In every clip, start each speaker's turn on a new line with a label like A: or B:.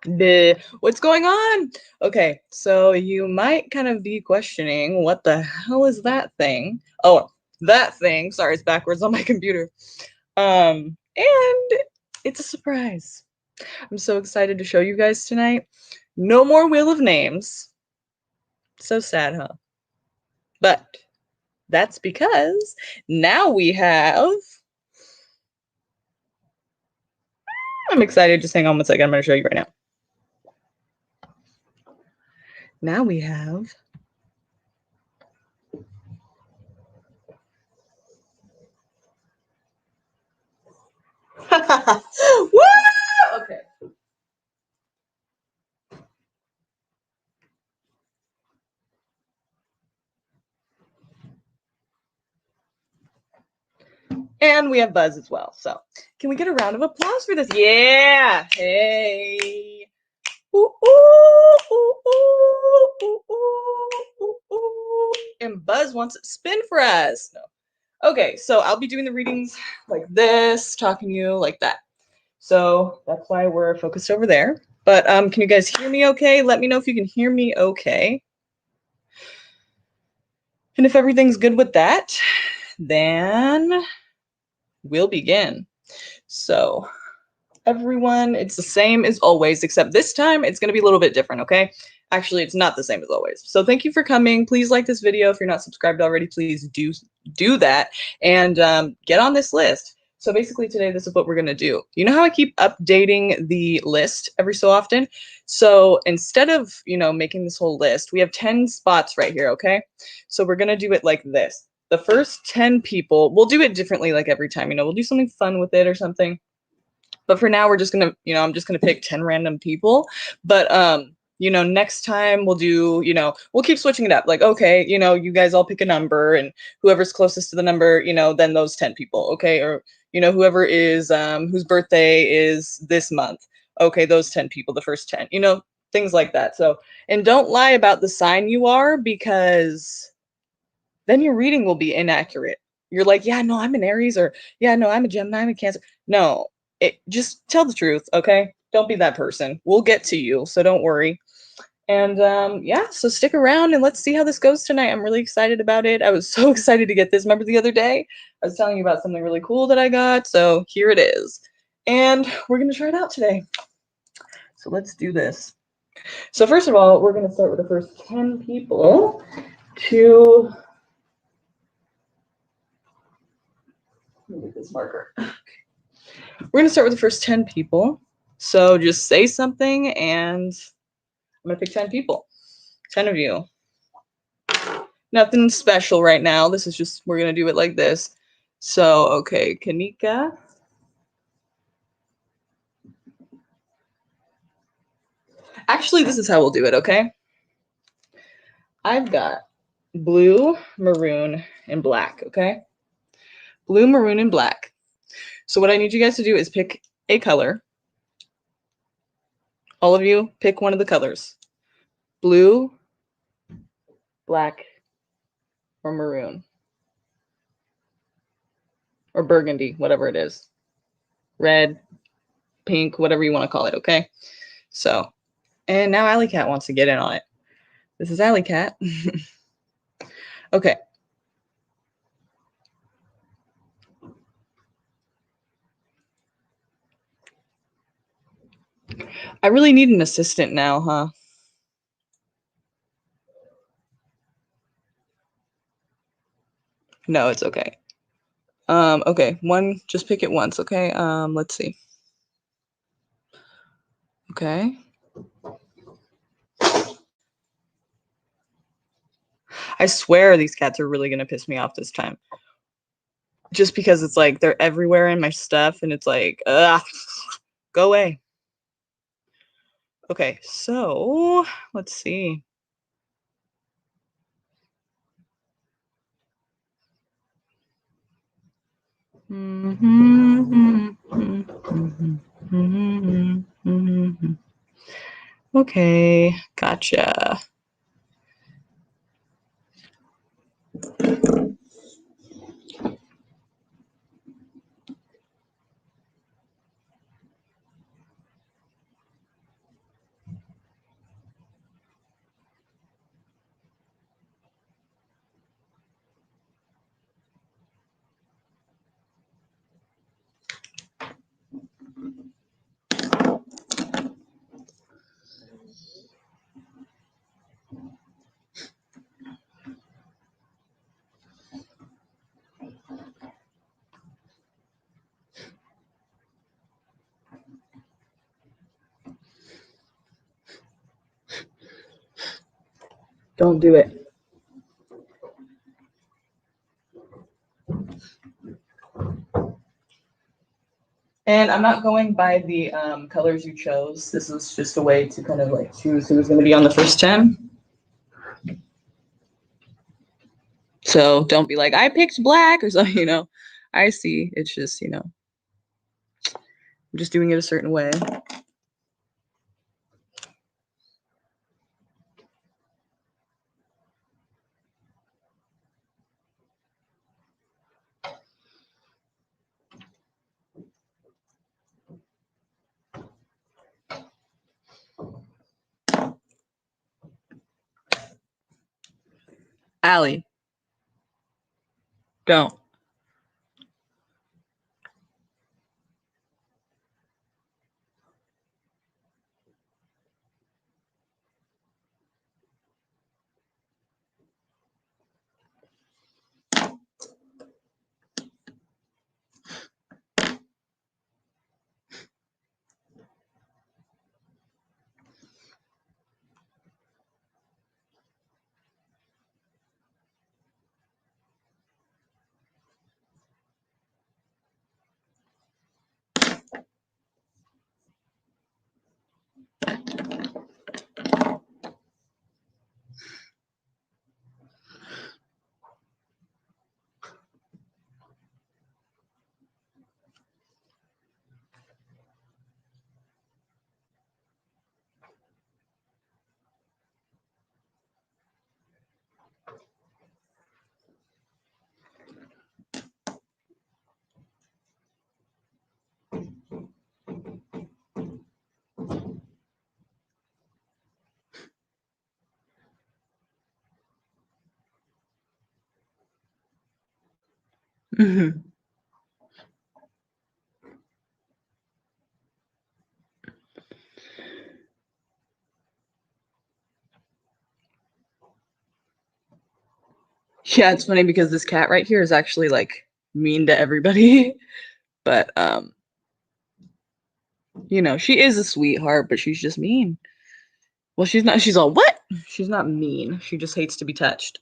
A: What's going on? Okay, so you might kind of be questioning what the hell is that thing? Oh, that thing. Sorry, it's backwards on my computer. And it's a surprise. I'm so excited to show you guys tonight. No more Wheel of Names. So sad, huh? But that's because now we have. I'm excited. Just hang on one second. I'm going to show you right now. Now we have. Woo! Okay. And we have Buzz as well. So can we get a round of applause for this? Yeah. Hey. Ooh, ooh, ooh, ooh, ooh, ooh, ooh. And Buzz wants to spin for us. No. Okay, so I'll be doing the readings like this, talking to you like that. So that's why we're focused over there. But can you guys hear me okay? Let me know if you can hear me okay. And if everything's good with that, then we'll begin. So everyone, it's the same as always, except this time it's going to be a little bit different, okay? Actually, it's not the same as always. So thank you for coming. Please like this video. If you're not subscribed already, please do that and get on this list. So basically today, this is what we're going to do. You know how I keep updating the list every so often? So instead of, making this whole list, we have 10 spots right here, okay? So we're going to do it like this. The first 10 people, we'll do it differently like every time. We'll do something fun with it or something. But for now, we're just gonna, I'm just gonna pick 10 random people. But next time we'll do, we'll keep switching it up. Like, okay, you guys all pick a number, and whoever's closest to the number, then those 10 people, okay? Or whoever is whose birthday is this month, okay, those 10 people, the first 10, things like that. So, and don't lie about the sign you are, because then your reading will be inaccurate. You're like, yeah, no, I'm an Aries, or yeah, no, I'm a Gemini, I'm a Cancer. No, just tell the truth, okay? Don't be that person. We'll get to you, so don't worry. And yeah, so stick around and let's see how this goes tonight. I'm really excited about it. I was so excited to get this. Remember the other day? I was telling you about something really cool that I got, so here it is. And we're going to try it out today. So let's do this. So first of all, we're going to start with the first 10 people to... Let me get this marker. We're going to start with the first 10 people. So just say something, and I'm going to pick 10 people. 10 of you. Nothing special right now. This is just, we're going to do it like this. So, okay, Kanika. Actually, this is how we'll do it, okay? I've got blue, maroon, and black, okay? Blue, maroon, and black. So what I need you guys to do is pick a color. All of you, pick one of the colors. Blue, black, or maroon. Or burgundy, whatever it is. Red, pink, whatever you want to call it, okay? So, and now Alley Cat wants to get in on it. This is Alley Cat. Okay. I really need an assistant now, huh? No, it's okay. Okay, just pick it once, okay? Let's see. Okay. I swear these cats are really gonna piss me off this time. Just because it's like they're everywhere in my stuff and it's like, ugh, go away. Okay, so let's see. Okay, gotcha. Don't do it. And I'm not going by the colors you chose. This is just a way to kind of like choose who's going to be on the first 10. So don't be like, I picked black or something, you know. I see. It's just, you know, I'm just doing it a certain way. Allie, don't. Mm-hmm. Yeah, it's funny because this cat right here is actually like mean to everybody. But you know, she is a sweetheart, but she's just mean. Well, she's not, she's all what? She's not mean. She just hates to be touched.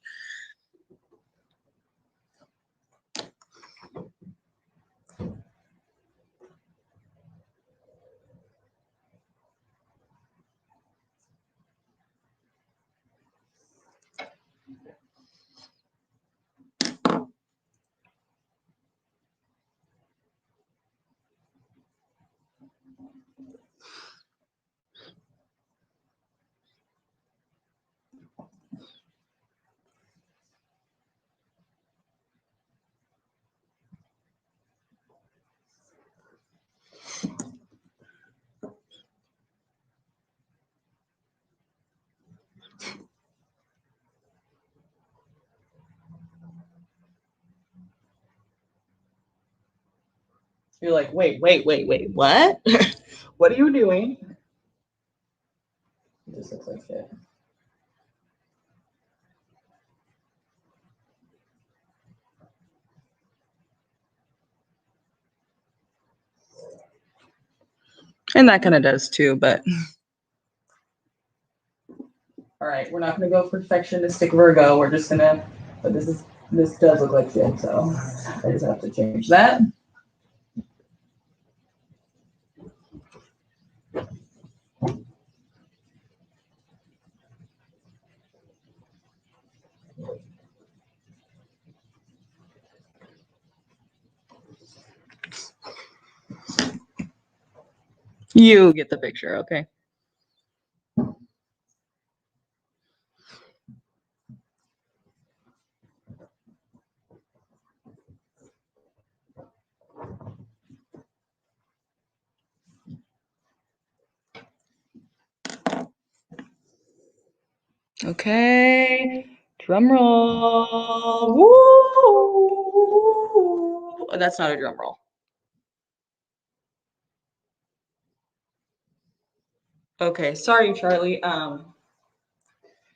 A: You're like, wait, what? What are you doing? This looks like shit. And that kind of does too, but all right, we're not gonna go perfectionistic Virgo. We're just gonna, but this does look like shit, so I just have to change that. You get the picture, okay? Okay. Drum roll. Woo! Oh, that's not a drum roll. Okay, sorry, Charlie.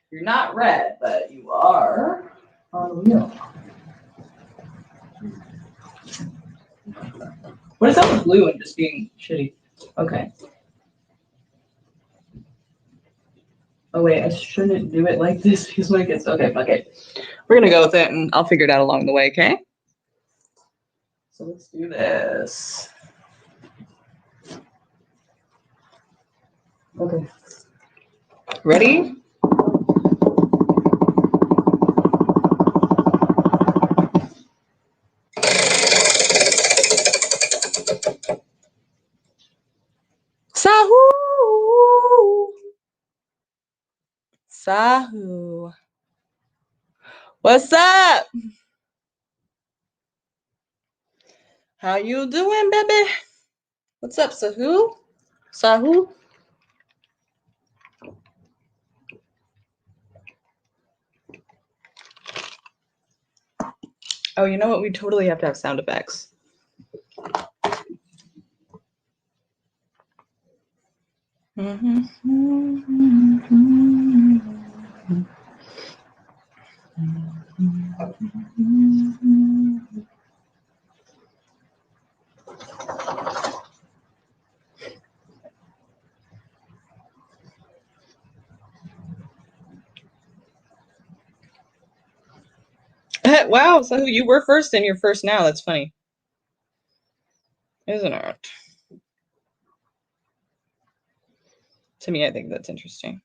A: You're not red, but you are on wheel. What is up with blue and just being shitty? Okay. Oh wait, I shouldn't do it like this because when it gets, okay, fuck it. We're gonna go with it and I'll figure it out along the way, okay? So let's do this. Okay. Ready? Sahu! Sahu. What's up? How you doing, baby? What's up, Sahu? Sahu? Oh, you know what? We totally have to have sound effects. Wow, so you were first and you're first now. That's funny. Isn't it? To me, I think that's interesting.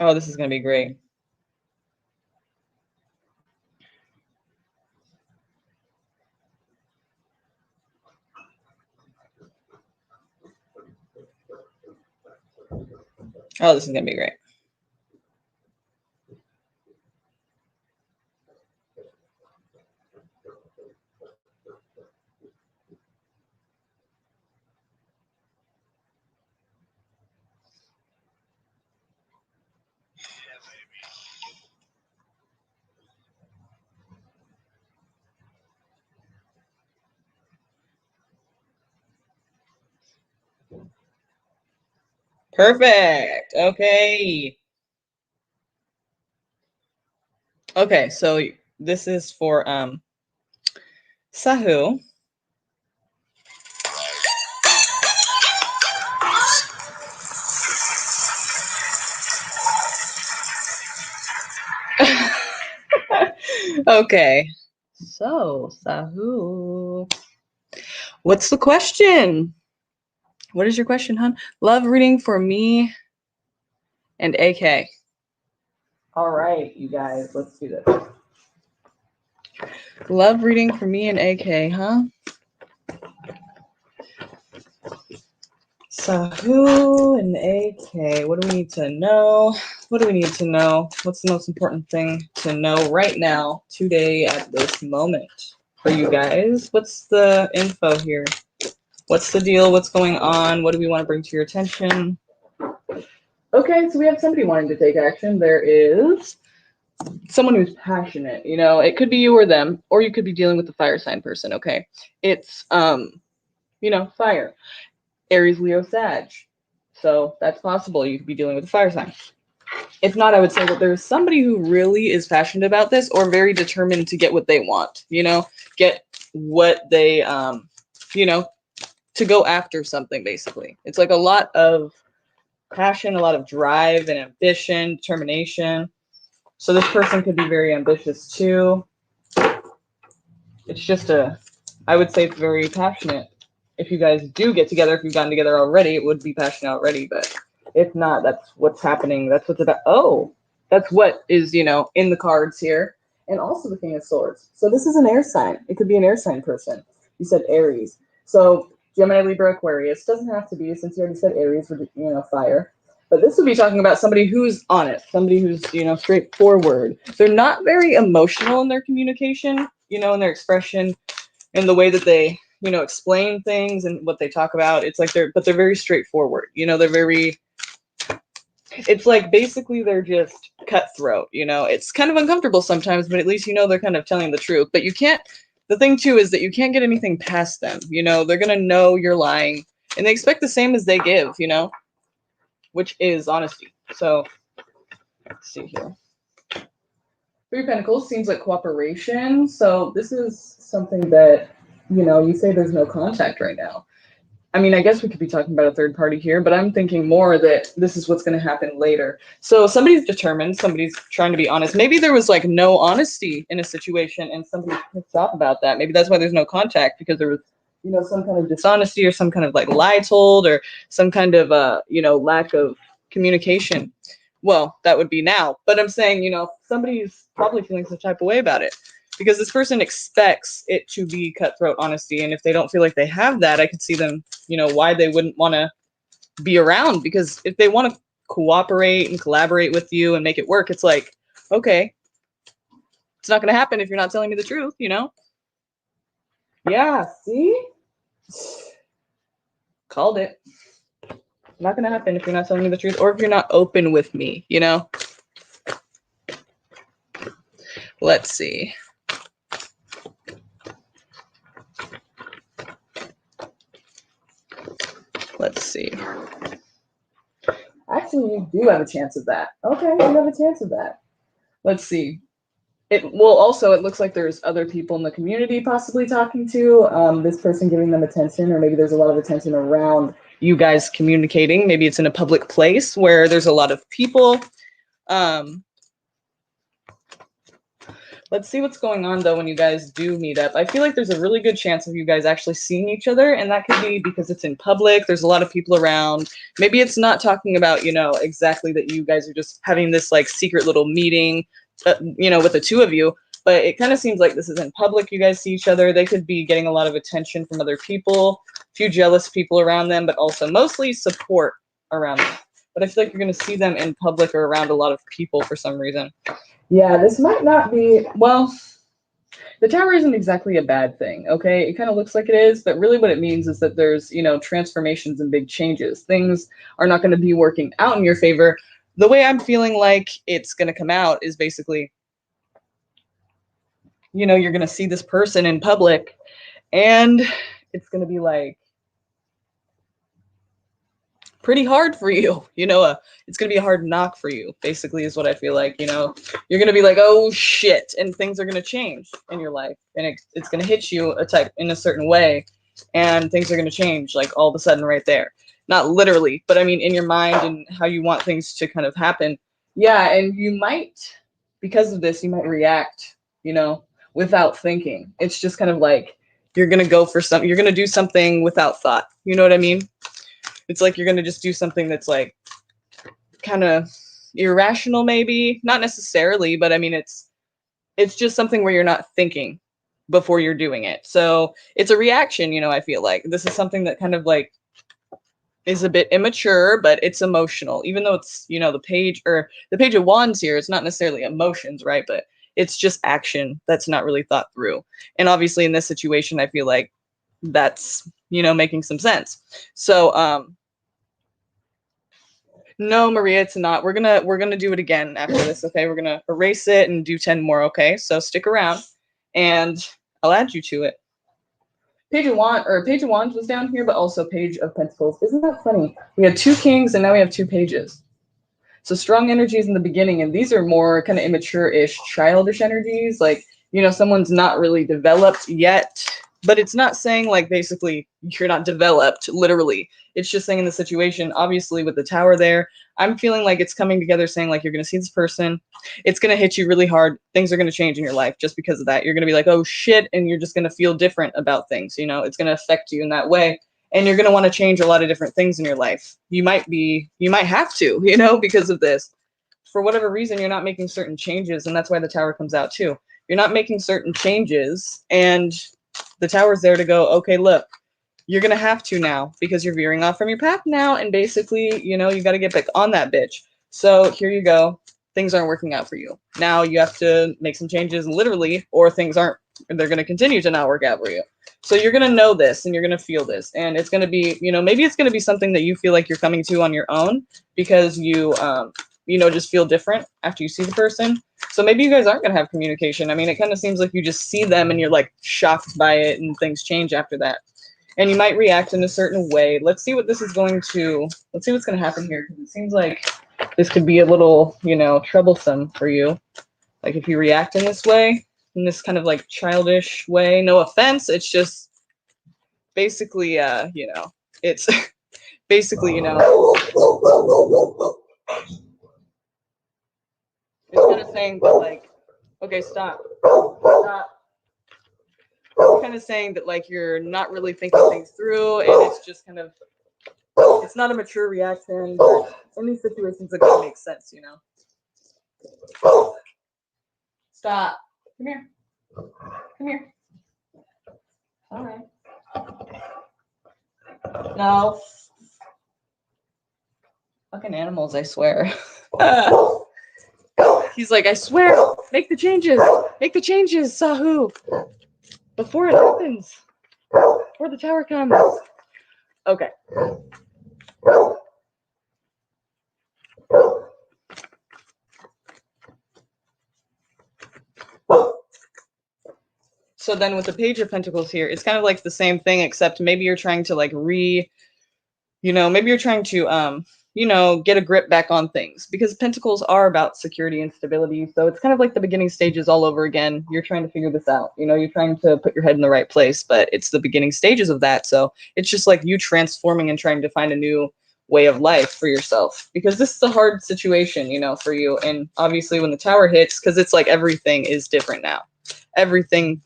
A: Oh, this is going to be great. Oh, this is going to be great. Perfect. Okay. Okay, so this is for Sahu. Okay. So, Sahu, what's the question? What is your question, hon? Love reading for me and AK. All right, you guys, let's do this. Love reading for me and AK, huh? Sahu and AK, what do we need to know? What do we need to know? What's the most important thing to know right now, today, at this moment for you guys? What's the info here? What's the deal? What's going on? What do we want to bring to your attention? Okay, so we have somebody wanting to take action. There is someone who's passionate. You know, it could be you or them, or you could be dealing with the fire sign person, okay? It's, you know, fire. Aries, Leo, Sag. So that's possible. You could be dealing with a fire sign. If not, I would say that there's somebody who really is passionate about this or very determined to get what they want, you know, get what they, you know, to go after something, basically. It's like a lot of passion, a lot of drive and ambition, determination. So this person could be very ambitious too. It's just I would say it's very passionate. If you guys do get together, if you've gotten together already, it would be passionate already. But if not, that's what's happening. That's what's about. Oh, that's what is, you know, in the cards here. And also the King of Swords. So this is an air sign. It could be an air sign person. You said Aries. So Gemini, Libra, Aquarius. Doesn't have to be, since you already said Aries, you know, fire. But this would be talking about somebody who's honest, somebody who's, you know, straightforward. They're not very emotional in their communication, you know, in their expression, in the way that they, you know, explain things and what they talk about. It's like they're very straightforward. You know, they're very, It's like basically they're just cutthroat, you know. It's kind of uncomfortable sometimes, but at least you know they're kind of telling the truth. But you can't, the thing too is that you can't get anything past them, you know. They're gonna know you're lying, and they expect the same as they give, you know, which is honesty. So let's see here. Three of Pentacles seems like cooperation. So this is something that, you know, you say there's no contact right now. I mean, I guess we could be talking about a third party here, but I'm thinking more that this is what's going to happen later. So somebody's determined, somebody's trying to be honest. Maybe there was like no honesty in a situation and somebody's pissed off about that. Maybe that's why there's no contact, because there was, you know, some kind of dishonesty or some kind of like lie told or some kind of, you know, lack of communication. Well, that would be now. But I'm saying, you know, somebody's probably feeling some type of way about it, because this person expects it to be cutthroat honesty. And if they don't feel like they have that, I could see them, you know, why they wouldn't want to be around. Because if they want to cooperate and collaborate with you and make it work, it's like, okay, it's not going to happen if you're not telling me the truth, you know? Yeah, see? Called it. Not going to happen if you're not telling me the truth, or if you're not open with me, you know? Let's see. Let's see. Actually, you do have a chance of that. Okay, you have a chance of that. Let's see. It well, also, it looks like there's other people in the community possibly talking to this person, giving them attention, or maybe there's a lot of attention around you guys communicating. Maybe it's in a public place where there's a lot of people. Let's see what's going on, though, when you guys do meet up. I feel like there's a really good chance of you guys actually seeing each other, and that could be because it's in public. There's a lot of people around. Maybe it's not talking about, you know, exactly that you guys are just having this, like, secret little meeting, you know, with the two of you, but it kind of seems like this is in public. You guys see each other. They could be getting a lot of attention from other people, a few jealous people around them, but also mostly support around them. But I feel like you're going to see them in public or around a lot of people for some reason. Yeah, this might not be, well, the tower isn't exactly a bad thing, okay? It kind of looks like it is, but really what it means is that there's, you know, transformations and big changes. Things are not going to be working out in your favor. The way I'm feeling like it's going to come out is basically, you know, you're going to see this person in public, and it's going to be like, pretty hard for you, you know. It's gonna be a hard knock for you, basically, is what I feel like. You know, you're gonna be like, oh shit, and things are gonna change in your life, and it's gonna hit you in a certain way, and things are gonna change like all of a sudden right there. Not literally, but I mean in your mind and how you want things to kind of happen. Yeah, and you might, because of this, you might react, you know, without thinking. It's just kind of like you're gonna go for something, you're gonna do something without thought. You know what I mean? It's like you're going to just do something that's like kind of irrational, maybe. Not necessarily, but I mean, it's just something where you're not thinking before you're doing it. So it's a reaction, you know, I feel like. This is something that kind of like is a bit immature, but it's emotional. Even though it's, you know, the page of wands here, it's not necessarily emotions, right? But it's just action that's not really thought through. And obviously in this situation, I feel like that's, you know, making some sense. So no, Maria, it's not. We're gonna do it again after this, okay? We're gonna erase it and do 10 more, okay? So stick around and I'll add you to it. Page of Wands was down here, but also Page of Pentacles. Isn't that funny? We had two kings and now we have two pages. So strong energies in the beginning, and these are more kind of immature-ish, childish energies. Like, you know, someone's not really developed yet, but it's not saying like basically you're not developed, literally. It's just saying in the situation, obviously with the tower there, I'm feeling like it's coming together saying like you're going to see this person. It's going to hit you really hard. Things are going to change in your life just because of that. You're going to be like, oh shit, and you're just going to feel different about things. You know, it's going to affect you in that way. And you're going to want to change a lot of different things in your life. You might have to, you know, because of this. For whatever reason, you're not making certain changes, and that's why the tower comes out too. You're not making certain changes, and the tower's there to go, okay, look, you're going to have to now because you're veering off from your path now, and basically, you know, you got to get back on that bitch. So here you go. Things aren't working out for you. Now you have to make some changes literally, or things aren't they're going to continue to not work out for you. So you're going to know this and you're going to feel this. And it's going to be, maybe it's going to be something that you feel like you're coming to on your own because you, just feel different after you see the person. So maybe you guys aren't going to have communication. I mean, it kind of seems like you just see them and you're like shocked by it and things change after that. And you might react in a certain way. Let's see what's going to happen here. Because it seems like this could be a little, troublesome for you. Like if you react in this way, in this kind of like childish way, no offense, it's just basically, it's basically, it's kind of saying that like, okay, stop. It's kind of saying that like you're not really thinking things through, and it's just kind of, it's not a mature reaction. But in these situations, it kind of makes sense, Stop. Come here. Come here. All right. No. Fucking animals, I swear. He's like, I swear, make the changes. Make the changes, Sahu. Before it happens. Before the tower comes. Okay. So then with the Page of Pentacles here, it's kind of like the same thing, except maybe you're trying to like maybe you're trying to, get a grip back on things, because Pentacles are about security and stability. So it's kind of like the beginning stages all over again. You're trying to figure this out. You're trying to put your head in the right place, but it's the beginning stages of that. So it's just like you transforming and trying to find a new way of life for yourself, because this is a hard situation, for you. And obviously when the tower hits, because it's like everything is different now. Everything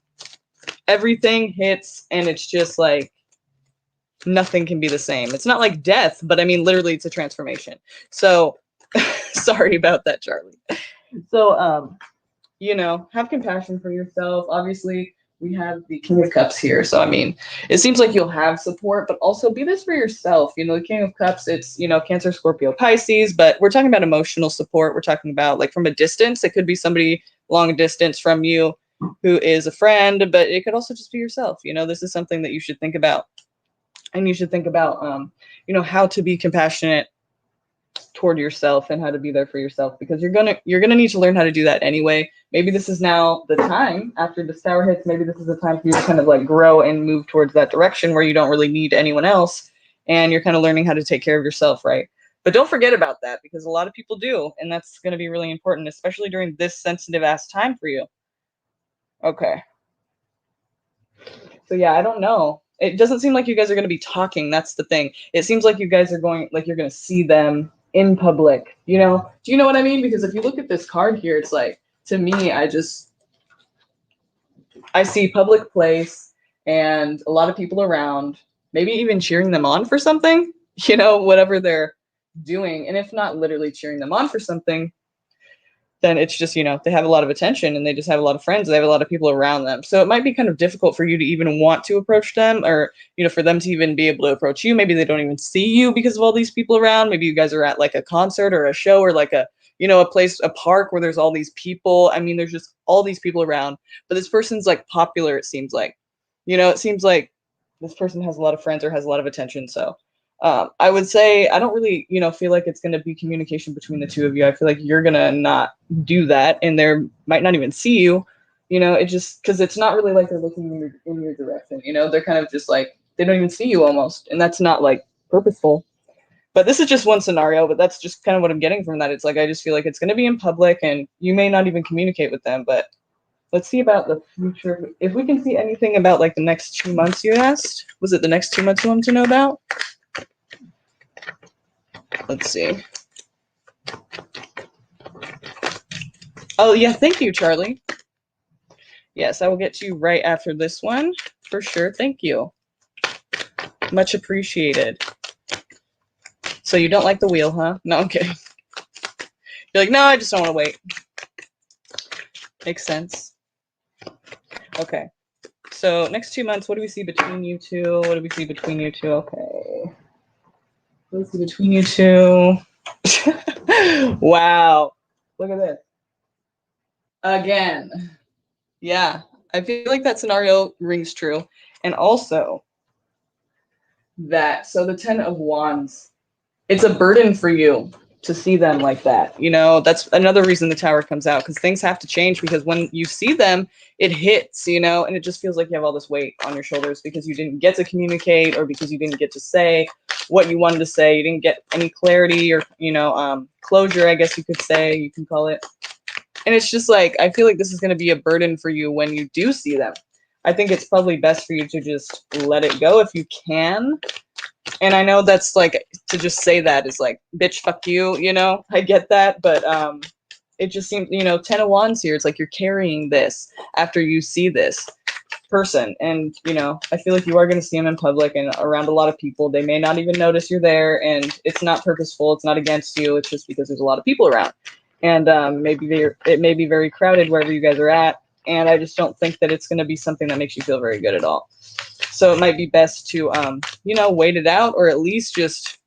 A: hits, and it's just like nothing can be the same. It's not like death, but I mean, literally it's a transformation. So sorry about that, Charlie. So, have compassion for yourself. Obviously, we have the King of Cups here. So, I mean, it seems like you'll have support, but also be this for yourself. The King of Cups, it's, Cancer, Scorpio, Pisces, but we're talking about emotional support. We're talking about like from a distance. It could be somebody long distance from you who is a friend, but it could also just be yourself. This is something that you should think about. And you should think about, how to be compassionate toward yourself and how to be there for yourself, because you're gonna need to learn how to do that anyway. Maybe this is now the time after the tower hits. Maybe this is the time for you to kind of like grow and move towards that direction where you don't really need anyone else, and you're kind of learning how to take care of yourself, right? But don't forget about that, because a lot of people do, and that's going to be really important, especially during this sensitive ass time for you. Okay. So yeah, I don't know. It doesn't seem like you guys are going to be talking. That's the thing. It seems like you guys are going, like you're going to see them in public, Do you know what I mean? Because if you look at this card here, it's like, to me, I see public place and a lot of people around, maybe even cheering them on for something, whatever they're doing. And if not literally cheering them on for something, then it's just, they have a lot of attention and they just have a lot of friends. They have a lot of people around them. So it might be kind of difficult for you to even want to approach them, or, for them to even be able to approach you. Maybe they don't even see you because of all these people around. Maybe you guys are at like a concert or a show or like a park where there's all these people. I mean, there's just all these people around, but this person's like popular. It seems like, it seems like this person has a lot of friends or has a lot of attention. So I would say I don't really, feel like it's going to be communication between the two of you. I feel like you're going to not do that, and they might not even see you. It just, because it's not really like they're looking in your direction. They're kind of just like, they don't even see you almost, and that's not like purposeful. But this is just one scenario, but that's just kind of what I'm getting from that. It's like, I just feel like it's going to be in public, and you may not even communicate with them. But let's see about the future. If we can see anything about like the next 2 months, you asked. Was it the next 2 months you wanted to know about? Let's see. Oh, yeah. Thank you, Charlie. Yes, I will get to you right after this one for sure. Thank you. Much appreciated. So you don't like the wheel, huh? No, I'm kidding. You're like, no, I just don't want to wait. Makes sense. Okay. So next 2 months, what do we see between you two? What do we see between you two? Okay. What do we see between you two? Wow. Look at this. Again. Yeah. I feel like that scenario rings true. And also that, so the 10 of Wands, it's a burden for you to see them like that. You know, that's another reason the Tower comes out, because things have to change, because when you see them, it hits, you know, and it just feels like you have all this weight on your shoulders because you didn't get to communicate, or because you didn't get to say what you wanted to say. You didn't get any clarity or, you know, closure, I guess you could say, you can call it. And it's just like, I feel like this is going to be a burden for you when you do see them. I think it's probably best for you to just let it go if you can. And I know that's like, to just say that is like, bitch, fuck you, you know, I get that. But it just seems, you know, 10 of Wands here, it's like you're carrying this after you see this person. And, you know, I feel like you are going to see them in public and around a lot of people. They may not even notice you're there, and it's not purposeful. It's not against you. It's just because there's a lot of people around. And it may be very crowded wherever you guys are at. And I just don't think that it's going to be something that makes you feel very good at all. So it might be best to, you know, wait it out, or at least just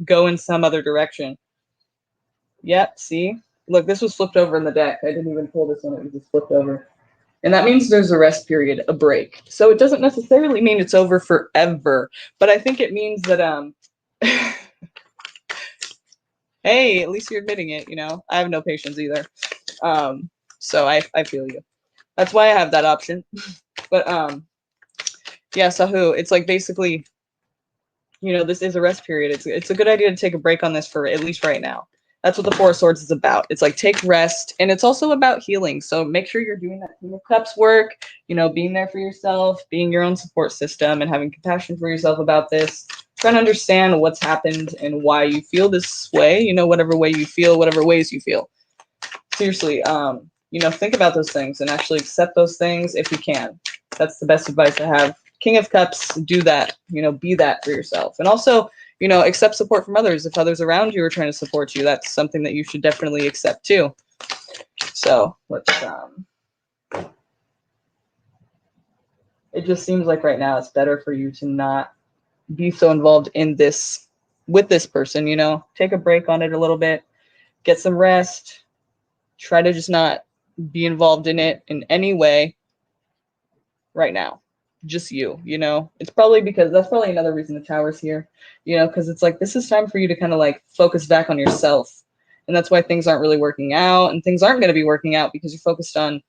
A: go in some other direction. Yep, see? Look, this was flipped over in the deck. I didn't even pull this one. It was just flipped over. And that means there's a rest period, a break. So it doesn't necessarily mean it's over forever. But I think it means that, hey, at least you're admitting it, you know? I have no patience either. So I feel you. That's why I have that option. But yeah, Sahu, it's like basically, you know, this is a rest period. It's a good idea to take a break on this for at least right now. That's what the Four of Swords is about. It's like, take rest, and it's also about healing. So make sure you're doing that King of Cups work, you know, being there for yourself, being your own support system, and having compassion for yourself about this. Trying to understand what's happened and why you feel this way, you know, whatever way you feel, whatever ways you feel. Seriously, you know, think about those things and actually accept those things if you can. That's the best advice I have. King of Cups, do that, you know, be that for yourself. And also, you know, accept support from others. If others around you are trying to support you, that's something that you should definitely accept too. So let's, it just seems like right now it's better for you to not be so involved in this, with this person, you know, take a break on it a little bit, get some rest, try to just not be involved in it in any way right now. Just you know, it's probably because that's probably another reason the Tower's here, you know, because it's like, this is time for you to kind of like focus back on yourself. And that's why things aren't really working out, and things aren't going to be working out because you're focused on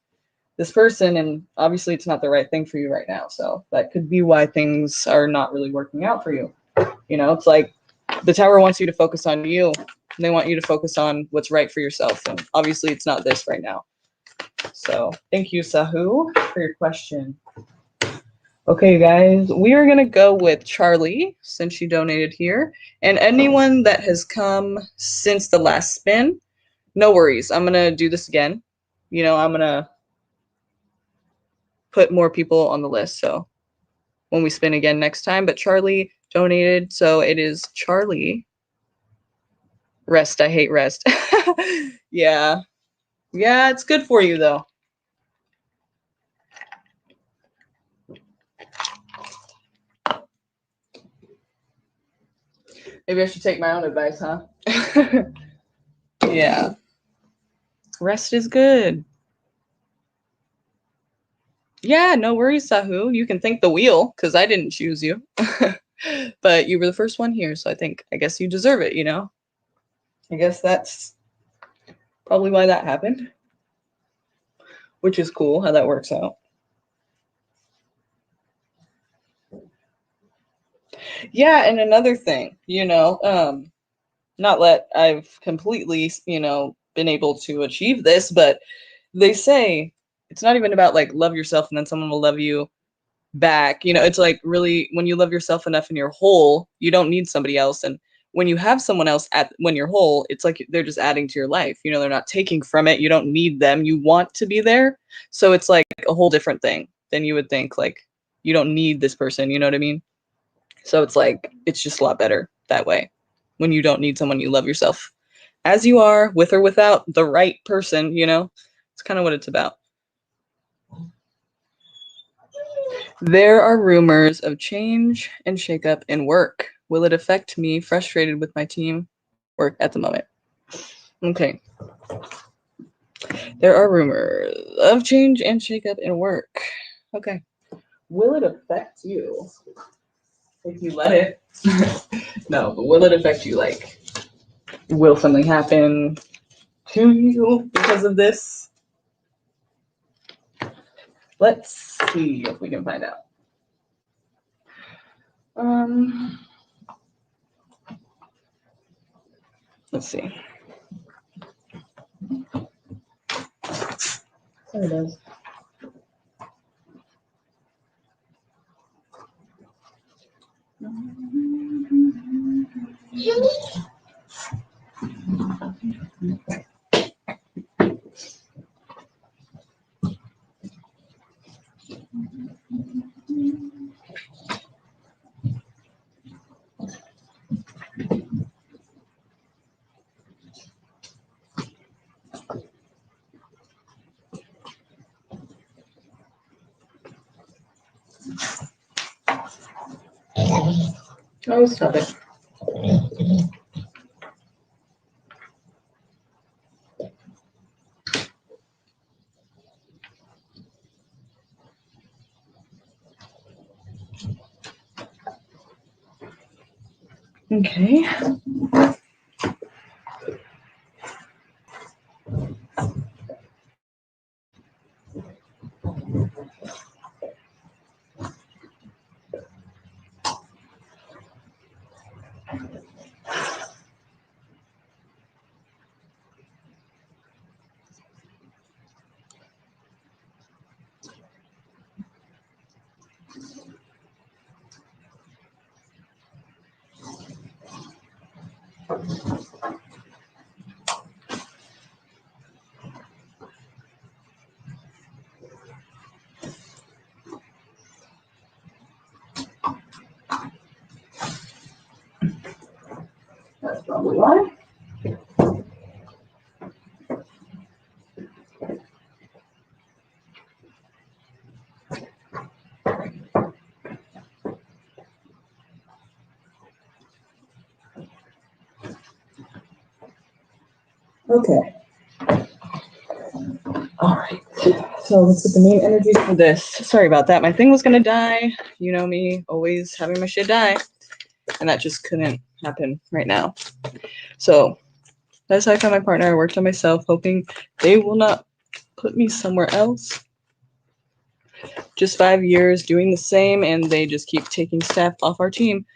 A: this person, and obviously it's not the right thing for you right now. So that could be why things are not really working out for you. You know, it's like the Tower wants you to focus on you, and they want you to focus on what's right for yourself. And obviously it's not this right now. So thank you, Sahu, for your question. Okay, guys, we are going to go with Charlie, since she donated here. And anyone that has come since the last spin, no worries. I'm going to do this again. You know, I'm going to put more people on the list, so when we spin again next time. But Charlie donated, so it is Charlie. Rest, I hate rest. Yeah. Yeah, it's good for you, though. Maybe I should take my own advice, huh? Yeah. Rest is good. Yeah, no worries, Sahu. You can thank the wheel, because I didn't choose you. But you were the first one here, so I guess you deserve it, you know? I guess that's probably why that happened. Which is cool how that works out. Yeah, and another thing, you know, not that I've completely, you know, been able to achieve this, but they say it's not even about like love yourself and then someone will love you back. You know, it's like, really, when you love yourself enough and you're whole, you don't need somebody else. And when you have someone else when you're whole, it's like they're just adding to your life. You know, they're not taking from it. You don't need them. You want to be there. So it's like a whole different thing than you would think. Like, you don't need this person. You know what I mean? So it's like, it's just a lot better that way, when you don't need someone, you love yourself as you are, with or without the right person, you know? It's kind of what it's about. There are rumors of change and shakeup in work. Will it affect me? Frustrated with my team work at the moment. Okay. There are rumors of change and shakeup in work. Okay. Will it affect you if you let it? No, but will it affect you? Like, will something happen to you because of this? Let's see if we can find out. Let's see. There it is. Oh, stop it. Okay. That's probably why. Okay. All right. So let's get the main energies for this. Sorry about that. My thing was gonna die. You know me, always having my shit die. And that just couldn't happen right now. So that's how I found my partner. I worked on myself, hoping they will not put me somewhere else. Just 5 years doing the same, and they just keep taking staff off our team.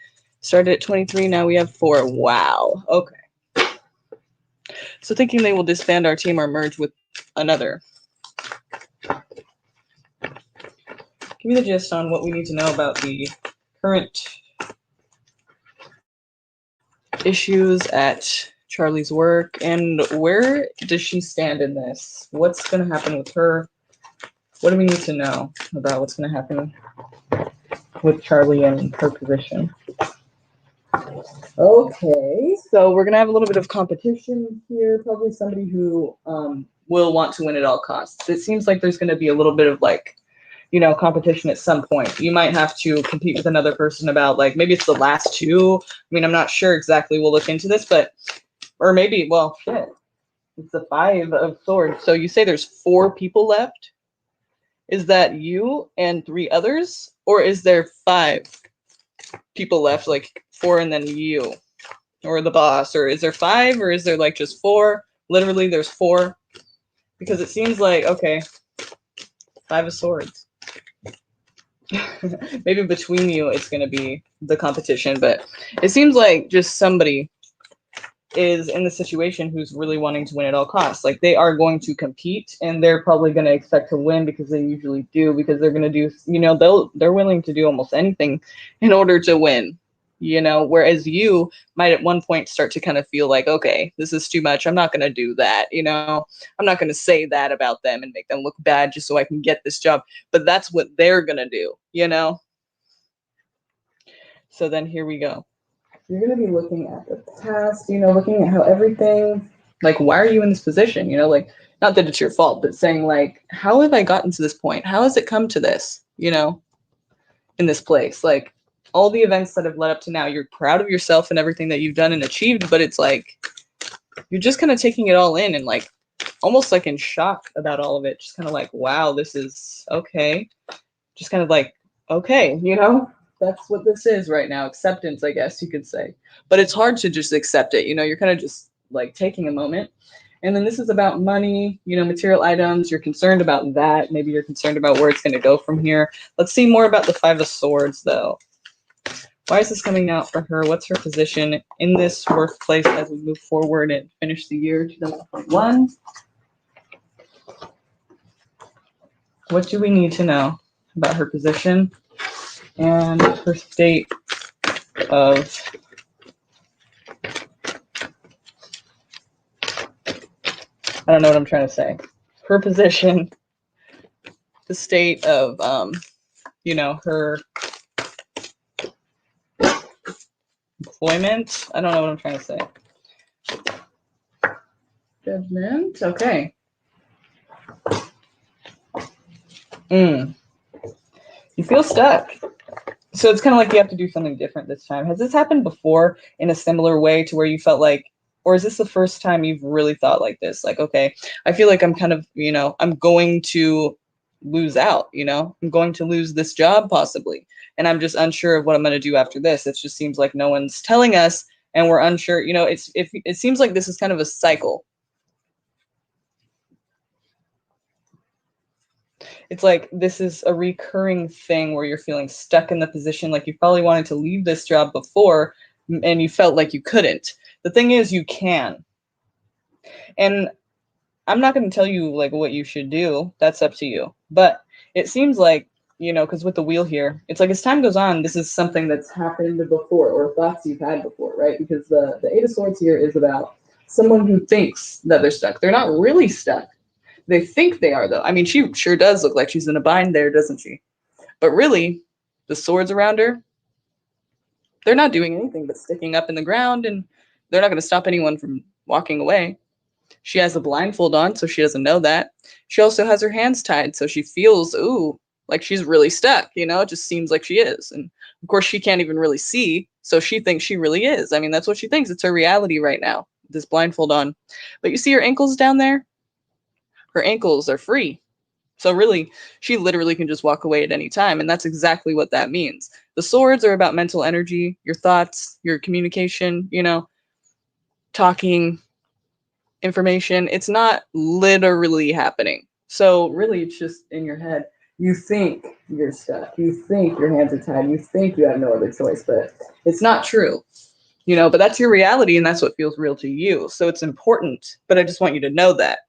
A: Started at 23, now we have 4. Wow. Okay. So thinking they will disband our team or merge with another. Give me the gist on what we need to know about the current issues at Charlie's work, and where does she stand in this? What's going to happen with her? What do we need to know about what's going to happen with Charlie and her position? Okay, so we're going to have a little bit of competition here. Probably somebody who will want to win at all costs. It seems like there's going to be a little bit of like, you know, competition at some point. You might have to compete with another person about like, maybe it's the last 2. I mean, I'm not sure exactly. We'll look into this, but, or maybe, well, shit. It's the 5 of swords. So you say there's 4 people left? Is that you and 3 others? Or is there 5 people left, like 4 and then you? Or the boss? Or is there 5? Or is there like just 4? Literally, there's 4? Because it seems like, okay, 5 of swords. Maybe between you, it's going to be the competition. But it seems like just somebody is in the situation who's really wanting to win at all costs. Like they are going to compete, and they're probably going to expect to win because they usually do, because they're going to do, you know, they're willing to do almost anything in order to win, you know, whereas you might at one point start to kind of feel like, okay, this is too much. I'm not going to do that. You know, I'm not going to say that about them and make them look bad just so I can get this job. But that's what they're going to do, you know? So then here we go. You're going to be looking at the past, you know, looking at how everything, like, why are you in this position? You know, like, not that it's your fault, but saying, like, how have I gotten to this point? How has it come to this, you know, in this place? Like, all the events that have led up to now, you're proud of yourself and everything that you've done and achieved, but it's like, you're just kind of taking it all in and, like, almost like in shock about all of it. Just kind of like, wow, this is okay. just kind of like, okay, you know, that's what this is right now. Acceptance, I guess you could say. But it's hard to just accept it. You know, you're kind of just like taking a moment. And then this is about money, you know, material items. You're concerned about that. Maybe you're concerned about where it's going to go from here. Let's see more about the Five of Swords, though. Why is this coming out for her? What's her position in this workplace as we move forward and finish the year 2021? What do we need to know about her position and her state of I don't know what I'm trying to say. Her position, the state of you know, her employment. I don't know what I'm trying to say. Judgment. Okay. You feel stuck. So it's kind of like you have to do something different this time. Has this happened before in a similar way to where you felt like, or is this the first time you've really thought like this? Like, okay, I feel like I'm kind of, you know, I'm going to lose out, you know, I'm going to lose this job possibly. And I'm just unsure of what I'm going to do after this. It just seems like no one's telling us and we're unsure. You know, it seems like this is kind of a cycle. It's like this is a recurring thing where you're feeling stuck in the position, like you probably wanted to leave this job before and you felt like you couldn't. The thing is, you can. And I'm not going to tell you like what you should do. That's up to you. But it seems like, you know, because with the wheel here, it's like as time goes on, this is something that's happened before or thoughts you've had before, right? Because the Eight of Swords here is about someone who thinks that they're stuck. They're not really stuck. They think they are, though. I mean, she sure does look like she's in a bind there, doesn't she? But really, the swords around her, they're not doing anything but sticking up in the ground, and they're not going to stop anyone from walking away. She has a blindfold on, so she doesn't know that. She also has her hands tied, so she feels, ooh, like she's really stuck, you know? It just seems like she is. And of course, she can't even really see, so she thinks she really is. I mean, that's what she thinks. It's her reality right now, this blindfold on. But you see her ankles down there? Her ankles are free. So really, she literally can just walk away at any time. And that's exactly what that means. The swords are about mental energy, your thoughts, your communication, you know, talking, information. It's not literally happening. So really, it's just in your head. You think you're stuck. You think your hands are tied. You think you have no other choice, but it's not true. You know, but that's your reality and that's what feels real to you. So it's important, but I just want you to know that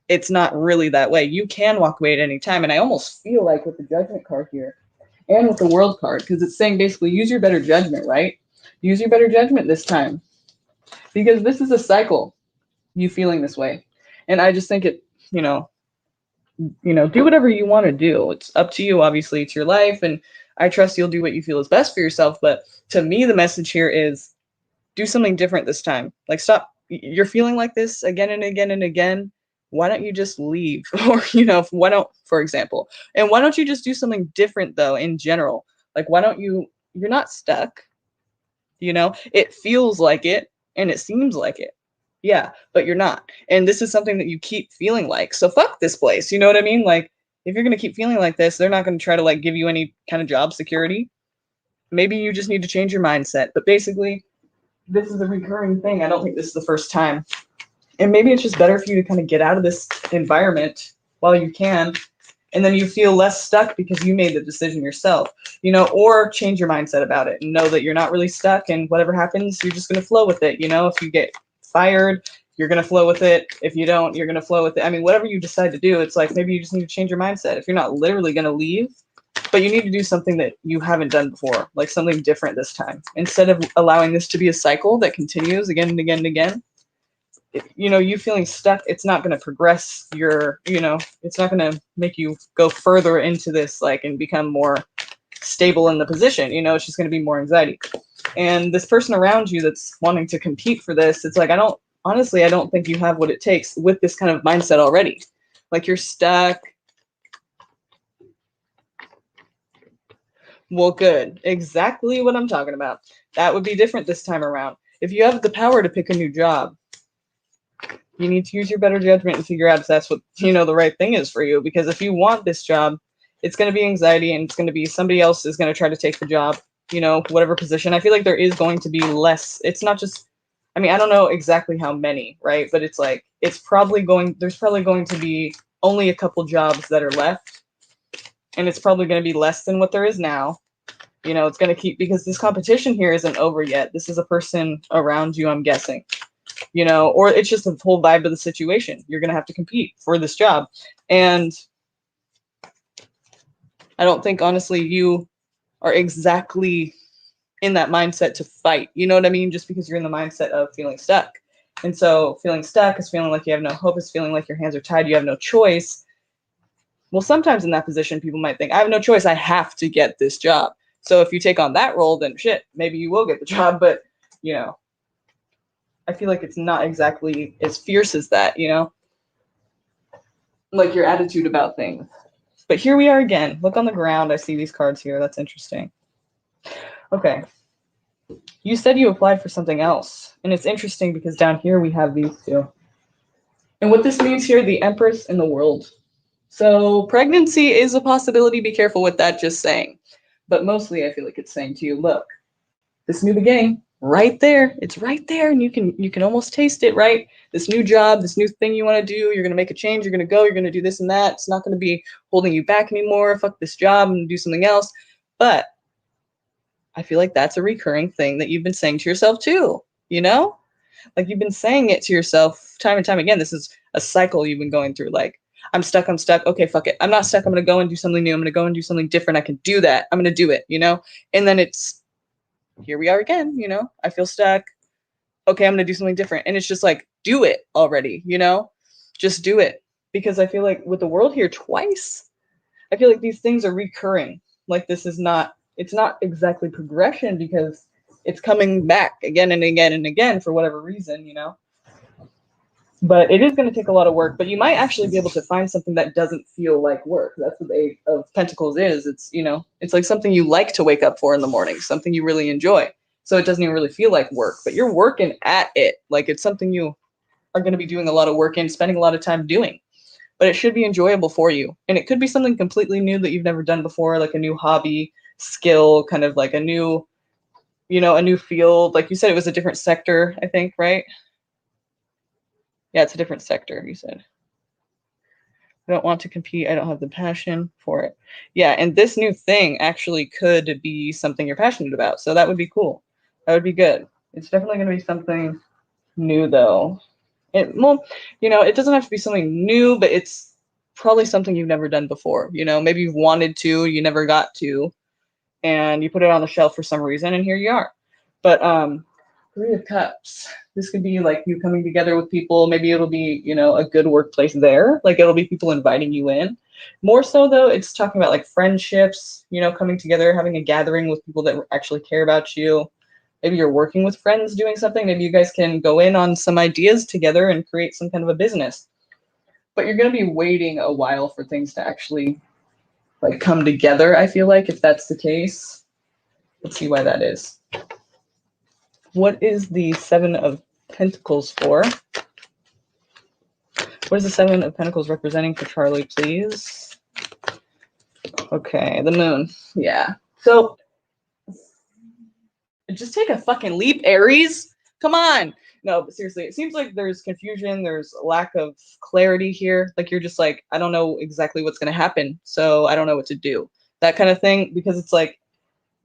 A: it's not really that way. You can walk away at any time. And I almost feel like with the Judgment card here and with the World card, because it's saying basically use your better judgment, right? Use your better judgment this time. Because this is a cycle, you feeling this way. And I just think it, you know, do whatever you want to do. It's up to you, obviously, it's your life. And I trust you'll do what you feel is best for yourself. But to me, the message here is do something different this time. Like, stop. You're feeling like this again and again and again. Why don't you just leave? Or, you know, why don't, for example, and why don't you just do something different, though, in general? Like, why don't you're not stuck, you know? It feels like it and it seems like it. Yeah, but you're not. And this is something that you keep feeling like. So fuck this place. You know what I mean? Like, if you're going to keep feeling like this, they're not going to try to like give you any kind of job security. Maybe you just need to change your mindset. But basically, this is a recurring thing. I don't think this is the first time. And maybe it's just better for you to kind of get out of this environment while you can. And then you feel less stuck because you made the decision yourself, you know, or change your mindset about it and know that you're not really stuck and whatever happens, you're just going to flow with it. You know, if you get fired, you're going to flow with it. If you don't, you're going to flow with it. I mean, whatever you decide to do, it's like maybe you just need to change your mindset. If you're not literally going to leave, but you need to do something that you haven't done before, like something different this time. Instead of allowing this to be a cycle that continues again and again and again, you know, you feeling stuck, it's not going to progress your, you know, it's not going to make you go further into this, like, and become more stable in the position. You know, it's just going to be more anxiety. And this person around you that's wanting to compete for this, it's like, I don't think you have what it takes with this kind of mindset already. Like, you're stuck. Well, good. Exactly what I'm talking about. That would be different this time around. If you have the power to pick a new job, you need to use your better judgment and figure out if that's what, you know, the right thing is for you. Because if you want this job It's going to be anxiety, and it's going to be somebody else is going to try to take the job, you know, whatever position. I feel like there is going to be less. It's not just, I mean, I don't know exactly how many, right? But it's like, there's probably going to be only a couple jobs that are left. And it's probably going to be less than what there is now. You know, it's going to keep, because this competition here isn't over yet. This is a person around you, I'm guessing, you know, or it's just the whole vibe of the situation. You're going to have to compete for this job. And I don't think, honestly, you are exactly in that mindset to fight. You know what I mean? Just because you're in the mindset of feeling stuck. And so feeling stuck is feeling like you have no hope, is feeling like your hands are tied, you have no choice. Well, sometimes in that position, people might think, I have no choice, I have to get this job. So if you take on that role, then shit, maybe you will get the job. But, you know, I feel like it's not exactly as fierce as that, you know, like your attitude about things. But here we are again. Look on the ground. I see these cards here. That's interesting. Okay. You said you applied for something else. And it's interesting because down here we have these two. And what this means here, the Empress and the World. So pregnancy is a possibility. Be careful with that, just saying. But mostly I feel like it's saying to you, look, this new beginning, right there. It's right there. And you can almost taste it, right? This new job, this new thing you want to do, you're going to make a change, you're going to go, you're going to do this and that. It's not going to be holding you back anymore. Fuck this job and do something else. But I feel like that's a recurring thing that you've been saying to yourself too, you know? Like you've been saying it to yourself time and time again. This is a cycle you've been going through. Like, I'm stuck. Okay, fuck it. I'm not stuck. I'm going to go and do something new. I'm going to go and do something different. I can do that. I'm going to do it, you know? And then it's, here we are again, you know? I feel stuck. Okay, I'm going to do something different. And it's just like, do it already, you know? Just do it. Because I feel like with the World here twice, I feel like these things are recurring. Like this is not, it's not exactly progression because it's coming back again and again and again for whatever reason, you know? But it is going to take a lot of work, but you might actually be able to find something that doesn't feel like work. That's what the Eight of Pentacles is. It's, you know, it's like something you like to wake up for in the morning, something you really enjoy. So it doesn't even really feel like work, but you're working at it. Like it's something you are going to be doing a lot of work in, spending a lot of time doing, but it should be enjoyable for you. And it could be something completely new that you've never done before, like a new hobby, skill, kind of like a new, you know, a new field. Like you said, it was a different sector, I think, right? Yeah, it's a different sector, you said. I don't want to compete. I don't have the passion for it. Yeah, and this new thing actually could be something you're passionate about. So that would be cool. That would be good. It's definitely going to be something new, though. Well, you know, it doesn't have to be something new, but it's probably something you've never done before. You know, maybe you've wanted to, you never got to, and you put it on the shelf for some reason, and here you are. But Three of Cups. This could be like you coming together with people. Maybe it'll be, you know, a good workplace there. Like it'll be people inviting you in. More so though, it's talking about like friendships, you know, coming together, having a gathering with people that actually care about you. Maybe you're working with friends doing something. Maybe you guys can go in on some ideas together and create some kind of a business. But you're going to be waiting a while for things to actually like come together, I feel like, if that's the case. Let's see why that is. What is the Seven of Pentacles for? What is the Seven of Pentacles representing for Charlie, please? Okay, the Moon. Yeah. So, just take a fucking leap, Aries. Come on. No, but seriously, it seems like there's confusion. There's a lack of clarity here. Like you're just like, I don't know exactly what's going to happen. So I don't know what to do. That kind of thing. Because it's like,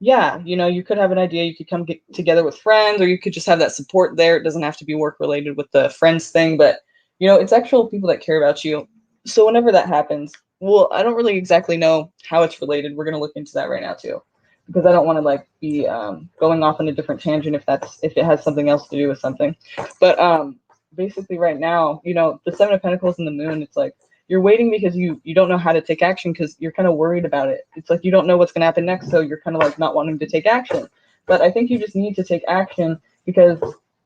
A: yeah, you know, you could have an idea. You could come get together with friends, or you could just have that support there. It doesn't have to be work related with the friends thing, but you know, it's actual people that care about you. So whenever that happens, well, I don't really exactly know how it's related. We're going to look into that right now too, because I don't want to like be going off on a different tangent if it has something else to do with something. But basically right now, you know, the Seven of Pentacles and the Moon, it's like, you're waiting because you don't know how to take action because you're kind of worried about it. It's like you don't know what's going to happen next, so you're kind of like not wanting to take action. But I think you just need to take action because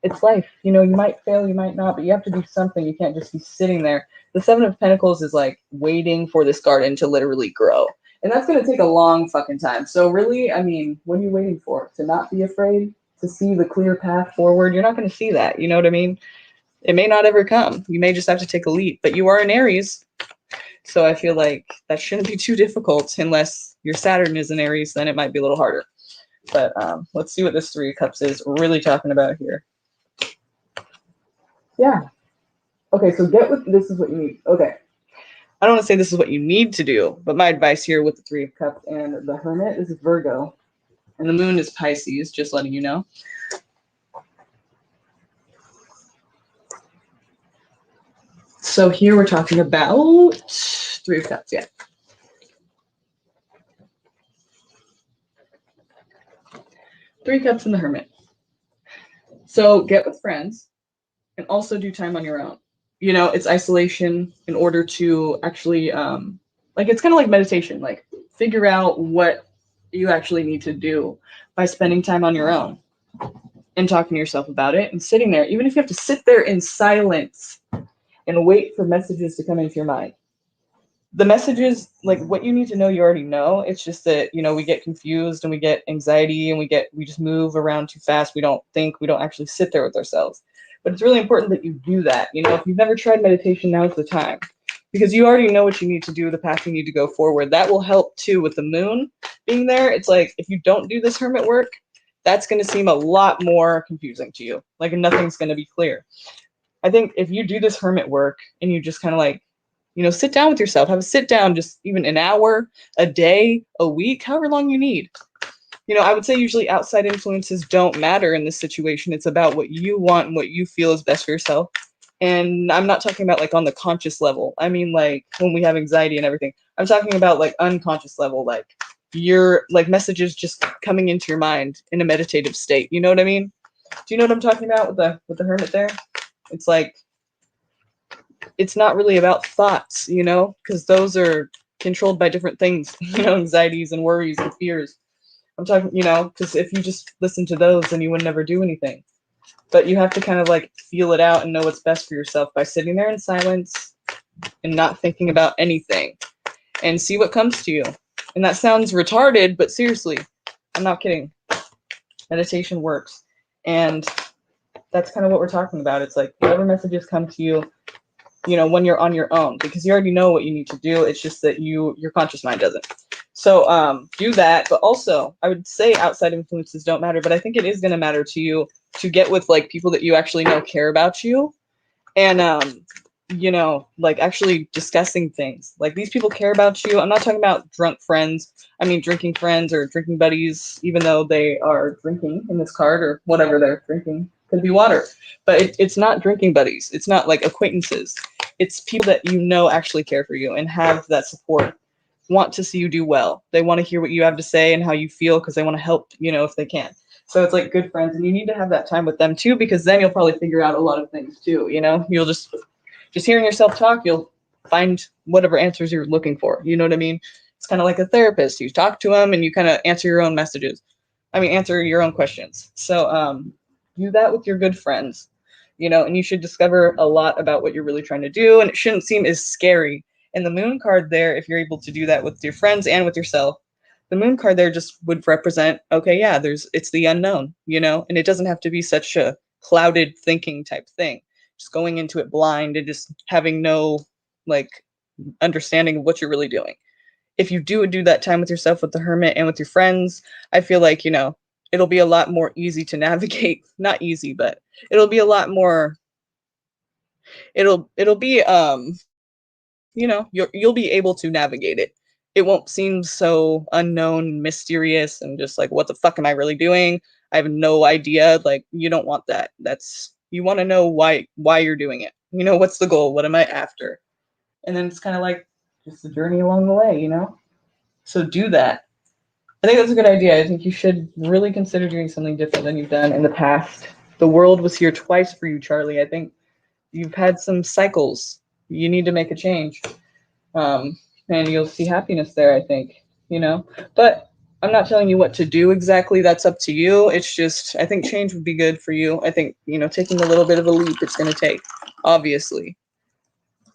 A: it's life. You know, you might fail, you might not, but you have to do something. You can't just be sitting there. The Seven of Pentacles is like waiting for this garden to literally grow. And that's going to take a long fucking time. So really, I mean, what are you waiting for? To not be afraid? To see the clear path forward? You're not going to see that. You know what I mean? It may not ever come. You may just have to take a leap. But you are an Aries. So I feel like that shouldn't be too difficult unless your Saturn is in Aries, then it might be a little harder. But let's see what this Three of Cups is really talking about here. Yeah. Okay, so this is what you need. Okay. I don't want to say this is what you need to do, but my advice here with the Three of Cups and the Hermit is Virgo, and the Moon is Pisces, just letting you know. So here we're talking about Three of Cups, yeah. Three of Cups and the Hermit. So get with friends and also do time on your own. You know, it's isolation in order to actually, like, it's kind of like meditation, like figure out what you actually need to do by spending time on your own and talking to yourself about it and sitting there, even if you have to sit there in silence and wait for messages to come into your mind. The messages, like what you need to know, you already know. It's just that, you know, we get confused and we get anxiety and we just move around too fast. We don't think, we don't actually sit there with ourselves. But it's really important that you do that. You know, if you've never tried meditation, now's the time, because you already know what you need to do, the path you need to go forward. That will help too with the moon being there. It's like, if you don't do this hermit work, that's going to seem a lot more confusing to you. Like nothing's going to be clear. I think if you do this hermit work and you just kind of like, you know, sit down with yourself, have a sit down, just even an hour, a day, a week, however long you need. You know, I would say usually outside influences don't matter in this situation. It's about what you want and what you feel is best for yourself. And I'm not talking about like on the conscious level. I mean, like when we have anxiety and everything. I'm talking about like unconscious level, like your like messages just coming into your mind in a meditative state. You know what I mean? Do you know what I'm talking about with the hermit there? It's like, it's not really about thoughts, you know, because those are controlled by different things, you know, anxieties and worries and fears. I'm talking, you know, because if you just listen to those, then you would never do anything. But you have to kind of like feel it out and know what's best for yourself by sitting there in silence and not thinking about anything and see what comes to you. And that sounds retarded, but seriously, I'm not kidding. Meditation works. And that's kind of what we're talking about. It's like whatever messages come to you, you know, when you're on your own, because you already know what you need to do. It's just that your conscious mind doesn't. So do that. But also, I would say outside influences don't matter, but I think it is going to matter to you to get with like people that you actually know care about you, and you know, like actually discussing things. Like these people care about you. I'm not talking about drunk friends. I mean drinking friends or drinking buddies, even though they are drinking in this card or whatever they're drinking. Could be water. But it's not drinking buddies. It's not like acquaintances. It's people that you know actually care for you and have that support, want to see you do well. They want to hear what you have to say and how you feel because they want to help, you know, if they can. So it's like good friends, and you need to have that time with them too, because then you'll probably figure out a lot of things too, you know? You'll just hearing yourself talk, you'll find whatever answers you're looking for. You know what I mean? It's kind of like a therapist. You talk to them and you kind of answer your own messages. I mean, answer your own questions. So do that with your good friends, you know, and you should discover a lot about what you're really trying to do. And it shouldn't seem as scary. And the moon card there, if you're able to do that with your friends and with yourself, the moon card there just would represent, okay, yeah, it's the unknown, you know, and it doesn't have to be such a clouded thinking type thing. Just going into it blind and just having no like understanding of what you're really doing. If you do that time with yourself, with the hermit and with your friends, I feel like, you know, it'll be a lot more easy to navigate. Not easy, but it'll be a lot more, it'll be you know, you'll be able to navigate it. It won't seem so unknown, mysterious, and just like, what the fuck am I really doing? I have no idea. Like, you don't want that. That's, you want to know why you're doing it. You know, what's the goal? What am I after? And then it's kind of like just the journey along the way, you know? So do that. I think that's a good idea. I think you should really consider doing something different than you've done in the past. The world was here twice for you, Charlie. I think you've had some cycles. You need to make a change. And you'll see happiness there, I think, you know. But I'm not telling you what to do exactly. That's up to you. It's just, I think change would be good for you. I think, you know, taking a little bit of a leap it's going to take, obviously.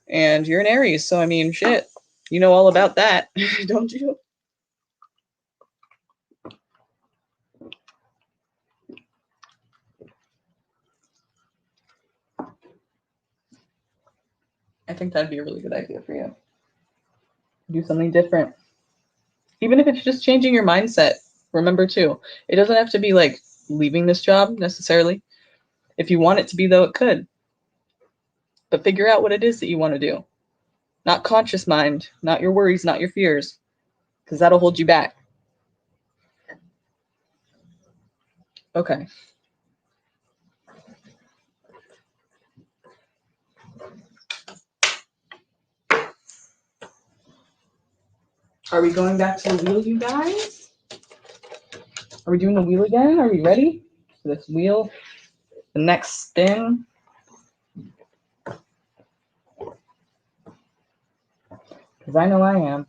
A: And you're an Aries, so I mean, shit, you know all about that, don't you? I think that'd be a really good idea for you. Do something different. Even if it's just changing your mindset. Remember too, it doesn't have to be like leaving this job necessarily. If you want it to be, though, it could. But figure out what it is that you want to do. Not conscious mind, not your worries, not your fears, because that'll hold you back. Okay. Are we going back to the wheel, you guys? Are we doing the wheel again? Are we ready for this wheel? The next spin. Because I know I am.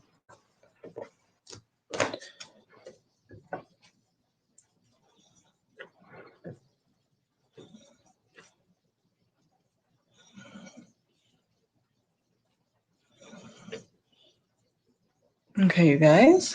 A: Okay, you guys.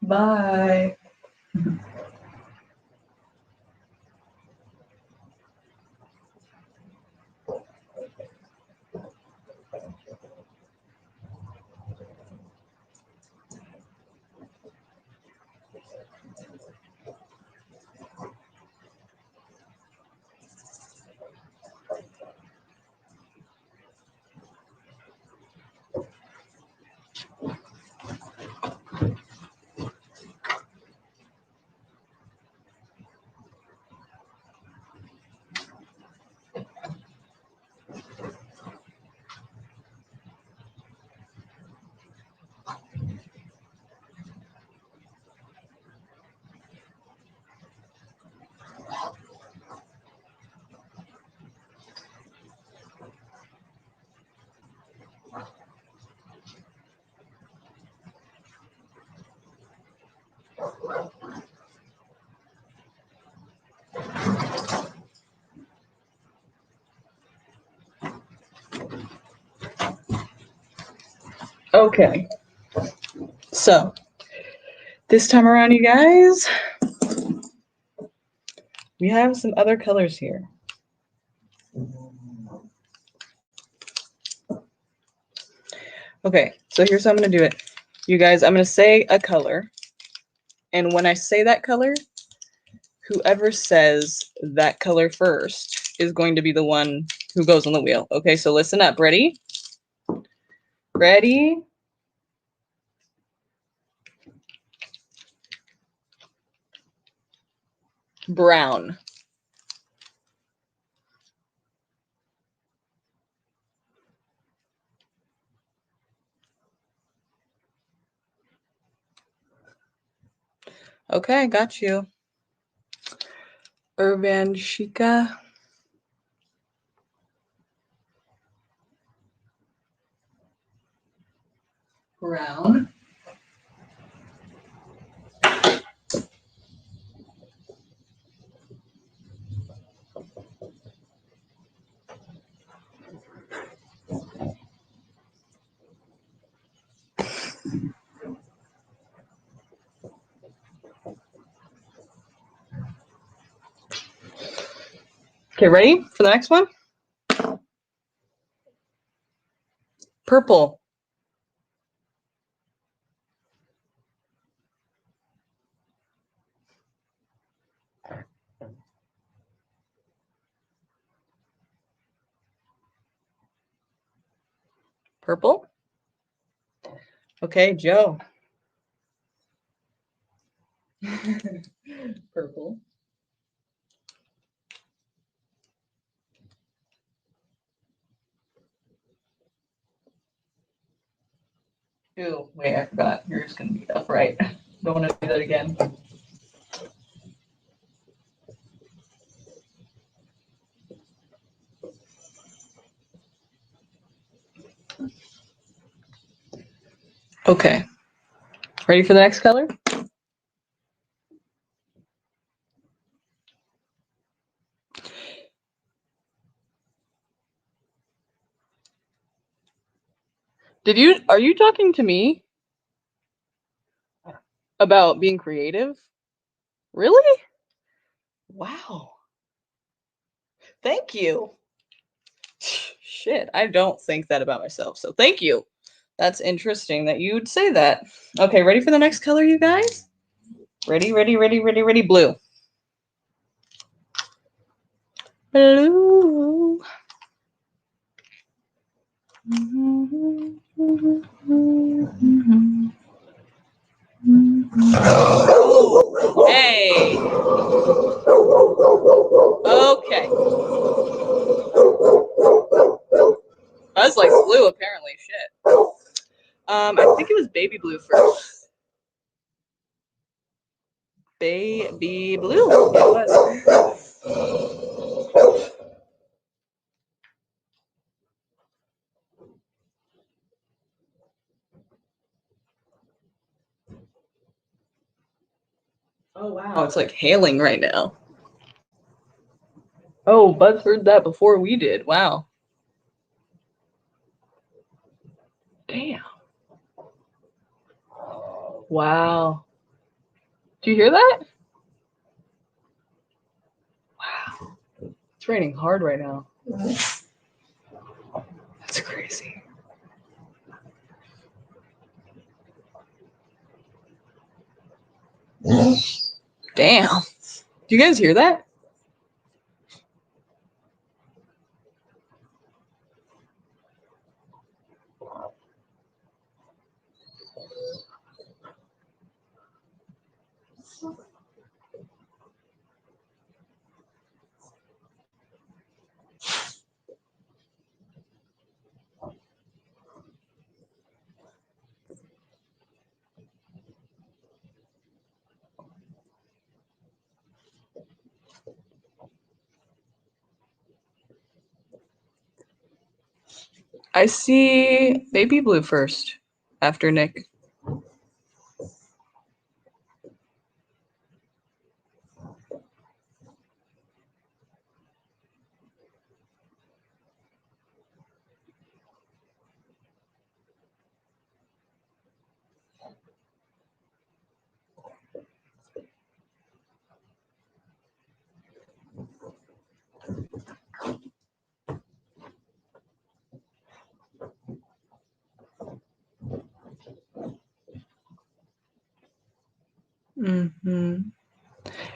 A: Bye. Okay. So, this time around, you guys, we have some other colors here. Okay, so here's how I'm going to do it. You guys, I'm going to say a color. And when I say that color, whoever says that color first is going to be the one who goes on the wheel. Okay, so listen up. Ready? Ready? Brown. Okay, got you. Urban Chica. Brown. Okay, ready for the next one? Purple. Purple. Okay, Joe. Purple. Ew, wait, I forgot. You're just going to be upright. Don't want to do that again. Okay. Ready for the next color? Are you talking to me about being creative? Really? Wow. Thank you. Shit, I don't think that about myself. So thank you. That's interesting that you'd say that. Okay, ready for the next color, you guys? Ready, ready, ready, ready, ready, blue. Blue. Hey. Okay. I was like blue, apparently. Shit. I think it was baby blue first. Baby blue. It was. Oh wow, it's like hailing right now. Oh, Buzz heard that before we did. Wow. Damn. Wow. Do you hear that? Wow. It's raining hard right now. That's crazy. Damn. Do you guys hear that? I see baby blue first after Nick.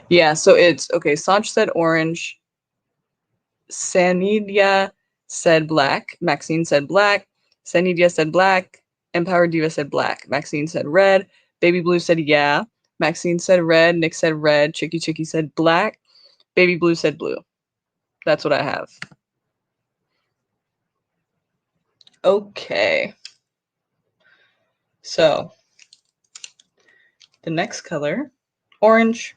A: Yeah, so it's okay. Sanj said orange. Sanidia said black. Maxine said black. Sanidia said black. Empower Diva said black. Maxine said red. Baby Blue said yeah. Maxine said red. Nick said red. Chicky Chicky said black. Baby Blue said blue. That's what I have. Okay. So the next color, orange.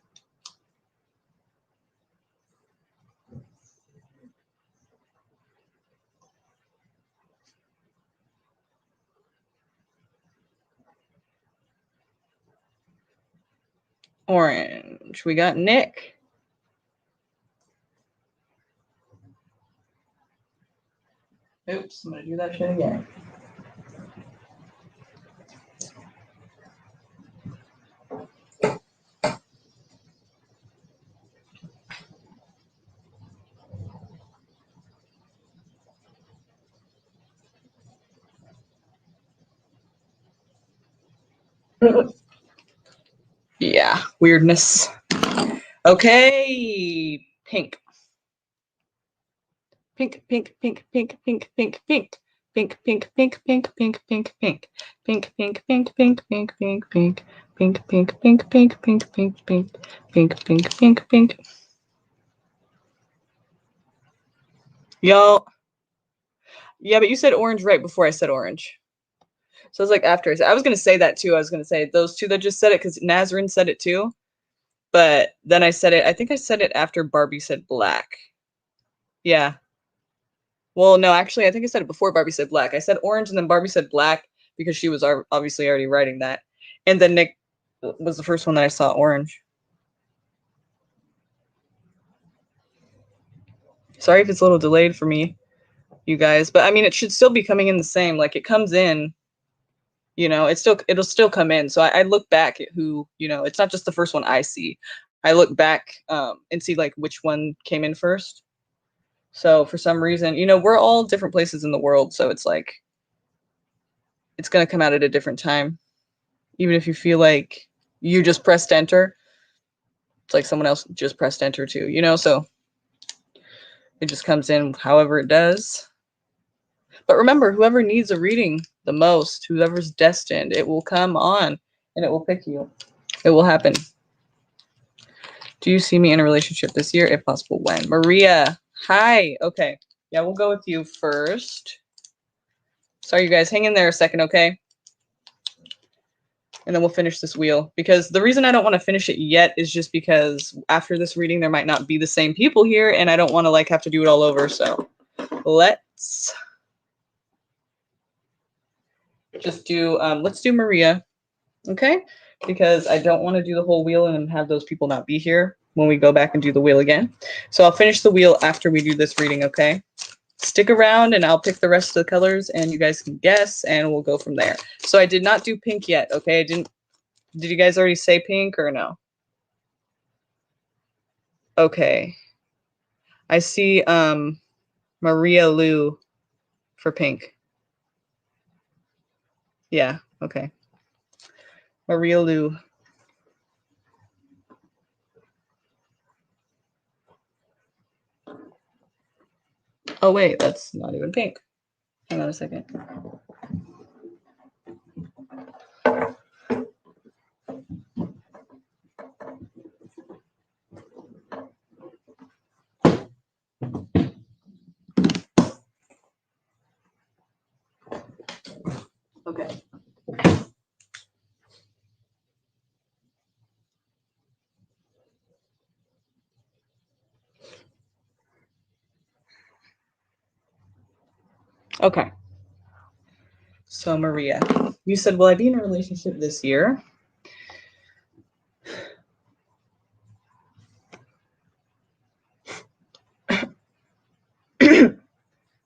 A: Orange. We got Nick. Oops, I'm gonna do that shit again. Yeah, weirdness. Okay, pink. Pink, pink, pink, pink, pink, pink, pink. Pink, pink, pink, pink, pink, pink, pink. Pink, pink, pink, pink, pink, pink, pink. Pink, pink, pink, pink, pink, pink, pink. Pink, pink, pink, pink. Y'all. Yeah, but you said orange right before I said orange. So I was like after I was gonna say that too. I was gonna say those two that just said it because Nazrin said it too. But then I said it, I think I said it after Barbie said black. Yeah. Well, no, actually, I think I said it before Barbie said black. I said orange and then Barbie said black. because she was obviously already writing that. And then Nick was the first one that I saw orange. Sorry if it's a little delayed for me, you guys, but I mean, it should still be coming in the same, like it comes in, you know, it'll still come in. So I look back at who, you know, it's not just the first one I see. I look back and see like which one came in first. So for some reason, you know, we're all different places in the world. So it's like, it's going to come out at a different time. Even if you feel like you just pressed enter, it's like someone else just pressed enter too, you know? So it just comes in however it does. But remember, whoever needs a reading the most, whoever's destined, it will come on and it will pick you. It will happen. Do you see me in a relationship this year? If possible, when? Maria, hi. Okay. Yeah, we'll go with you first. Sorry, you guys. Hang in there a second, okay? And then we'll finish this wheel. Because the reason I don't want to finish it yet is just because after this reading, there might not be the same people here, and I don't want to like have to do it all over. So let's just do, let's do Maria, okay? Because I don't want to do the whole wheel and have those people not be here when we go back and do the wheel again. So I'll finish the wheel after we do this reading, okay? Stick around and I'll pick the rest of the colors and you guys can guess and we'll go from there. So I did not do pink yet, okay? Did you guys already say pink or no? Okay. I see Maria Lou for pink. Yeah, okay. Maria Lou. Oh wait, that's not even pink. Hang on a second. Okay. Okay. So Maria, you said, will I be in a relationship this year?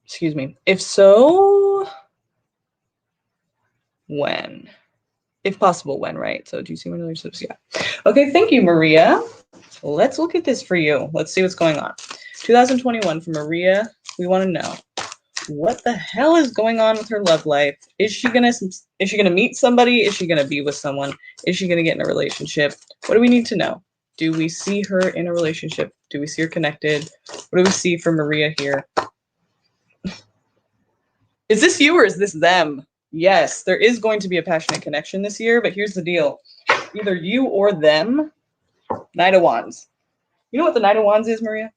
A: Excuse me. If so, when? If possible, when, right? So do you see my relationships? Yeah. Okay, thank you, Maria. Let's look at this for you. Let's see what's going on. 2021 for Maria. We want to know what the hell is going on with her love life. Is she gonna meet somebody? Is she gonna be with someone? Is she gonna get in a relationship? What do we need to know? Do we see her in a relationship? Do we see her connected? What do we see for Maria here? Is this you or is this them? Yes, there is going to be a passionate connection this year, but here's the deal. Either you or them. Knight of Wands. You know what the Knight of Wands is, Maria?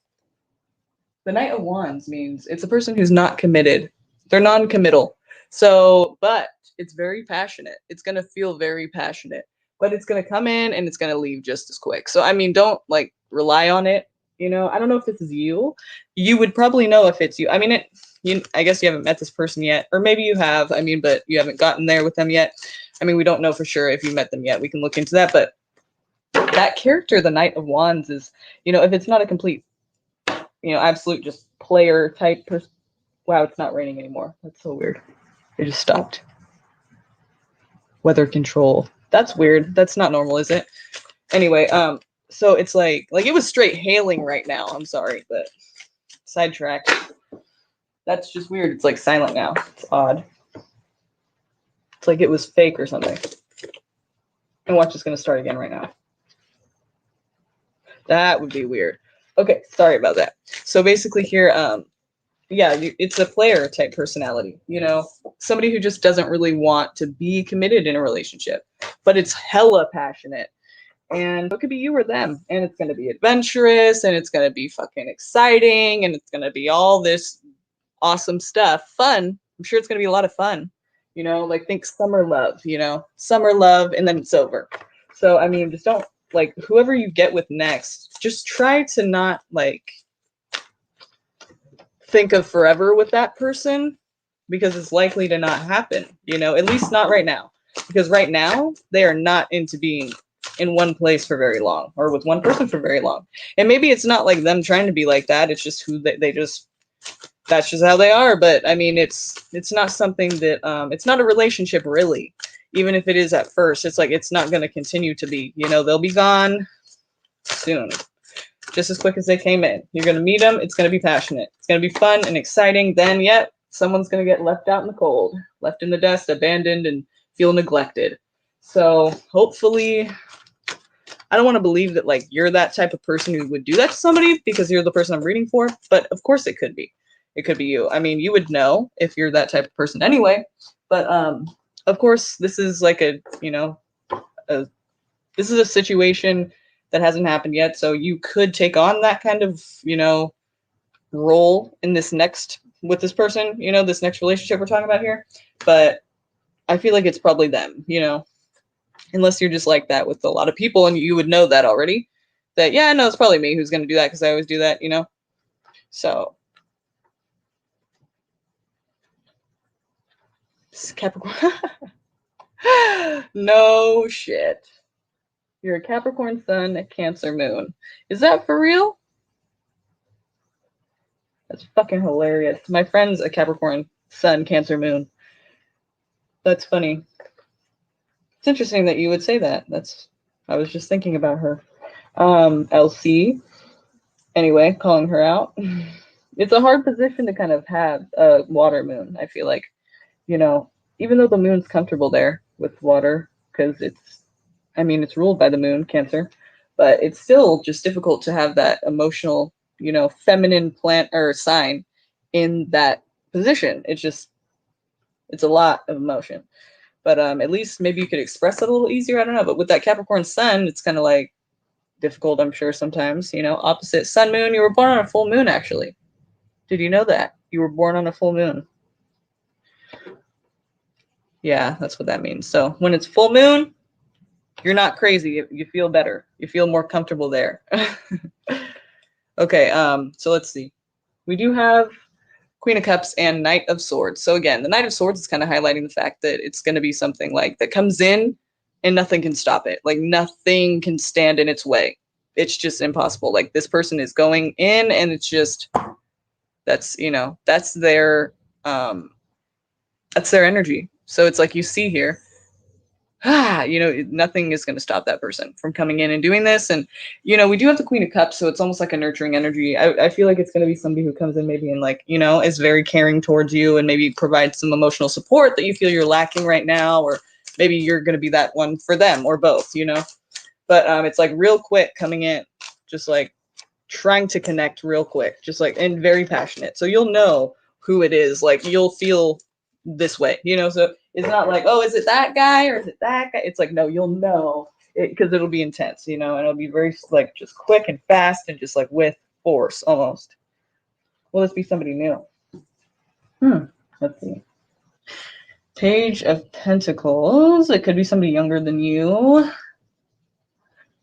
A: The Knight of Wands means it's a person who's not committed. They're non-committal. So, but it's very passionate. It's going to feel very passionate, but it's going to come in and it's going to leave just as quick. So, I mean, don't like rely on it. You know, I don't know if this is you. You would probably know if it's you. I mean, I guess you haven't met this person yet, or maybe you have. I mean, but you haven't gotten there with them yet. I mean, we don't know for sure if you met them yet. We can look into that. But that character, the Knight of Wands, is, you know, if it's not a complete, you know, absolute just player type person. Wow, it's not raining anymore. That's so weird. It just stopped. Weather control. That's weird. That's not normal, is it? Anyway, so it's like it was straight hailing right now. I'm sorry, but sidetrack. That's just weird. It's like silent now. It's odd. It's like it was fake or something. And watch, it's gonna start again right now. That would be weird. Okay, sorry about that. So basically here, yeah, it's a player type personality, you know, somebody who just doesn't really want to be committed in a relationship, but it's hella passionate. And it could be you or them, and it's going to be adventurous, and it's going to be fucking exciting, and it's going to be all this awesome stuff. Fun. I'm sure it's going to be a lot of fun, you know, like think summer love, you know, summer love, and then it's over. So, I mean, just don't, like, whoever you get with next, just try to not, like, think of forever with that person. because it's likely to not happen, you know, at least not right now. Because right now, they are not into being in one place for very long or with one person for very long. And maybe it's not like them trying to be like that. It's just who they just, that's just how they are. But I mean, it's not something that, it's not a relationship really. Even if it is at first, it's like, it's not going to continue to be, you know, they'll be gone soon. Just as quick as they came in. You're going to meet them. It's going to be passionate. It's going to be fun and exciting. Then, yet, someone's going to get left out in the cold, left in the dust, abandoned, and feel neglected. So hopefully, I don't want to believe that like you're that type of person who would do that to somebody because you're the person I'm reading for. But of course it could be. It could be you. I mean, you would know if you're that type of person anyway. But of course, this is like a, you know, this is a situation that hasn't happened yet. So you could take on that kind of, you know, role in this next, with this person, you know, this next relationship we're talking about here. But I feel like it's probably them, you know, unless you're just like that with a lot of people and you would know that already. That, yeah, no, it's probably me who's going to do that because I always do that, you know. So, Capricorn. No shit. You're a Capricorn sun, a Cancer moon. Is that for real? That's fucking hilarious. My friend's a Capricorn sun, Cancer moon. That's funny. It's interesting that you would say that. I was just thinking about her. LC. Anyway, calling her out. It's a hard position to kind of have a water moon, I feel like. You know, even though the moon's comfortable there with water, because it's ruled by the moon, Cancer, but it's still just difficult to have that emotional, you know, feminine plant or sign in that position. It's a lot of emotion. But at least maybe you could express it a little easier. I don't know. But with that Capricorn sun, it's kind of like difficult, I'm sure, sometimes. You know, opposite sun moon. You were born on a full moon, actually. Did you know that? You were born on a full moon. Yeah, that's what that means. So when it's full moon, you're not crazy. You feel better. You feel more comfortable there. Okay, so let's see. We do have Queen of Cups and Knight of Swords. So again, the Knight of Swords is kind of highlighting the fact that it's going to be something like that comes in and nothing can stop it. Like nothing can stand in its way. It's just impossible. Like this person is going in and it's just, that's, you know, that's their energy. So it's like you see here, you know, nothing is going to stop that person from coming in and doing this. And, you know, we do have the Queen of Cups, so it's almost like a nurturing energy. I feel like it's going to be somebody who comes in maybe and like, you know, is very caring towards you and maybe provides some emotional support that you feel you're lacking right now, or maybe you're going to be that one for them or both, you know. But it's like real quick coming in, just like trying to connect real quick, just like, and very passionate. So you'll know who it is. Like you'll feel this way, you know. So it's not like, oh, is it that guy or is it that guy? It's like, no, you'll know it because it'll be intense, you know, and it'll be very like just quick and fast and just like with force almost. Will this be somebody new? Let's see. Page of Pentacles. It could be somebody younger than you.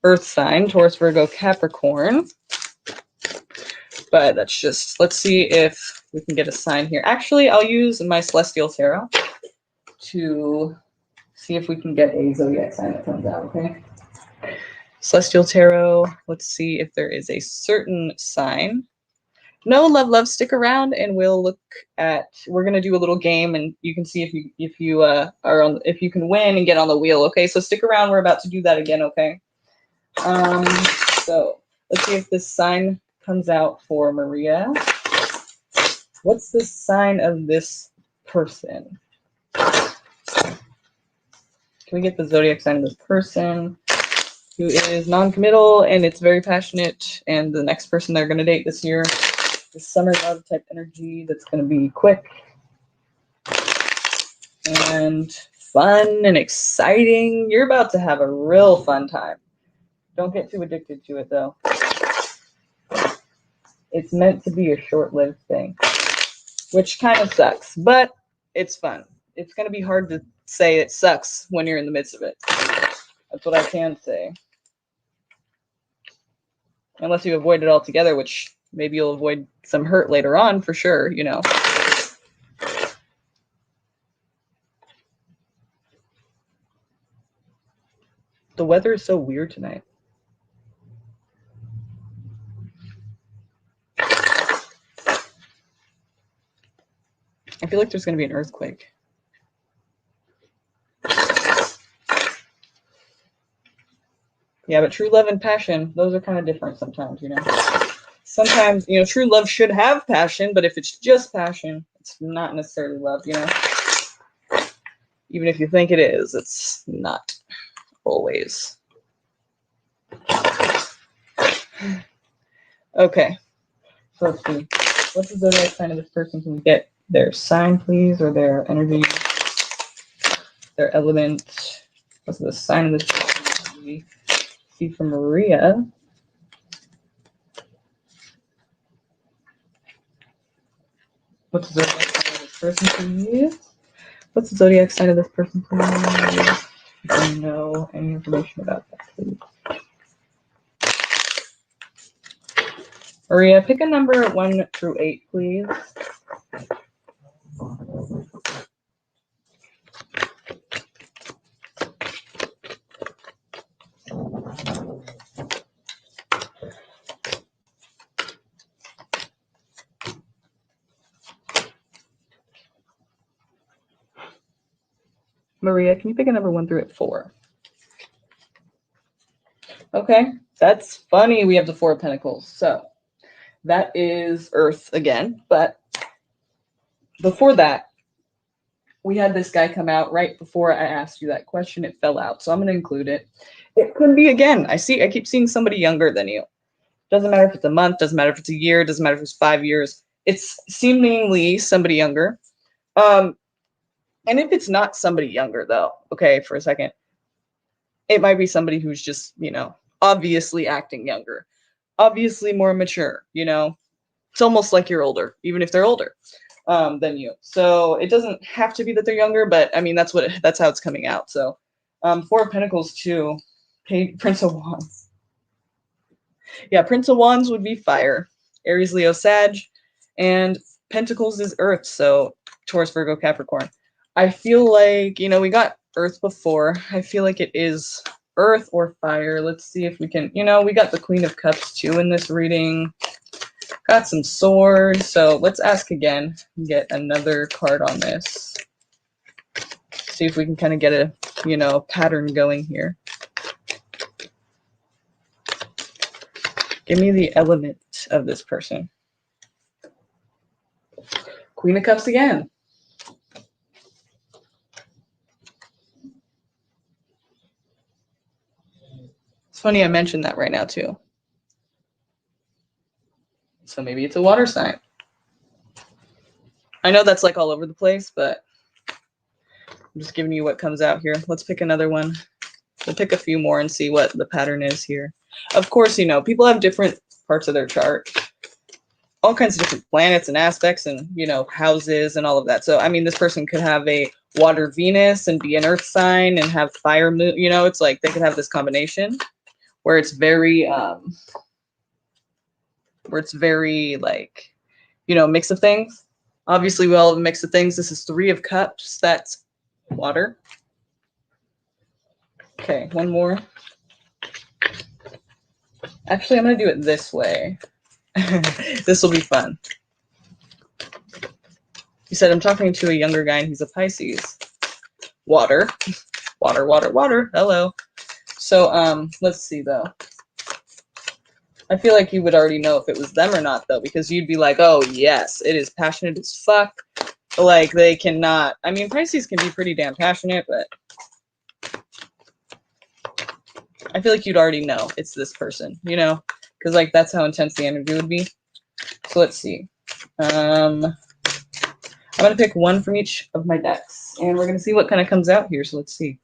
A: Earth sign, Taurus, Virgo, Capricorn. But that's just, let's see if we can get a sign here. Actually, I'll use my Celestial Tarot to see if we can get a zodiac sign that comes out, okay? Celestial Tarot, let's see if there is a certain sign. No, love, stick around and we'll look at, we're going to do a little game and you can see if you can win and get on the wheel, okay? So stick around, we're about to do that again, okay? So let's see if this sign comes out for Maria. What's the sign of this person? Can we get the zodiac sign of this person who is non-committal and it's very passionate, and the next person they're going to date this year, the summer love type energy that's going to be quick and fun and exciting. You're about to have a real fun time. Don't get too addicted to it though. It's meant to be a short-lived thing, which kind of sucks, but it's fun. It's going to be hard to say it sucks when you're in the midst of it. That's what I can say. Unless you avoid it altogether, which maybe you'll avoid some hurt later on for sure, you know. The weather is so weird tonight. I feel like there's going to be an earthquake. Yeah, but true love and passion, those are kind of different sometimes, you know. Sometimes, you know, true love should have passion, but if it's just passion, it's not necessarily love, you know. Even if you think it is, it's not always. Okay, so let's see. What's the zodiac sign of this person? Can we get their sign, please, or their energy, their element? What's the sign of this person? We see from Maria. What's the zodiac sign of this person, please? What's the zodiac sign of this person, please? I don't know any information about that, please. Maria, pick a number 1 through 8, please. Maria, can you pick a number 1 through 4? Okay, that's funny. We have the 4 of Pentacles. So that is Earth again. But before that, we had this guy come out right before I asked you that question. It fell out. So I'm going to include it. It could be again. I keep seeing somebody younger than you. Doesn't matter if it's a month. Doesn't matter if it's a year. Doesn't matter if it's 5 years. It's seemingly somebody younger. And if it's not somebody younger, though, okay, for a second, it might be somebody who's just, you know, obviously acting younger, obviously more mature, you know. It's almost like you're older, even if they're older than you. So it doesn't have to be that they're younger, but I mean, that's how it's coming out. So 4 of Pentacles too, Prince of Wands. Yeah, Prince of Wands would be fire. Aries, Leo, Sag, and Pentacles is Earth. So Taurus, Virgo, Capricorn. I feel like, you know, we got Earth before. I feel like it is Earth or fire. Let's see if we can, you know, we got the Queen of Cups too in this reading. Got some swords. So let's ask again, get another card on this. See if we can kind of get a, you know, pattern going here. Give me the element of this person. Queen of Cups again. It's funny I mentioned that right now too. So maybe it's a water sign. I know that's like all over the place, but I'm just giving you what comes out here. Let's pick another one. We'll pick a few more and see what the pattern is here. Of course, you know, people have different parts of their chart. All kinds of different planets and aspects and, you know, houses and all of that. So, I mean, this person could have a water Venus and be an earth sign and have fire moon. You know, it's like they could have this combination where it's very, like, you know, mix of things. Obviously, we all have a mix of things. This is 3 of Cups. That's water. Okay, one more. Actually, I'm going to do it this way. This will be fun. He said, I'm talking to a younger guy and he's a Pisces. Water. Water, water, water. Hello. So, let's see, though. I feel like you would already know if it was them or not, though, because you'd be like, oh, yes, it is passionate as fuck. Like, they cannot. I mean, Pisces can be pretty damn passionate, but I feel like you'd already know it's this person, you know? Because, like, that's how intense the energy would be. So let's see. I'm going to pick one from each of my decks, and we're going to see what kind of comes out here. So let's see.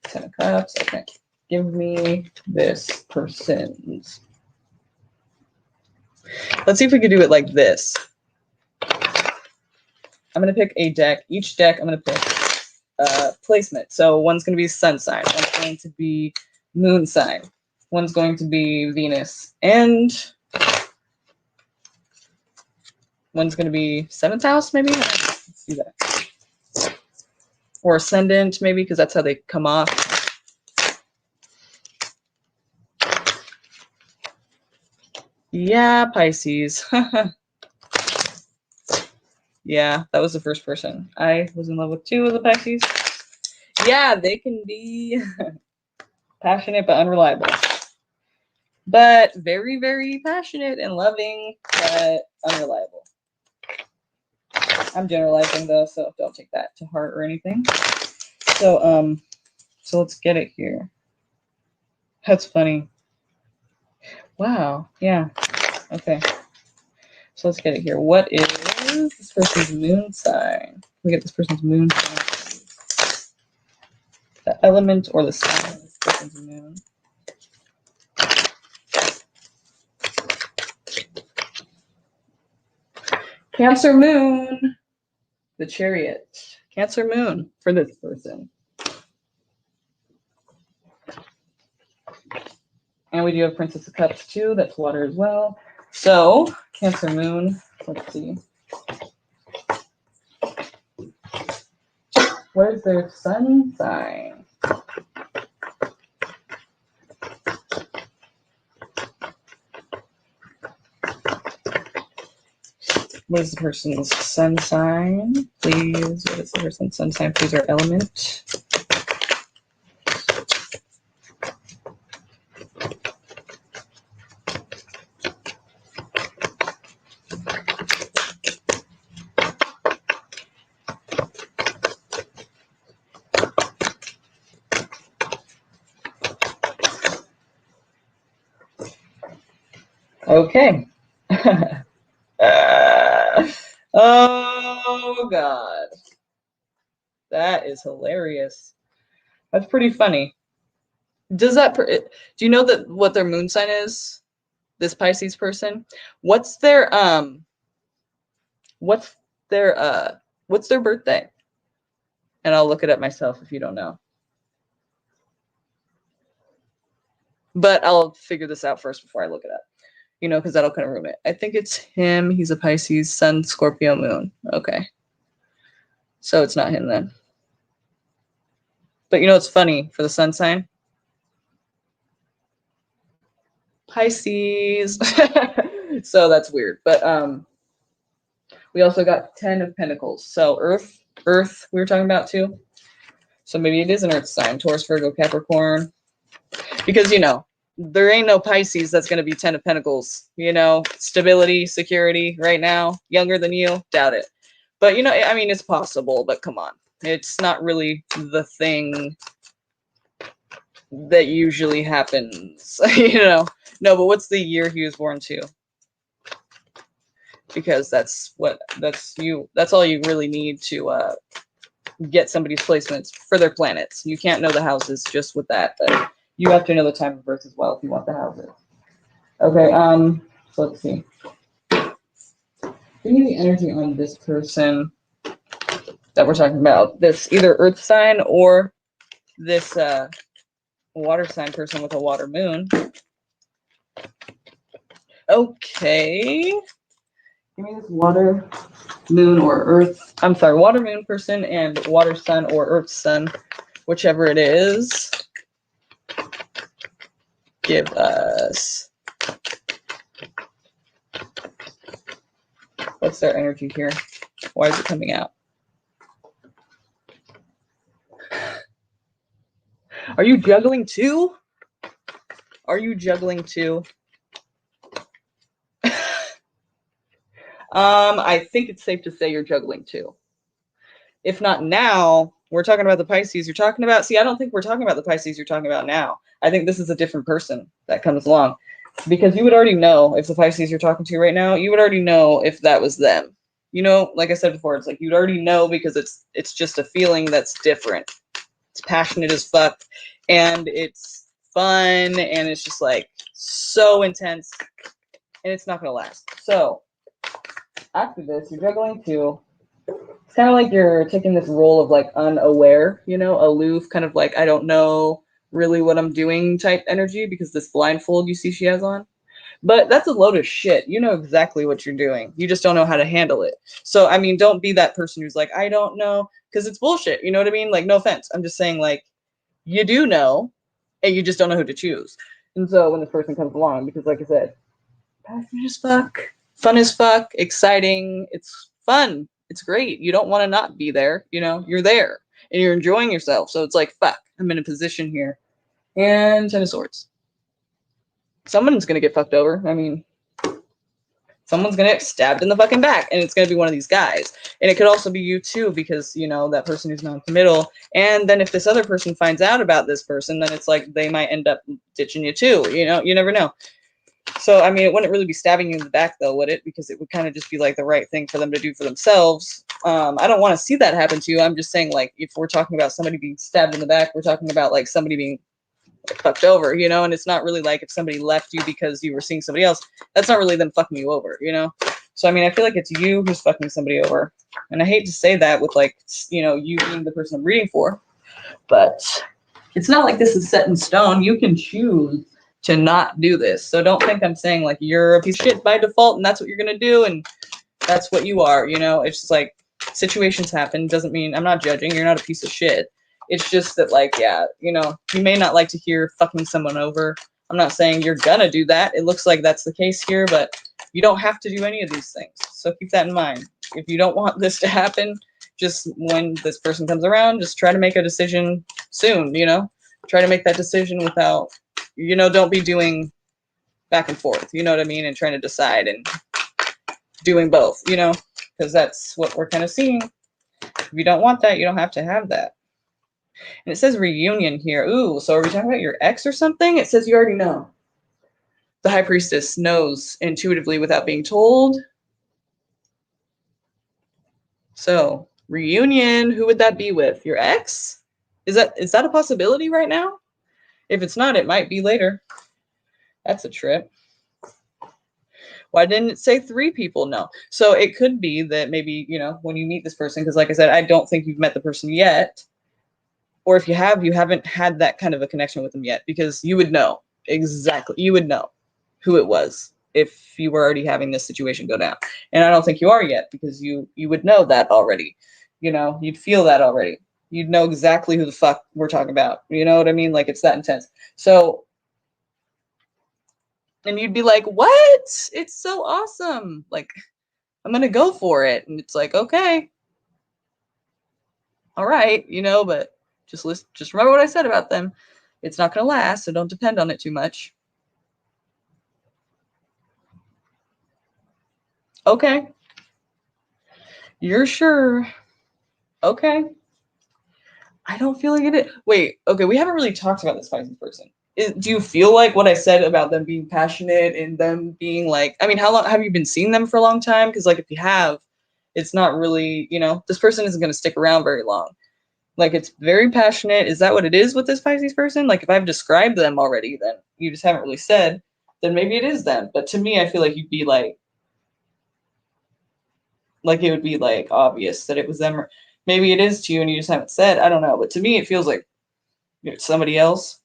A: 10 of Cups. Okay. Give me this person's. Let's see if we can do it like this. I'm going to pick a deck. Each deck, I'm going to pick placement. So one's going to be sun sign. One's going to be moon sign. One's going to be Venus. And one's going to be 7th house, maybe? Let's see that. Or ascendant, maybe, because that's how they come off. Yeah, Pisces. Yeah, that was the first person I was in love with too, was a Pisces. Yeah, they can be passionate but unreliable. But very, very passionate and loving, but unreliable. I'm generalizing though, so don't take that to heart or anything. So so let's get it here. That's funny. Wow. Yeah. Okay. So let's get it here. What is this person's moon sign? We get this person's moon sign. The element or the sign of this person's moon. Cancer moon. The Chariot. Cancer moon for this person. And we do have Princess of Cups too. That's water as well. So Cancer moon. Let's see. Where's their sun sign? What is the person's sun sign? Please. What is the person's sun sign? Please, or element. Okay. Oh God, that is hilarious. That's pretty funny. Does that? Do you know that what their moon sign is? This Pisces person. What's their What's their What's their birthday? And I'll look it up myself if you don't know. But I'll figure this out first before I look it up. You know, because that'll kind of ruin it. I think it's him. He's a Pisces, Sun, Scorpio, Moon. Okay. So it's not him then. But you know what's funny for the sun sign? Pisces. So that's weird. But we also got 10 of Pentacles. So Earth we were talking about too. So maybe it is an Earth sign. Taurus, Virgo, Capricorn. Because, you know, there ain't no Pisces that's going to be 10 of Pentacles. You know, stability, security right now. Younger than you, doubt it. But, you know, I mean, it's possible, but come on. It's not really the thing that usually happens, you know. No, but what's the year he was born to? Because that's all you really need to get somebody's placements for their planets. You can't know the houses just with that, but you have to know the time of birth as well if you want the houses. Okay, so let's see. Give me the energy on this person that we're talking about. This either Earth sign or this water sign person with a water moon. Okay. Give me this water moon or Earth. I'm sorry, water moon person and water sun or Earth sun, whichever it is. Give us. What's their energy here? Why is it coming out? Are you juggling too? Are you juggling too? I think it's safe to say you're juggling too. If not now, we're talking about the Pisces you're talking about. See, I don't think we're talking about the Pisces you're talking about now. I think this is a different person that comes along. Because you would already know if the Pisces you're talking to right now, you would already know if that was them. You know, like I said before, it's like you'd already know because it's just a feeling that's different. It's passionate as fuck, and it's fun, and it's just like so intense, and it's not gonna last. So after this, you're juggling too. It's kind of like you're taking this role of like unaware, you know, aloof, kind of like I don't know really what I'm doing type energy because this blindfold you see she has on. But that's a load of shit. You know exactly what you're doing. You just don't know how to handle it. So, I mean, don't be that person who's like, I don't know, because it's bullshit. You know what I mean? Like, no offense. I'm just saying, like, you do know, and you just don't know who to choose. And so when this person comes along, because like I said, passionate as fuck, fun as fuck, exciting. It's fun. It's great. You don't want to not be there. You know, you're there and you're enjoying yourself. So it's like, fuck, I'm in a position here. And Ten of Swords. Someone's going to get fucked over. I mean, someone's going to get stabbed in the fucking back, and it's going to be one of these guys. And it could also be you too, because, you know, that person who's non-committal. And then if this other person finds out about this person, then it's like they might end up ditching you too. You know, you never know. So, I mean, it wouldn't really be stabbing you in the back, though, would it? Because it would kind of just be like the right thing for them to do for themselves. I don't want to see that happen to you. I'm just saying, like, if we're talking about somebody being stabbed in the back, we're talking about like somebody being fucked over, you know. And it's not really like if somebody left you because you were seeing somebody else, that's not really them fucking you over, you know. So I mean, I feel like it's you who's fucking somebody over, and I hate to say that with, like, you know, you being the person I'm reading for, but it's not like this is set in stone. You can choose to not do this. So don't think I'm saying like you're a piece of shit by default and that's what you're gonna do and that's what you are, you know. It's just like situations happen. Doesn't mean I'm not judging. You're not a piece of shit. It's just that, like, yeah, you know, you may not like to hear fucking someone over. I'm not saying you're gonna do that. It looks like that's the case here, but you don't have to do any of these things. So keep that in mind. If you don't want this to happen, just when this person comes around, just try to make a decision soon, you know? Try to make that decision without, you know, don't be doing back and forth, you know what I mean? And trying to decide and doing both, you know, because that's what we're kind of seeing. If you don't want that, you don't have to have that. And it says reunion here. Ooh, so are we talking about your ex or something? It says you already know. The High Priestess knows intuitively without being told. So reunion, who would that be with? Your ex? Is that a possibility right now? If it's not, it might be later. That's a trip. Why didn't it say 3 people? No. So it could be that maybe, you know, when you meet this person, because like I said, I don't think you've met the person yet. Or if you have, you haven't had that kind of a connection with them yet, because you would know exactly. You would know who it was if you were already having this situation go down. And I don't think you are yet, because you would know that already. You know, you'd feel that already. You'd know exactly who the fuck we're talking about. You know what I mean? Like, it's that intense. So, and you'd be like, what? It's so awesome. Like, I'm going to go for it. And it's like, okay. All right, you know, but just remember what I said about them. It's not going to last, so don't depend on it too much. Okay. You're sure? Okay. I don't feel like it is. Wait, okay, we haven't really talked about this Pisces person. Do you feel like what I said about them being passionate and them being like, I mean, how long have you been seeing them for a long time? Because, like, if you have, it's not really, you know, this person isn't going to stick around very long. Like, it's very passionate. Is that what it is with this Pisces person? Like, if I've described them already, then you just haven't really said, then maybe it is them. But to me, I feel like you'd be like it would be like obvious that it was them. Or maybe it is to you and you just haven't said. I don't know. But to me, it feels like it's somebody else.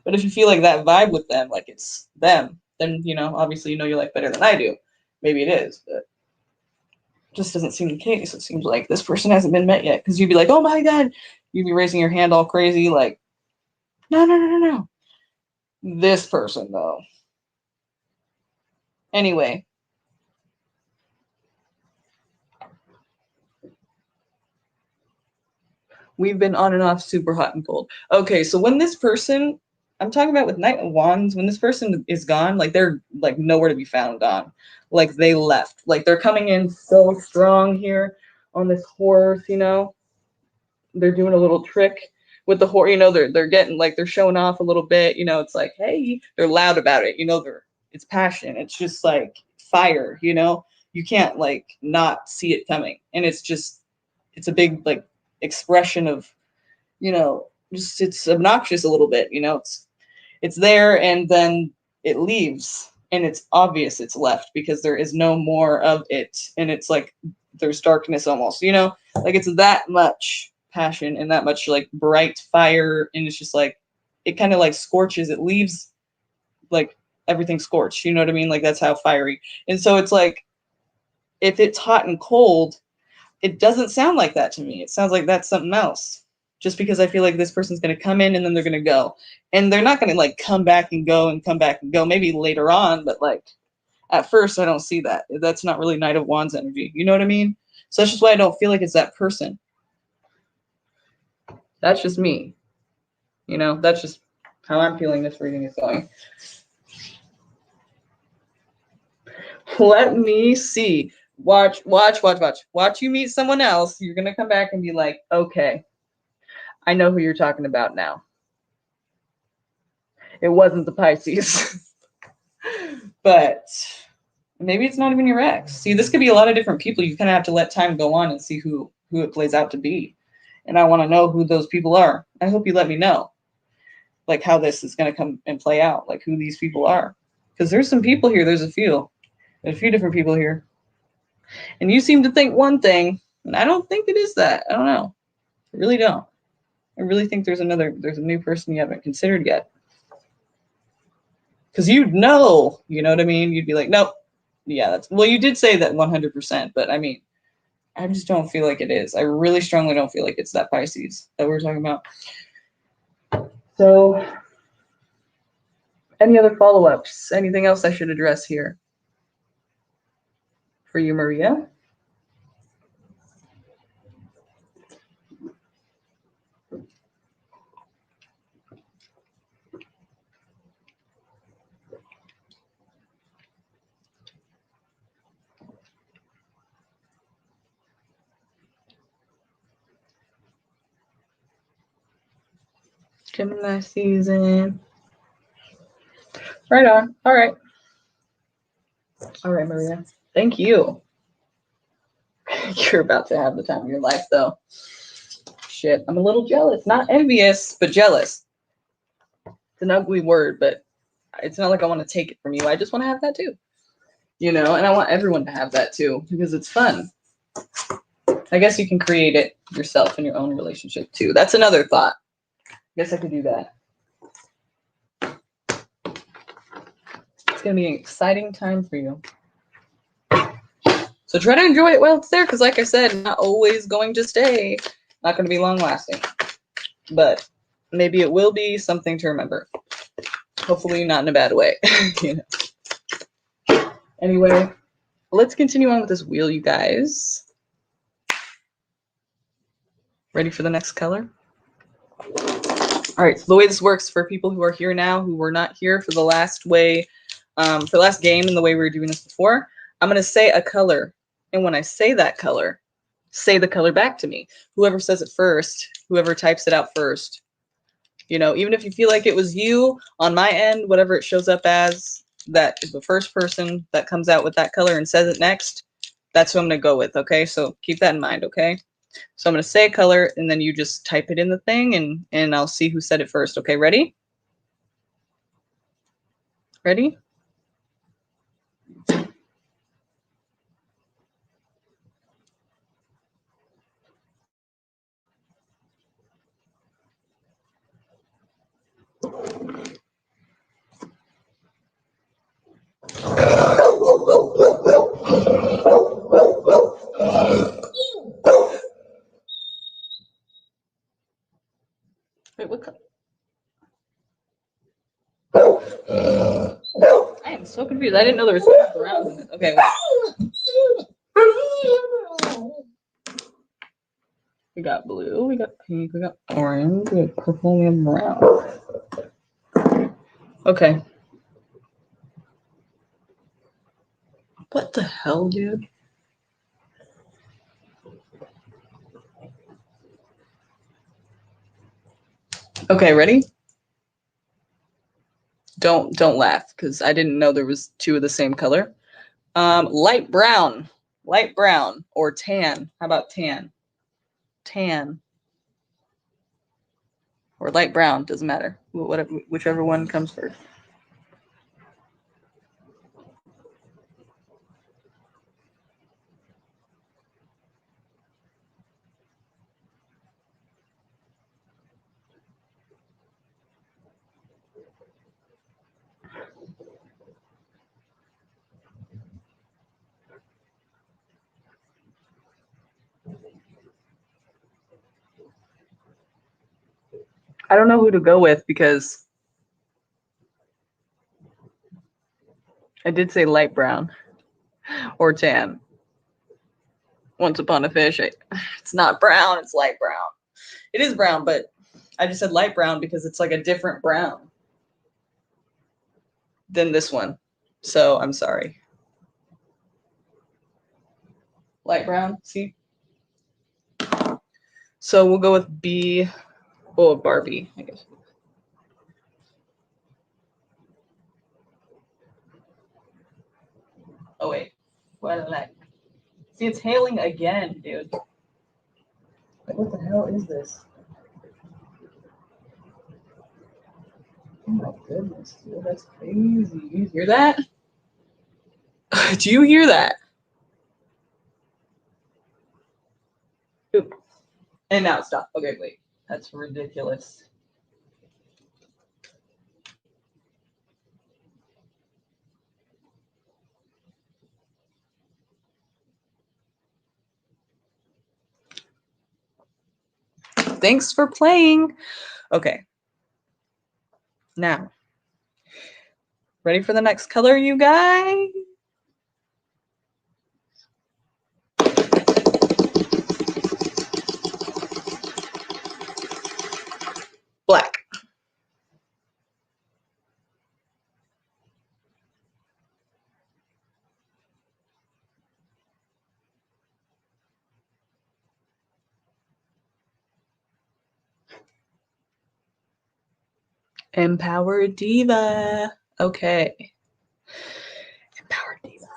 A: But if you feel like that vibe with them, like it's them, then, you know, obviously you know your life better than I do. Maybe it is, but it just doesn't seem the case. It seems like this person hasn't been met yet, because you'd be like, oh my God, you'd be raising your hand all crazy, like, no, no, no, no, no. This person, though. Anyway. We've been on and off, super hot and cold. Okay, so when this person, I'm talking about with Knight of Wands, when this person is gone, like they're like nowhere to be found, gone. Like they left. Like they're coming in so strong here on this horse, you know. They're doing a little trick with the horse, you know, they're getting like they're showing off a little bit, you know, it's like, hey, they're loud about it, you know, it's passion. It's just like fire, you know. You can't like not see it coming. And it's a big like expression of, you know, just it's obnoxious a little bit, you know, it's there and then it leaves and it's obvious it's left because there is no more of it, and it's like there's darkness almost, you know, like it's that much passion and that much like bright fire, and it's just like it kind of like scorches, it leaves like everything scorched, you know what I mean? Like that's how fiery. And so it's like if it's hot and cold, it doesn't sound like that to me. It sounds like that's something else. just because I feel like this person's going to come in and then they're going to go. And they're not going to like come back and go and come back and go, maybe later on, but like at first I don't see that. That's not really Knight of Wands energy. You know what I mean? So that's just why I don't feel like it's that person. That's just me. You know, that's just how I'm feeling this reading is going. Let me see. Watch you meet someone else. You're going to come back and be like, okay, I know who you're talking about now. It wasn't the Pisces. But maybe it's not even your ex. See, this could be a lot of different people. You kind of have to let time go on and see who it plays out to be. And I want to know who those people are. I hope you let me know, like, how this is going to come and play out, like who these people are. Because there's some people here. There's a few different people here. And you seem to think one thing, and I don't think it is that. I don't know. I really don't. I really think there's a new person you haven't considered yet. Because you'd know, you know what I mean? You'd be like, nope. Yeah, well, you did say that 100%, but I mean, I just don't feel like it is. I really strongly don't feel like it's that Pisces that we're talking about. So, any other follow-ups? Anything else I should address here for you, Maria? Gemini season. Right on. All right. All right, Maria. Thank you. You're about to have the time of your life, though. Shit, I'm a little jealous. Not envious, but jealous. It's an ugly word, but it's not like I want to take it from you. I just want to have that too. You know, and I want everyone to have that too because it's fun. I guess you can create it yourself in your own relationship too. That's another thought. I guess I could do that. It's going to be an exciting time for you. So try to enjoy it while it's there because, like I said, not always going to stay. Not going to be long lasting. But maybe it will be something to remember. Hopefully not in a bad way. You know. Anyway, let's continue on with this wheel, you guys. Ready for the next color? All right, so the way this works for people who are here now, who were not here for the last way, for the last game and the way we were doing this before, I'm going to say a color. And when I say that color, say the color back to me. Whoever says it first, whoever types it out first, you know, even if you feel like it was you on my end, whatever it shows up as, that is the first person that comes out with that color and says it next, that's who I'm going to go with, okay? So keep that in mind, okay? So I'm going to say a color, and then you just type it in the thing, and I'll see who said it first, okay? Ready? Ready? Wait, what color? I am so confused. I didn't know there was browns in it. Okay. We got blue, we got pink, we got orange, we got purple, we have brown. Okay. What the hell, dude? Okay, ready? Don't laugh, because I didn't know there was two of the same color. Light brown, or tan. How about tan? Tan. Or light brown, doesn't matter. Whatever, whichever one comes first. I don't know who to go with because I did say light brown or tan. Once upon a fish. It's not brown, it's light brown. It is brown, but I just said light brown because it's like a different brown than this one. So I'm sorry. Light brown, see? So we'll go with B. Oh, Barbie, I guess. Oh, wait. What the heck? See, it's hailing again, dude. Like, what the hell is this? Oh my goodness, dude, that's crazy. You hear that? Do you hear that? Oop. And now stop. Okay, wait. That's ridiculous. Thanks for playing. Okay. Now, ready for the next color, you guys? Black. Empowered Diva. Okay. Empowered Diva.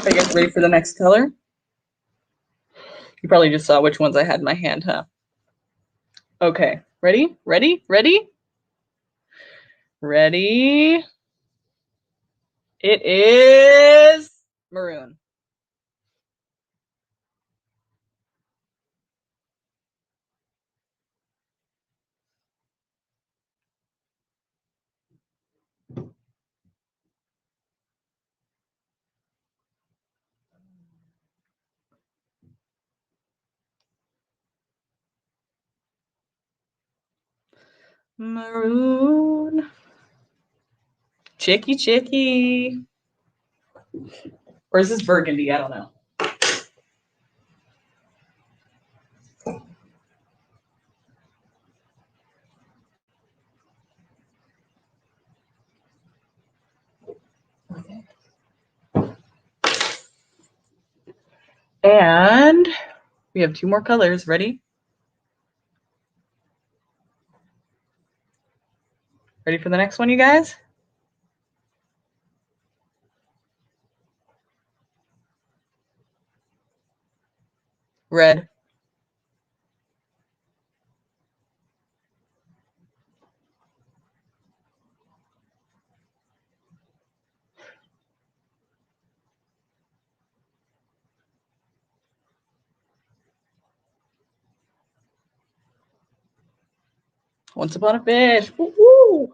A: Are you guys ready for the next color? You probably just saw which ones I had in my hand, huh? Okay. Ready? Ready? Ready? Ready? It is maroon. Maroon. Chicky, chicky. Or is this burgundy? I don't know. Okay. And we have two more colors. Ready? Ready for the next one, you guys? Red. Once upon a fish. Woo-hoo!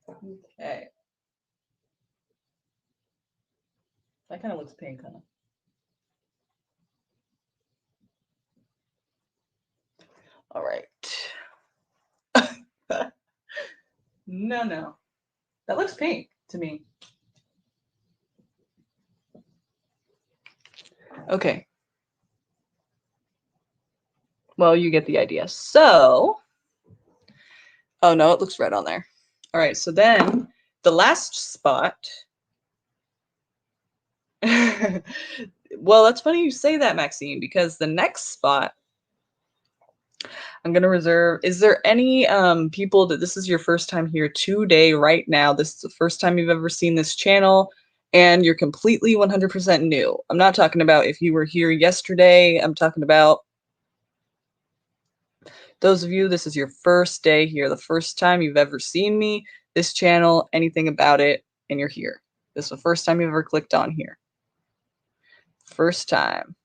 A: Okay. That kind of looks pink, huh? All right. No. That looks pink to me. Okay. Well, you get the idea. So, oh no, it looks red on there. All right, so then the last spot. Well, that's funny you say that, Maxine, because the next spot I'm going to reserve. Is there any people that this is your first time here today, right now? This is the first time you've ever seen this channel and you're completely 100% new. I'm not talking about if you were here yesterday. I'm talking about those of you, this is your first day here, the first time you've ever seen me, this channel, anything about it, and you're here. This is the first time you've ever clicked on here. First time.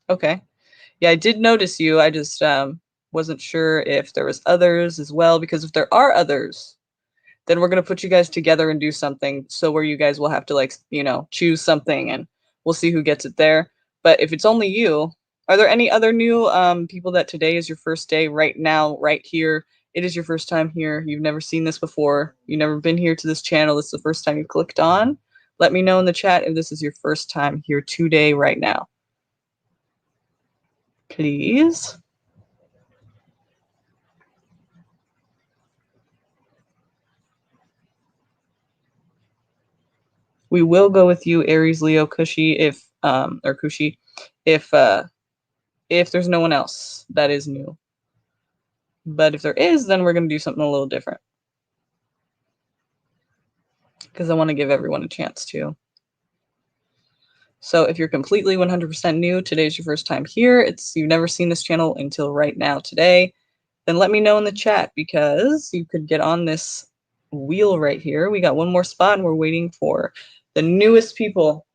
A: Okay. Yeah, I did notice you. I just wasn't sure if there was others as well, because if there are others, then we're going to put you guys together and do something, so where you guys will have to, like, you know, choose something and we'll see who gets it there. But if it's only you, are there any other new people that today is your first day right now, right here? It is your first time here. You've never seen this before. You've never been here to this channel. This is the first time you clicked on. Let me know in the chat if this is your first time here today, right now. Please. We will go with you, Aries, Leo, Cushy, if or Cushy, if there's no one else that is new. But if there is, then we're gonna do something a little different, because I want to give everyone a chance to. So if you're completely 100% new, today's your first time here, you've never seen this channel until right now today, then let me know in the chat, because you could get on this wheel right here. We got one more spot and we're waiting for the newest people.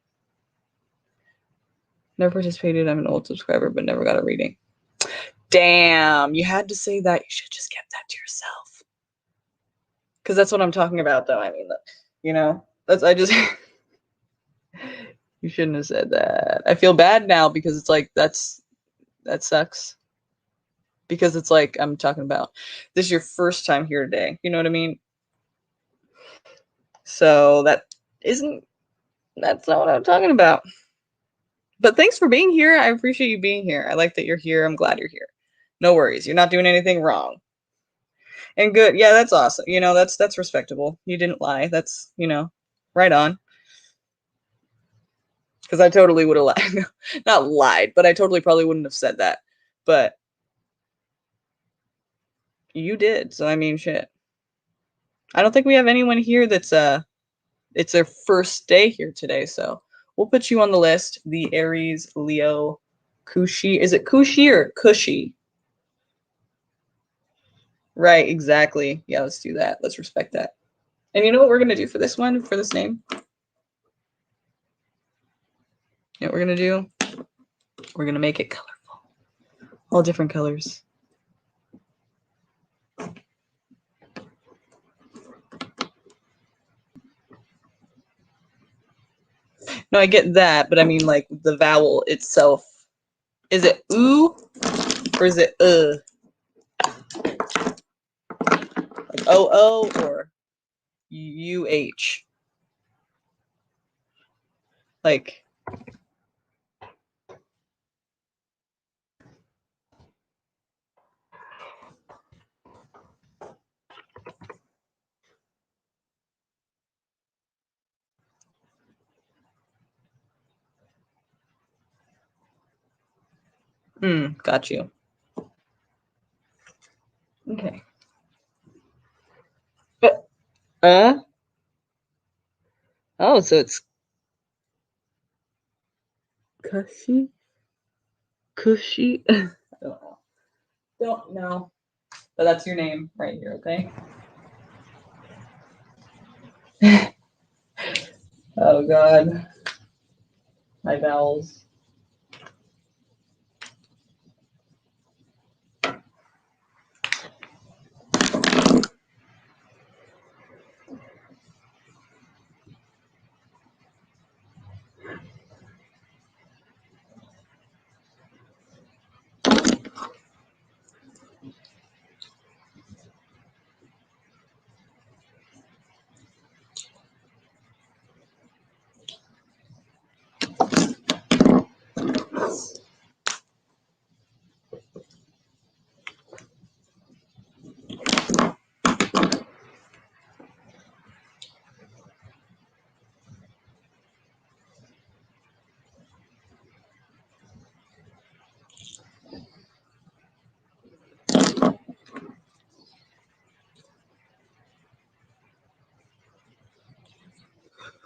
A: Never participated. I'm an old subscriber, but never got a reading. Damn, you had to say that. You should just kept that to yourself. Because that's what I'm talking about, though. I mean, you know, I just... You shouldn't have said that. I feel bad now, because it's like, that sucks. Because it's like, I'm talking about, this is your first time here today. You know what I mean? So that's not what I'm talking about. But thanks for being here. I appreciate you being here. I like that you're here. I'm glad you're here. No worries. You're not doing anything wrong. And good. Yeah, that's awesome. You know, that's respectable. You didn't lie. That's, you know, right on. Because I totally would have lied. Not lied, but I totally probably wouldn't have said that. But you did. So I mean, shit. I don't think we have anyone here that's it's their first day here today, so we'll put you on the list. The Aries, Leo, Cushy. Is it Cushy or Cushy? Right, exactly. Yeah, let's do that. Let's respect that. And you know what we're gonna do for this one, for this name? You know what we're gonna do? We're gonna make it colorful. All different colors. No, I get that, but I mean, like, the vowel itself. Is it oo or is it like o or UH? Like, got you. Okay. But oh, so it's Cushy? Cushy? I don't know. Don't know. But that's your name right here, okay? Oh god. My vowels.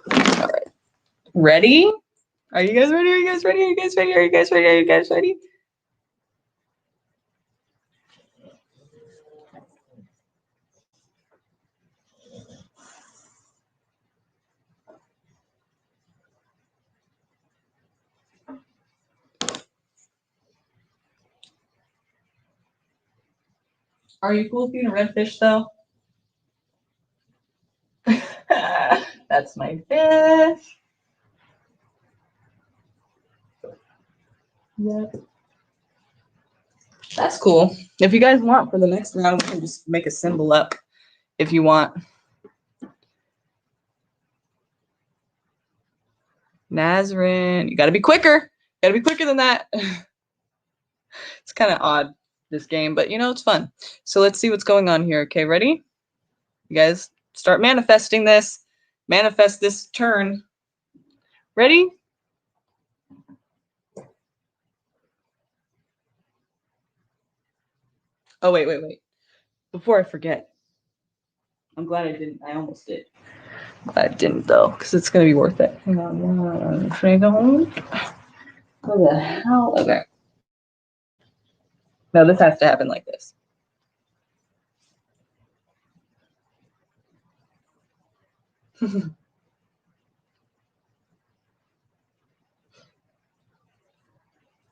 A: All right. Ready? Are you guys ready? Are you guys ready? Are you guys ready? Are you guys ready? Are you guys ready? Are you cool with being a redfish, though? That's my fish. Yep. That's cool. If you guys want, for the next round, we can just make a symbol up if you want. Nazarene. You got to be quicker. Got to be quicker than that. It's kind of odd, this game, but you know, it's fun. So let's see what's going on here. Okay, ready? You guys start manifesting this. Manifest this turn. Ready? Oh, wait. Before I forget. I'm glad I didn't. I almost did. But I didn't, though, because it's going to be worth it. Hang on. Should I go home? What the hell? Okay. No, this has to happen like this.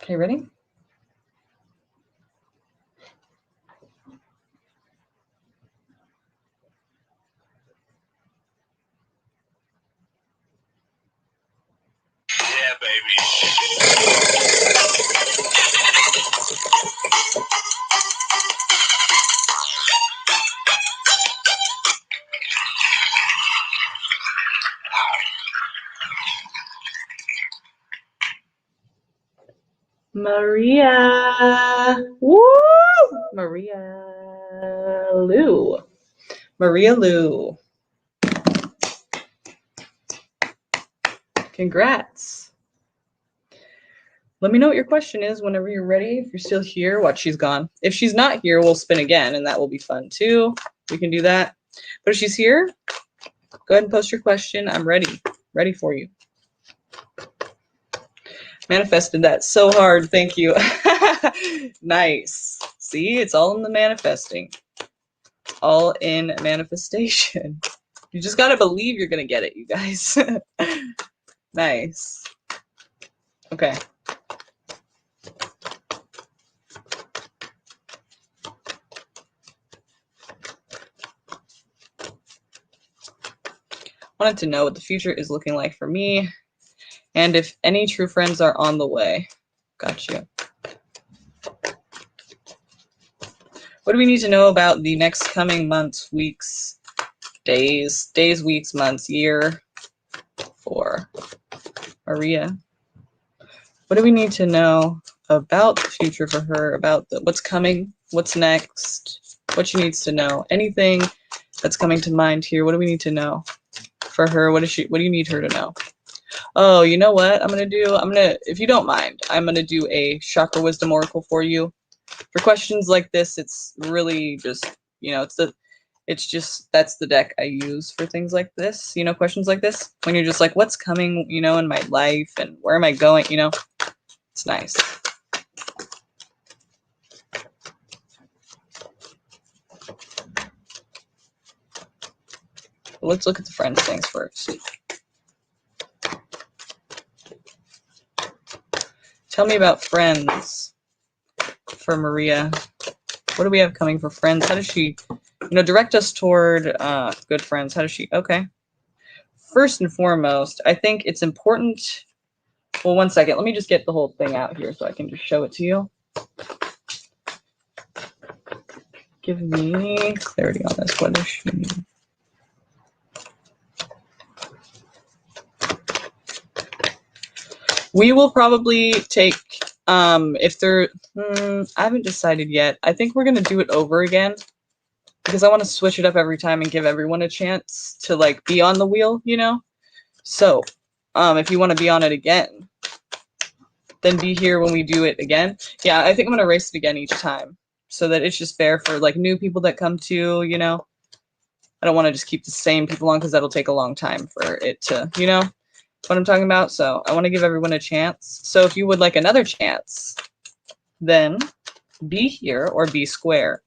A: Okay, ready?
B: Yeah, baby.
A: Maria. Woo! Maria Lou. Maria Lou. Congrats. Let me know what your question is whenever you're ready. If you're still here, watch, she's gone. If she's not here, we'll spin again, and that will be fun too. We can do that. But if she's here, go ahead and post your question. I'm ready. Ready for you. Manifested that so hard. Thank you. Nice. See, it's all in the manifesting. All in manifestation. You just got to believe you're going to get it, you guys. Nice. Okay. Wanted to know what the future is looking like for me and if any true friends are on the way. Got you. What do we need to know about the next coming months, weeks, days, weeks, months, year for Maria? What do we need to know about the future for her, about what's coming, what's next, what she needs to know, anything that's coming to mind here? What do we need to know for her? What do you need her to know? Oh, you know what I'm gonna do? If you don't mind, I'm gonna do a chakra wisdom oracle for you. For questions like this, it's really just, you know, that's the deck I use for things like this, you know, questions like this, when you're just like, what's coming, you know, in my life and where am I going, you know, it's nice. But let's look at the friends things first. Tell me about friends for Maria. What do we have coming for friends? How does she, you know, direct us toward good friends? How does she, okay. First and foremost, I think it's important, well, one second, let me just get the whole thing out here so I can just show it to you. Give me clarity on this. What does she need? We will probably take, if they're, I haven't decided yet. I think we're going to do it over again because I want to switch it up every time and give everyone a chance to like be on the wheel, you know? So, if you want to be on it again, then be here when we do it again. Yeah, I think I'm going to race it again each time so that it's just fair for like new people that come to, you know? I don't want to just keep the same people on because that'll take a long time for it to, you know? What I'm talking about. So I want to give everyone a chance. So if you would like another chance, then be here or be square.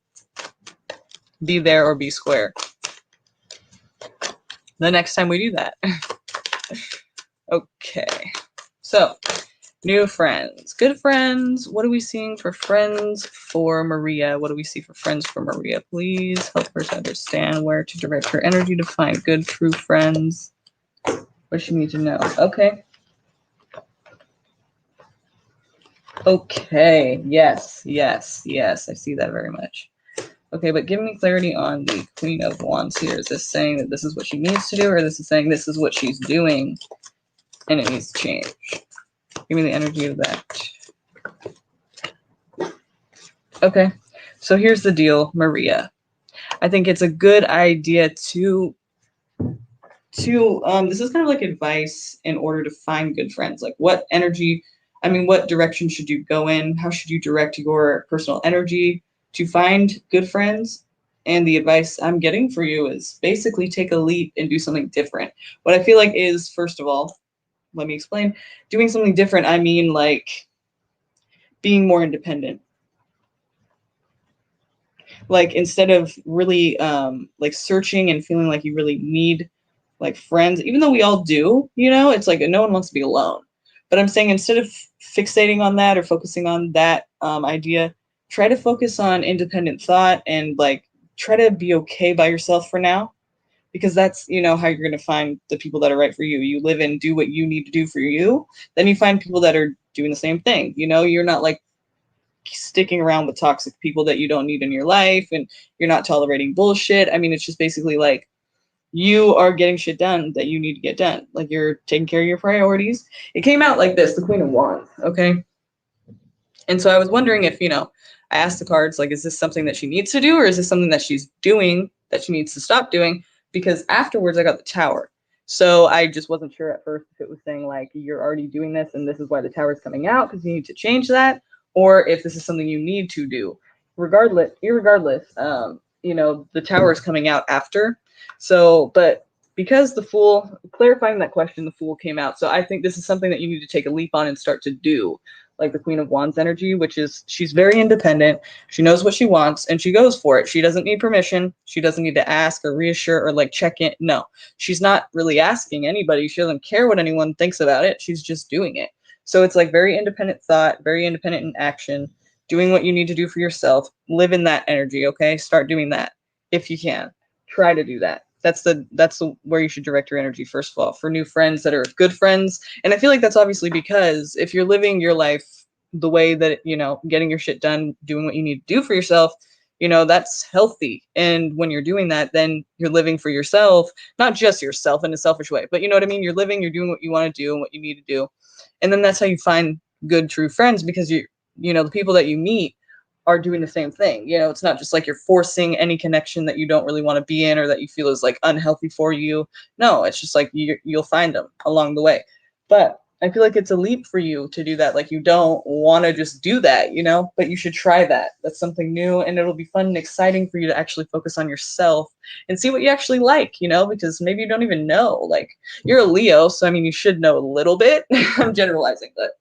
A: Be there or be square. The next time we do that. Okay. So New friends. Good friends. What are we seeing for friends for Maria? What do we see for friends for Maria? Please help her to understand where to direct her energy to find good, true friends. What does she need to know? Okay. Okay. Yes, yes, yes. I see that very much. Okay, but give me clarity on the Queen of Wands here. Is this saying that this is what she needs to do, or this is saying this is what she's doing and it needs to change? Give me the energy of that. Okay, so here's the deal, Maria. I think it's a good idea to this is kind of like advice in order to find good friends. Like what energy, I mean, what direction should you go in? How should you direct your personal energy to find good friends? And the advice I'm getting for you is basically take a leap and do something different. What I feel like is, first of all, let me explain. Doing something different, I mean like being more independent. Like instead of really like searching and feeling like you really need like friends, even though we all do, you know, it's like no one wants to be alone. But I'm saying instead of fixating on that or focusing on that idea, try to focus on independent thought and like try to be okay by yourself for now, because that's, you know, how you're going to find the people that are right for you. You live and do what you need to do for you, then you find people that are doing the same thing. You know, you're not like sticking around with toxic people that you don't need in your life, and you're not tolerating bullshit. I mean, it's just basically like you are getting shit done that you need to get done. Like you're taking care of your priorities. It came out like this, the Queen of Wands, okay? And so I was wondering if, you know, I asked the cards, like, is this something that she needs to do, or is this something that she's doing that she needs to stop doing? Because afterwards I got the Tower. So I just wasn't sure at first if it was saying like you're already doing this and this is why the Tower is coming out because you need to change that, or if this is something you need to do. Irregardless, you know, the Tower is coming out after. So, but because the Fool, clarifying that question, the Fool came out. So I think this is something that you need to take a leap on and start to do, like the Queen of Wands energy, which is she's very independent. She knows what she wants and she goes for it. She doesn't need permission. She doesn't need to ask or reassure or like check in. No, she's not really asking anybody. She doesn't care what anyone thinks about it. She's just doing it. So it's like very independent thought, very independent in action, doing what you need to do for yourself. Live in that energy, okay? Start doing that if you can. Try to do that. That's where you should direct your energy first of all, for new friends that are good friends. And I feel like that's obviously because if you're living your life the way that, you know, getting your shit done, doing what you need to do for yourself, you know, that's healthy. And when you're doing that, then you're living for yourself, not just yourself in a selfish way, but you know what I mean? You're living, you're doing what you want to do and what you need to do. And then that's how you find good, true friends, because you know, the people that you meet are doing the same thing. You know, it's not just like you're forcing any connection that you don't really want to be in or that you feel is like unhealthy for you. No, it's just like you'll find them along the way. But I feel like it's a leap for you to do that. Like you don't want to just do that, you know, but you should try that. That's something new, and it'll be fun and exciting for you to actually focus on yourself and see what you actually like, you know, because maybe you don't even know. Like you're a Leo, so I mean, you should know a little bit. I'm generalizing, but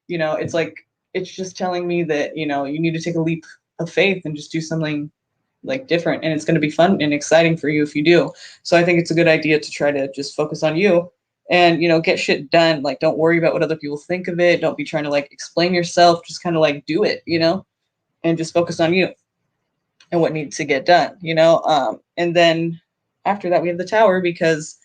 A: you know, it's like it's just telling me that, you know, you need to take a leap of faith and just do something like different, and it's going to be fun and exciting for you if you do. So I think it's a good idea to try to just focus on you and, you know, get shit done. Like don't worry about what other people think of it. Don't be trying to like explain yourself, just kind of like do it, you know, and just focus on you and what needs to get done, you know. And then after that we have the Tower, because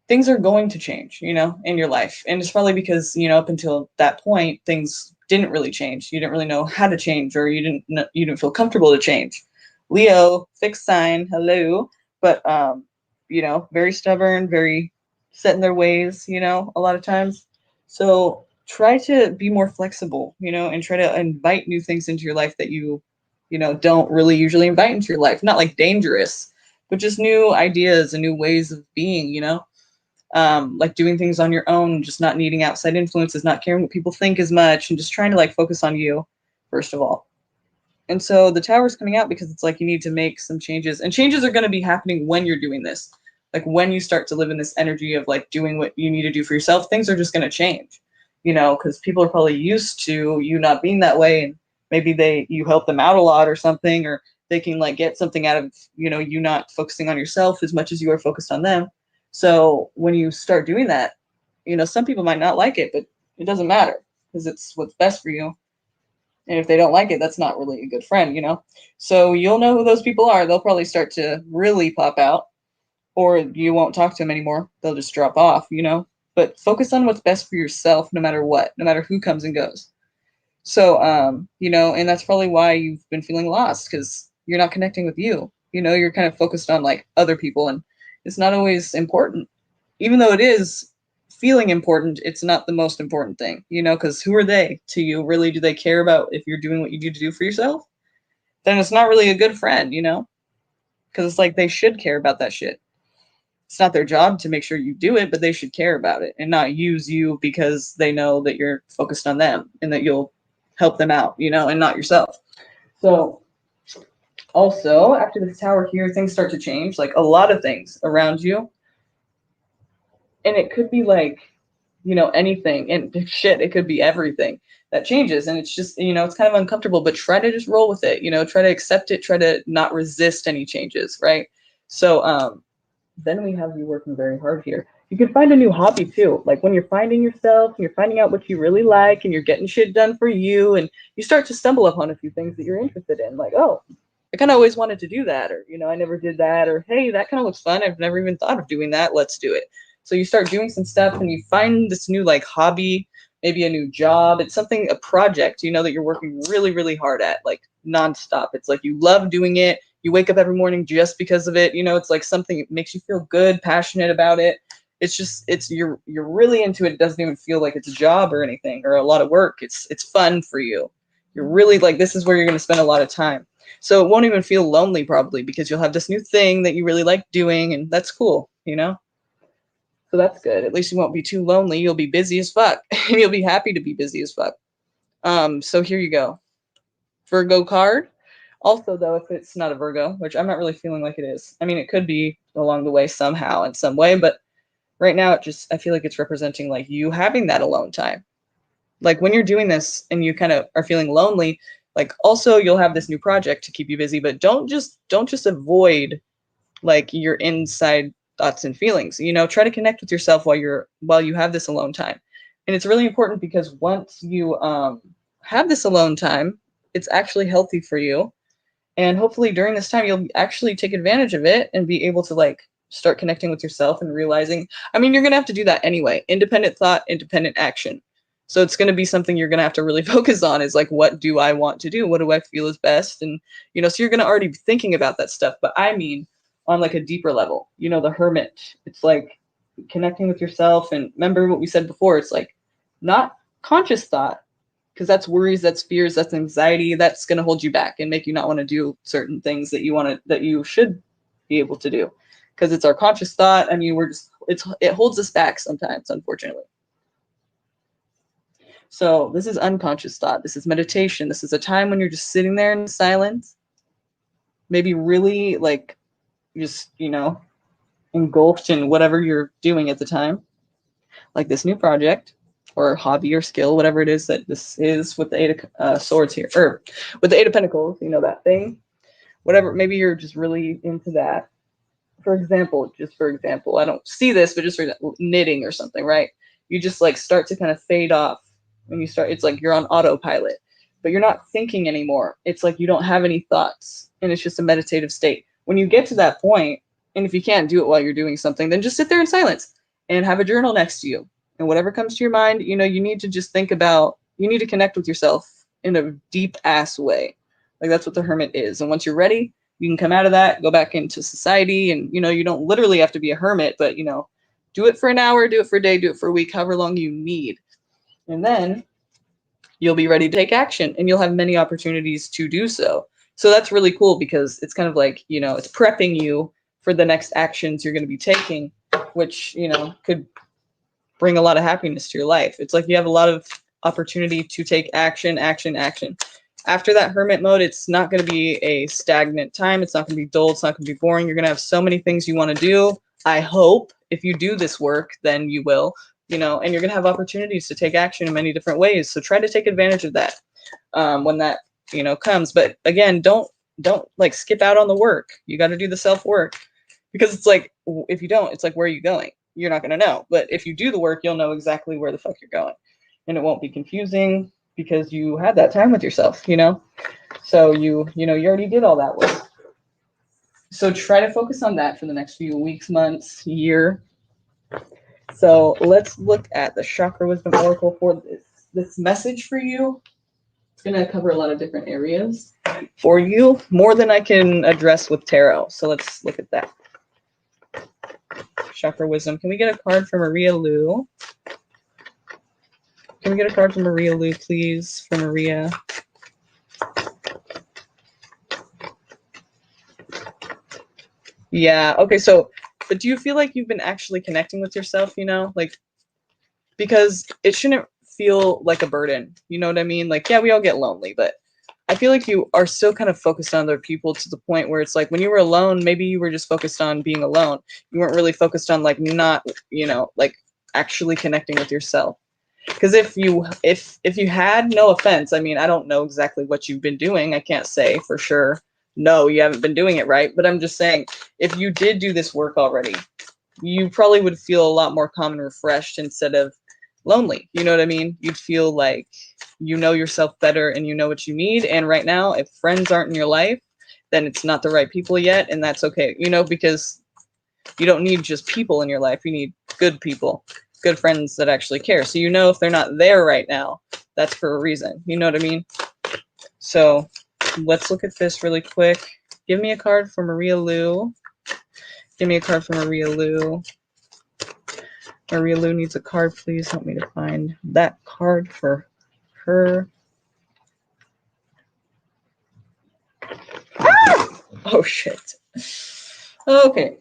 A: things are going to change, you know, in your life. And it's probably because, you know, up until that point, things didn't really change. You didn't really know how to change, or you didn't feel comfortable to change. Leo, fixed sign, hello. But, you know, very stubborn, very set in their ways, you know, a lot of times. So try to be more flexible, you know, and try to invite new things into your life that you know, don't really usually invite into your life. Not like dangerous, but just new ideas and new ways of being, you know. Like doing things on your own, just not needing outside influences, not caring what people think as much, and just trying to like focus on you first of all. And so the Tower's coming out because it's like you need to make some changes, and changes are going to be happening when you're doing this. Like when you start to live in this energy of like doing what you need to do for yourself, things are just going to change, you know, because people are probably used to you not being that way, and maybe you help them out a lot or something, or they can like get something out of, you know, you not focusing on yourself as much as you are focused on them. So when you start doing that, you know, some people might not like it, but it doesn't matter. because it's what's best for you. And if they don't like it, that's not really a good friend, you know? So you'll know who those people are. They'll probably start to really pop out, or you won't talk to them anymore. They'll just drop off, you know? But focus on what's best for yourself no matter what, no matter who comes and goes. So, you know, and that's probably why you've been feeling lost, because you're not connecting with you. You know, you're kind of focused on like other people, and it's not always important. Even though it is feeling important, it's not the most important thing, you know, because who are they to you? Really, do they care about if you're doing what you need to do for yourself? Then it's not really a good friend, you know, because it's like they should care about that shit. It's not their job to make sure you do it, but they should care about it and not use you because they know that you're focused on them and that you'll help them out, you know, and not yourself. So also after this tower here, things start to change, like a lot of things around you. And it could be like, you know, anything, and shit, it could be everything that changes. And it's just, you know, it's kind of uncomfortable, but try to just roll with it, you know, try to accept it, try to not resist any changes, right? So then we have you working very hard here. You can find a new hobby too. Like when you're finding yourself, and you're finding out what you really like, and you're getting shit done for you, and you start to stumble upon a few things that you're interested in. Like, oh, I kind of always wanted to do that, or, you know, I never did that, or hey, that kind of looks fun. I've never even thought of doing that. Let's do it. So you start doing some stuff and you find this new like hobby, maybe a new job. It's something, a project, you know, that you're working really, really hard at, like nonstop. It's like you love doing it. You wake up every morning just because of it. You know, it's like something that makes you feel good, passionate about it. It's just, it's, you're really into it. It doesn't even feel like it's a job or anything or a lot of work. It's fun for you. You're really like, this is where you're going to spend a lot of time. So it won't even feel lonely probably, because you'll have this new thing that you really like doing, and that's cool, you know? So that's good. At least you won't be too lonely. You'll be busy as fuck. And you'll be happy to be busy as fuck. So here you go. Virgo card. Also, though, if it's not a Virgo, which I'm not really feeling like it is. I mean, it could be along the way somehow in some way, but right now it just, I feel like it's representing like you having that alone time. Like when you're doing this and you kind of are feeling lonely, like also you'll have this new project to keep you busy, but don't just avoid like your inside thoughts and feelings. You know, try to connect with yourself while you have this alone time. And it's really important because once you have this alone time, it's actually healthy for you. And hopefully during this time you'll actually take advantage of it and be able to like start connecting with yourself and realizing, I mean, you're going to have to do that anyway. Independent thought, independent action. So it's going to be something you're going to have to really focus on, is like, what do I want to do? What do I feel is best? And, you know, so you're going to already be thinking about that stuff. But I mean, on like a deeper level, you know, the hermit, it's like connecting with yourself. And remember what we said before, it's like not conscious thought, because that's worries, that's fears, that's anxiety, that's going to hold you back and make you not want to do certain things that you should be able to do, because it's our conscious thought. I mean, it holds us back sometimes, unfortunately. So this is unconscious thought. This is meditation. This is a time when you're just sitting there in silence, maybe really like just, you know, engulfed in whatever you're doing at the time, like this new project or hobby or skill, whatever it is that this is with the Eight of Swords here, or with the Eight of Pentacles, you know, that thing, whatever. Maybe you're just really into that. For example, I don't see this, but just for knitting or something, right? You just like start to kind of fade off when you start. It's like you're on autopilot, but you're not thinking anymore. It's like you don't have any thoughts, and it's just a meditative state. When you get to that point, and if you can't do it while you're doing something, then just sit there in silence and have a journal next to you. And whatever comes to your mind, you know, you need to just think about, you need to connect with yourself in a deep ass way. Like that's what the hermit is. And once you're ready, you can come out of that, go back into society, and, you know, you don't literally have to be a hermit, but, you know, do it for an hour, do it for a day, do it for a week, however long you need. And then you'll be ready to take action, and you'll have many opportunities to do so. So that's really cool, because it's kind of like, you know, it's prepping you for the next actions you're going to be taking, which, you know, could bring a lot of happiness to your life. It's like you have a lot of opportunity to take action, action, action. After that hermit mode, it's not going to be a stagnant time. It's not going to be dull. It's not going to be boring. You're going to have so many things you want to do. I hope if you do this work, then you will, you know, and you're going to have opportunities to take action in many different ways. So try to take advantage of that when that, you know, comes. But again, don't like skip out on the work. You got to do the self work, because it's like, if you don't, it's like, where are you going? You're not going to know. But if you do the work, you'll know exactly where the fuck you're going. and it won't be confusing because you had that time with yourself, you know? So you already did all that work. So try to focus on that for the next few weeks, months, year. So let's look at the Chakra Wisdom Oracle for this message for you. It's going to cover a lot of different areas for you, more than I can address with tarot. So let's look at that. Chakra Wisdom. Can we get a card for Maria Lou? Can we get a card for Maria Lou, please? For Maria. Yeah. Okay. So, but do you feel like you've been actually connecting with yourself, you know? Like, because it shouldn't feel like a burden. You know what I mean? Like, yeah, we all get lonely, but I feel like you are still kind of focused on other people to the point where it's like when you were alone, maybe you were just focused on being alone. You weren't really focused on like not, like actually connecting with yourself. Because if you had, no offense, I mean, I don't know exactly what you've been doing. I can't say for sure. No, you haven't been doing it right. But I'm just saying, if you did do this work already, you probably would feel a lot more calm and refreshed instead of lonely. You know what I mean? You'd feel like you know yourself better and you know what you need. And right now, if friends aren't in your life, then it's not the right people yet. And that's okay, because you don't need just people in your life. You need good people, good friends that actually care. So if they're not there right now, that's for a reason. You know what I mean? So let's look at this really quick. Give me a card for Maria Lou. Give me a card for Maria Lou. Maria Lou needs a card. Please help me to find that card for her. Ah! Oh, shit. Okay.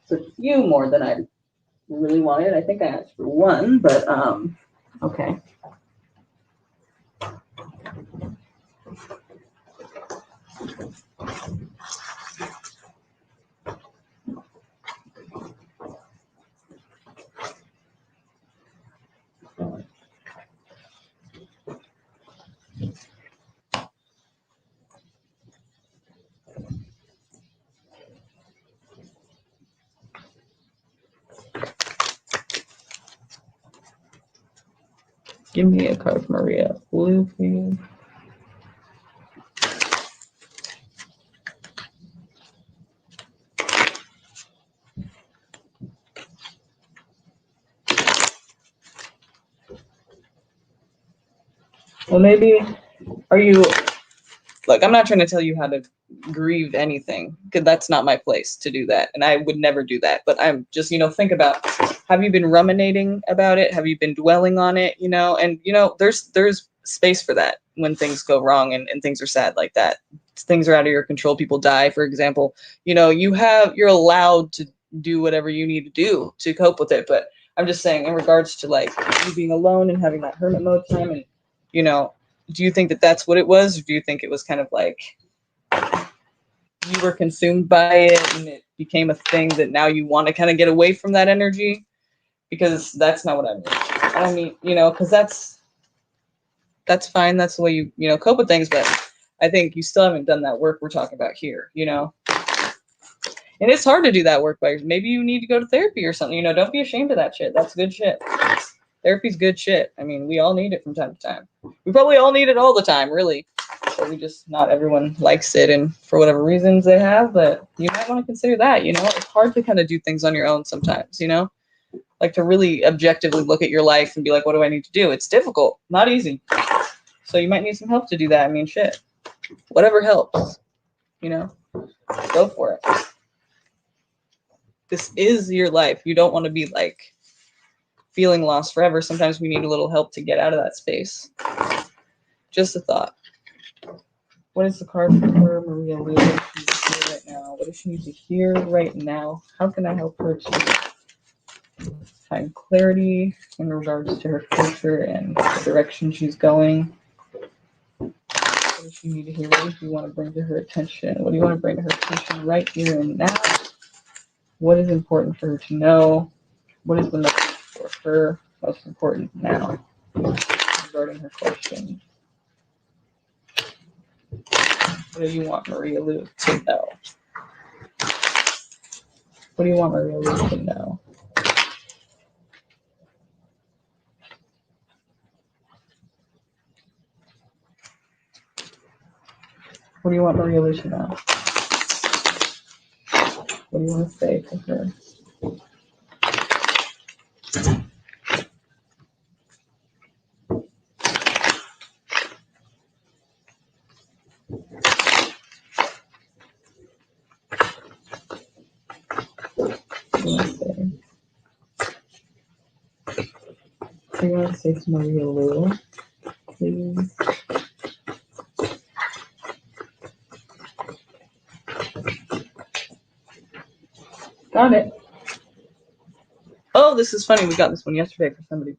A: It's a few more than I really wanted. I think I asked for one, but okay. Give me a card for Maria Lou, please. Well, maybe, are you, look, I'm not trying to tell you how to grieve anything, because that's not my place to do that. And I would never do that. But I'm just, think about, have you been ruminating about it? Have you been dwelling on it? And, there's space for that when things go wrong and things are sad like that. Things are out of your control. People die, for example. You're allowed to do whatever you need to do to cope with it. But I'm just saying, in regards to like you being alone and having that hermit mode time, and do you think that that's what it was, or do you think it was kind of like you were consumed by it and it became a thing that now you want to kind of get away from that energy? Because that's not what I mean. I don't mean, because that's fine. That's the way you cope with things. But I think you still haven't done that work we're talking about here, And it's hard to do that work by, maybe you need to go to therapy or something. Don't be ashamed of that shit. That's good shit. Therapy's good shit. I mean, we all need it from time to time. We probably all need it all the time, really. But not everyone likes it, and for whatever reasons they have, but you might want to consider that, It's hard to kind of do things on your own sometimes, Like to really objectively look at your life and be like, what do I need to do? It's difficult, not easy. So you might need some help to do that. I mean, shit. Whatever helps, Go for it. This is your life. You don't want to be like feeling lost forever. Sometimes we need a little help to get out of that space. Just a thought. What is the card for her, Maria Lou? Right now? What does she need to hear right now? How can I help her to find clarity in regards to her future and the direction she's going? What does she need to hear? What do you want to bring to her attention? What do you want to bring to her attention right here and now? What is important for her to know? What is the message for her most important now? regarding her question. What do you want Maria Lou to know? What do you want Maria Lou to know? What do you want Maria Lou to know? What do you want to say to her? What do you want to say to Maria Lou? Please. Got it. Oh, this is funny. We got this one yesterday for somebody.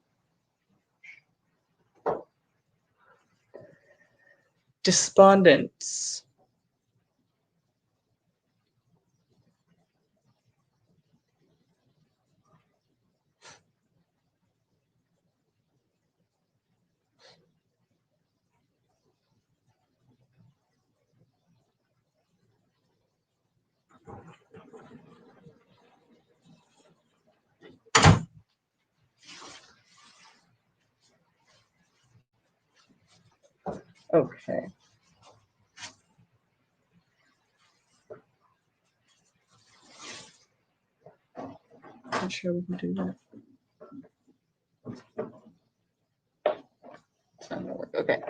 A: Despondence. Okay. Not sure we can do that. It's not gonna work. Okay.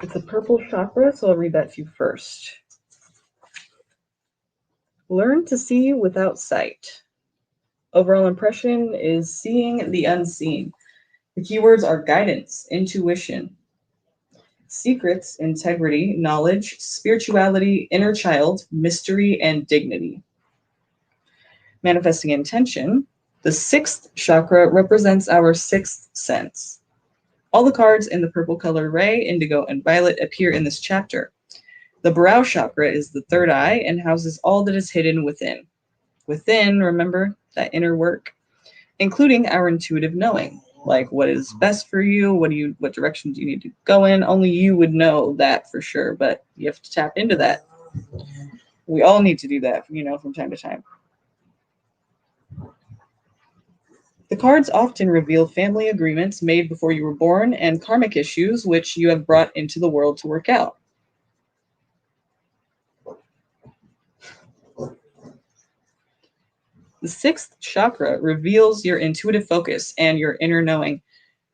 A: It's a purple chakra, so I'll read that to you first. Learn to see without sight. Overall impression is seeing the unseen. The keywords are guidance, intuition, secrets, integrity, knowledge, spirituality, inner child, mystery, and dignity. Manifesting intention. The sixth chakra represents our sixth sense. All the cards in the purple color ray, indigo, and violet appear in this chapter. The brow chakra is the third eye and houses all that is hidden within. Within, remember, that inner work, including our intuitive knowing, like what is best for you, what direction do you need to go in. Only you would know that for sure, but you have to tap into that. We all need to do that, from time to time. The cards often reveal family agreements made before you were born and karmic issues which you have brought into the world to work out. The sixth chakra reveals your intuitive focus and your inner knowing.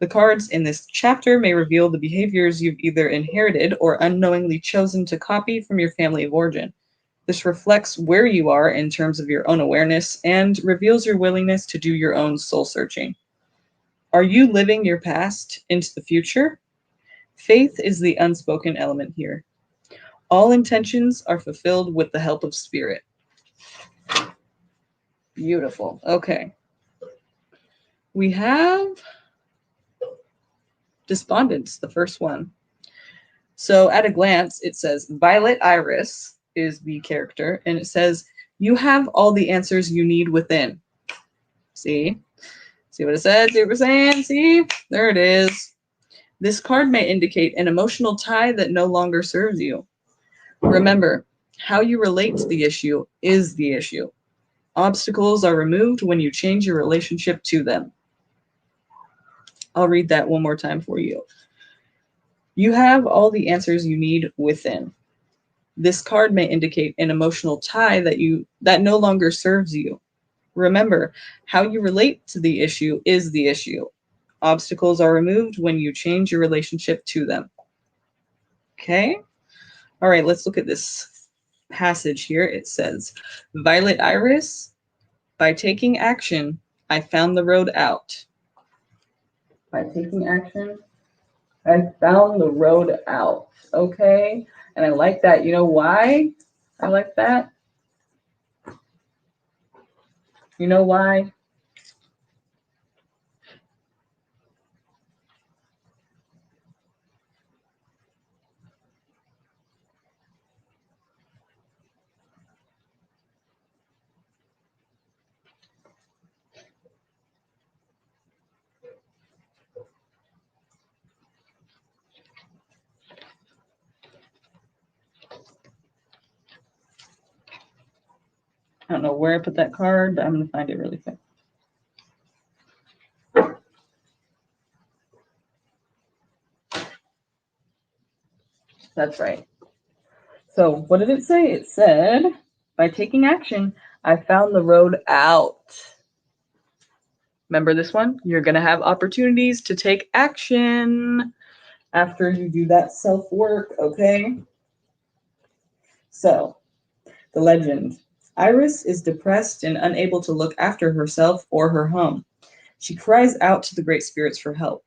A: The cards in this chapter may reveal the behaviors you've either inherited or unknowingly chosen to copy from your family of origin. This reflects where you are in terms of your own awareness and reveals your willingness to do your own soul searching. Are you living your past into the future? Faith is the unspoken element here. All intentions are fulfilled with the help of spirit. Beautiful. Okay. We have despondence, the first one. So at a glance, it says Violet Iris is the character, and it says, you have all the answers you need within. See? See what it said? See what we're saying? See? There it is. This card may indicate an emotional tie that no longer serves you. Remember, how you relate to the issue is the issue. Obstacles are removed when you change your relationship to them. I'll read that one more time for you. You have all the answers you need within. This card may indicate an emotional tie that no longer serves you. Remember, how you relate to the issue is the issue. Obstacles are removed when you change your relationship to them. Okay? All right, let's look at this passage here. It says, Violet Iris, by taking action, I found the road out. By taking action, I found the road out. Okay? And I like that. You know why I like that? You know why? I don't know where I put that card, but I'm going to find it really quick. That's right. So what did it say? It said, by taking action, I found the road out. Remember this one? You're going to have opportunities to take action after you do that self-work, okay? So, the legend. Iris is depressed and unable to look after herself or her home. She cries out to the great spirits for help.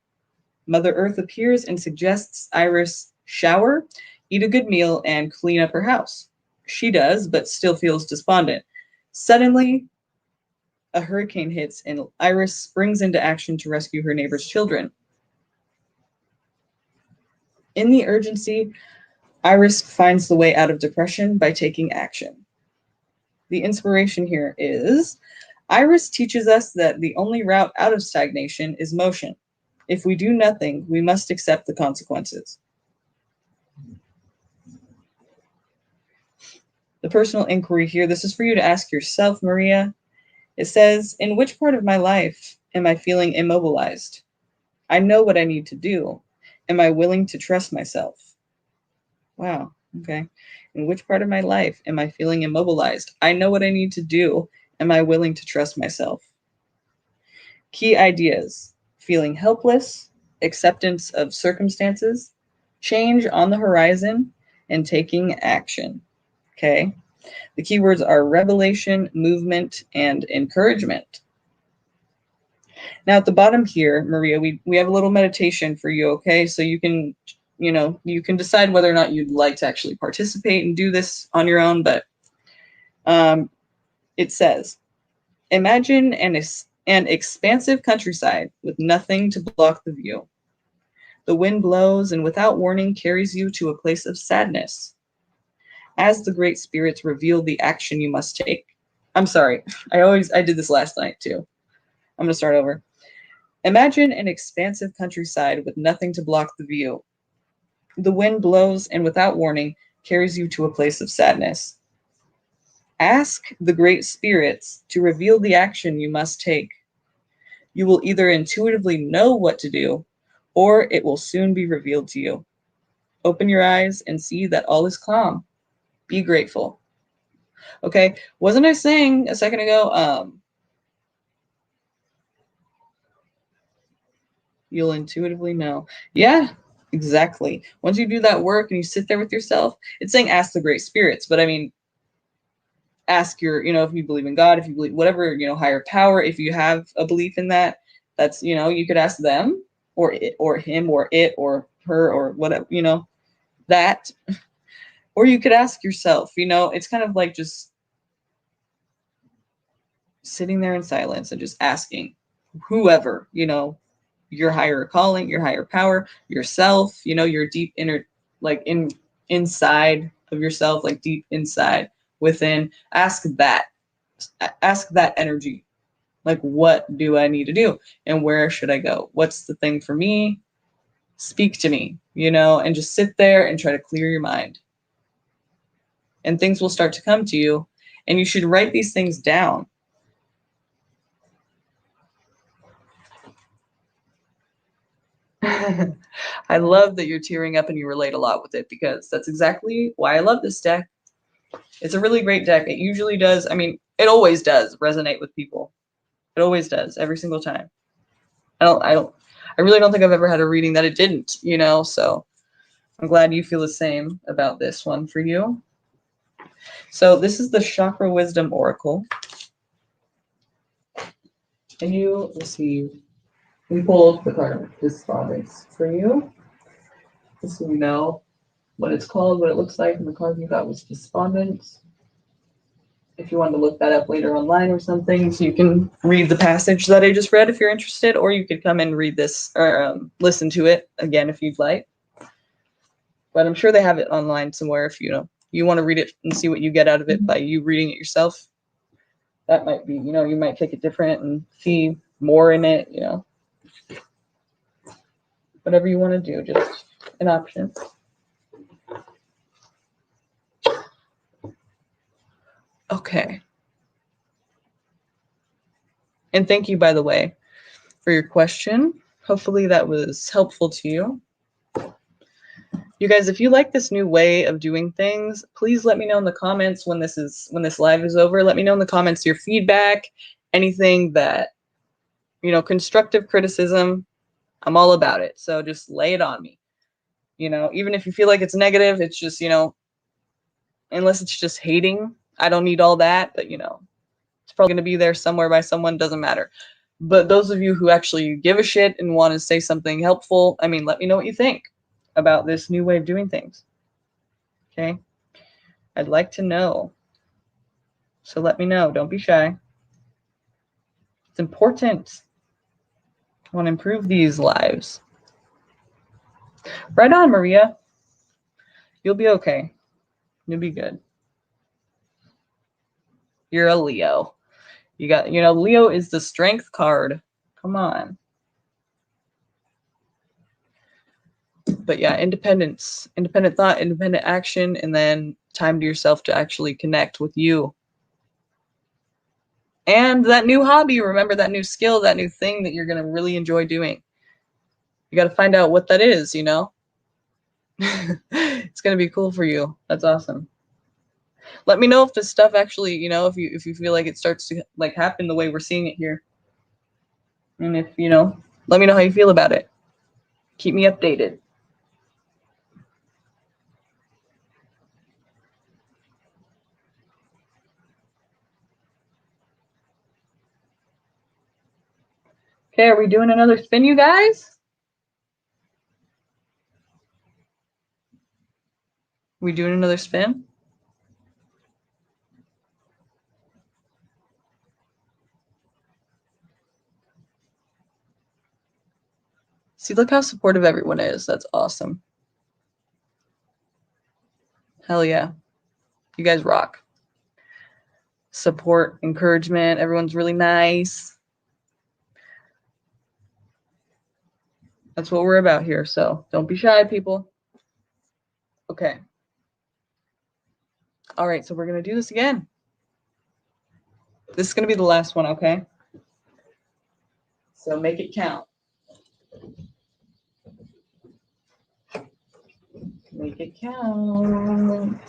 A: Mother Earth appears and suggests Iris shower, eat a good meal, and clean up her house. She does, but still feels despondent. Suddenly, a hurricane hits and Iris springs into action to rescue her neighbor's children. In the urgency, Iris finds the way out of depression by taking action. The inspiration here is Iris teaches us that the only route out of stagnation is motion. If we do nothing, we must accept the consequences. The personal inquiry here, this is for you to ask yourself, Maria. It says, in which part of my life am I feeling immobilized? I know what I need to do. Am I willing to trust myself? Wow, okay. In which part of my life am I feeling immobilized? I know what I need to do. Am I willing to trust myself? Key ideas: feeling helpless, acceptance of circumstances, change on the horizon, and taking action. Okay. The keywords are revelation, movement, and encouragement. Now at the bottom here, Maria, we have a little meditation for you, okay? So you can, you can decide whether or not you'd like to actually participate and do this on your own, but it says, imagine an expansive countryside with nothing to block the view. The wind blows and without warning carries you to a place of sadness. As the great spirits reveal the action you must take. I'm sorry, I did this last night too. I'm gonna start over. Imagine an expansive countryside with nothing to block the view. The wind blows and without warning carries you to a place of sadness. Ask the great spirits to reveal the action you must take. You will either intuitively know what to do, or it will soon be revealed to you. Open your eyes and see that all is calm. Be grateful. Okay, wasn't I saying a second ago, you'll intuitively know. Yeah, exactly. Once you do that work and you sit there with yourself, it's saying ask the great spirits, but I mean, ask your, if you believe in God, if you believe whatever, higher power, if you have a belief in that, that's, you could ask them or it or him or it or her or whatever, that, or you could ask yourself, it's kind of like just sitting there in silence and just asking whoever, your higher calling, your higher power, yourself, your deep inner, like inside of yourself, like deep inside within, ask that energy, like, what do I need to do and where should I go? What's the thing for me? Speak to me, and just sit there and try to clear your mind. And things will start to come to you, and you should write these things down. I love that you're tearing up and you relate a lot with it, because that's exactly why I love this deck. It's a really great deck. It usually does. I mean, it always does resonate with people. It always does, every single time. I really don't think I've ever had a reading that it didn't, so I'm glad you feel the same about this one for you. So this is the Chakra Wisdom Oracle. And you receive, we pulled the card Despondence for you. Just so you know what it's called, what it looks like, and the card you got was Despondent. If you wanted to look that up later online or something, so you can read the passage that I just read if you're interested, or you could come and read this or listen to it again if you'd like. But I'm sure they have it online somewhere if you want to read it and see what you get out of it by you reading it yourself. That might be, you might take it different and see more in it, whatever you want to do, just an option. Okay. And thank you, by the way, for your question. Hopefully that was helpful to you. You guys, if you like this new way of doing things, please let me know in the comments when this live is over. Let me know in the comments your feedback, anything that, constructive criticism. I'm all about it. So just lay it on me. Even if you feel like it's negative, it's just, unless it's just hating, I don't need all that, but it's probably going to be there somewhere by someone, doesn't matter. But those of you who actually give a shit and want to say something helpful, let me know what you think about this new way of doing things. Okay? I'd like to know. So let me know. Don't be shy. It's important. I want to improve these lives. Right on, Maria. You'll be okay. You'll be good. You're a Leo. You got, Leo is the strength card. Come on. But yeah, independence, independent thought, independent action, and then time to yourself to actually connect with you. And that new hobby, remember that new skill, that new thing that you're going to really enjoy doing. You got to find out what that is, It's going to be cool for you. That's awesome. Let me know if this stuff actually, if you feel like it starts to like happen the way we're seeing it here. And if, let me know how you feel about it. Keep me updated. Okay, are we doing another spin, you guys? We doing another spin? See, look how supportive everyone is. That's awesome. Hell yeah. You guys rock. Support, encouragement. Everyone's really nice. That's what we're about here. So don't be shy, people. Okay. All right. So we're going to do this again. This is going to be the last one. Okay. So make it count. Make it count.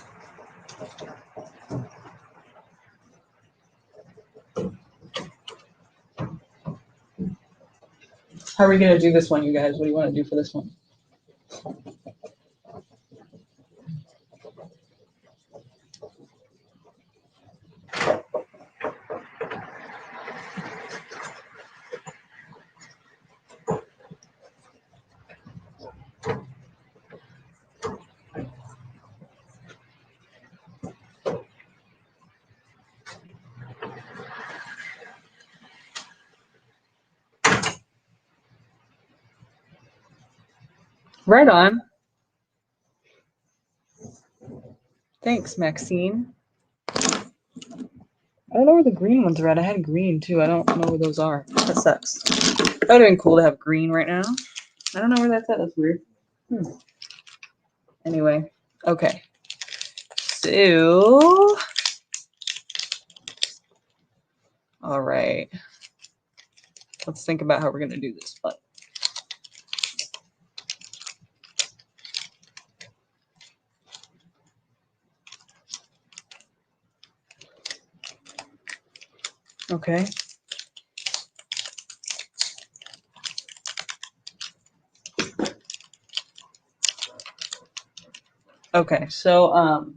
A: How are we going to do this one, you guys? What do you want to do for this one? Right on. Thanks, Maxine. I don't know where the green ones are at. I had green too. I don't know where those are. That sucks. That would have been cool to have green right now. I don't know where that's at. That's weird. Anyway, okay. So, all right. Let's think about how we're going to do this one. Okay. Okay, so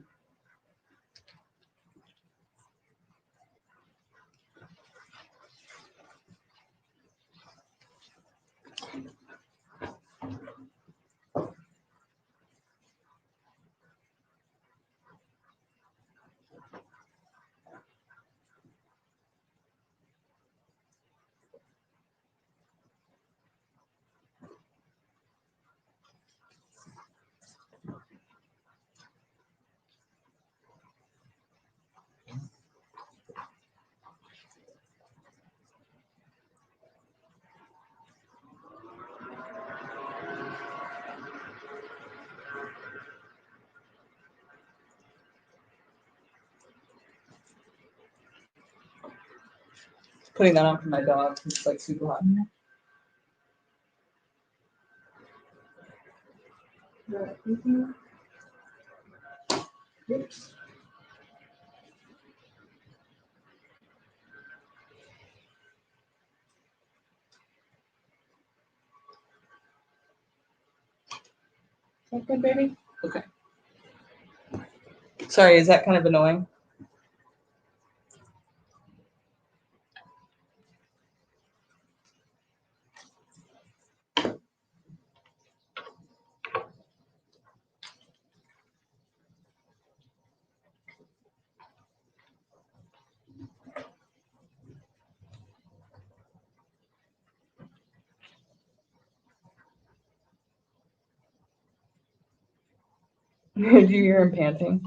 A: Putting that on for my dog. It's like super hot in here. Oops. Is that good, baby? Okay. Sorry, is that kind of annoying? Did you hear him panting?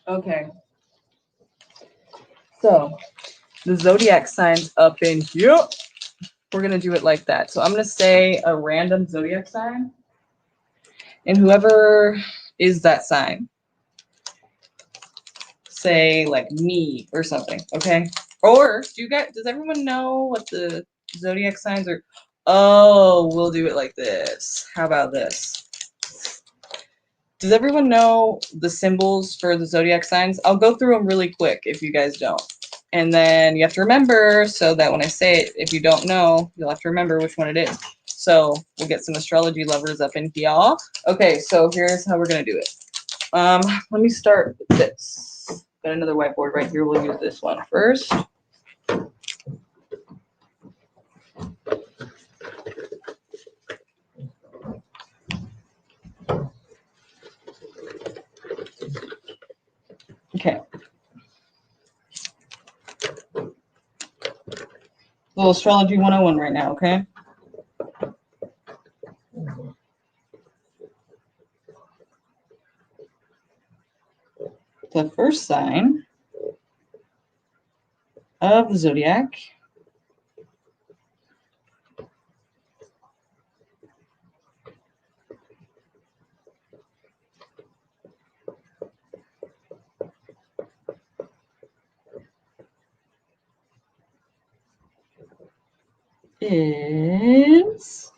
A: Okay. So the zodiac signs up in here. We're going to do it like that. So I'm going to say a random zodiac sign. And whoever is that sign, say like me or something, okay? Or does everyone know what the zodiac signs are? Oh, we'll do it like this. How about this? Does everyone know the symbols for the zodiac signs? I'll go through them really quick if you guys don't. And then you have to remember so that when I say it, if you don't know, you'll have to remember which one it is. So we'll get some astrology lovers up in here. Okay, so here's how we're going to do it. Let me start with this. Got another whiteboard right here. We'll use this one first. Okay. Little astrology 101 right now, okay? The first sign of the zodiac is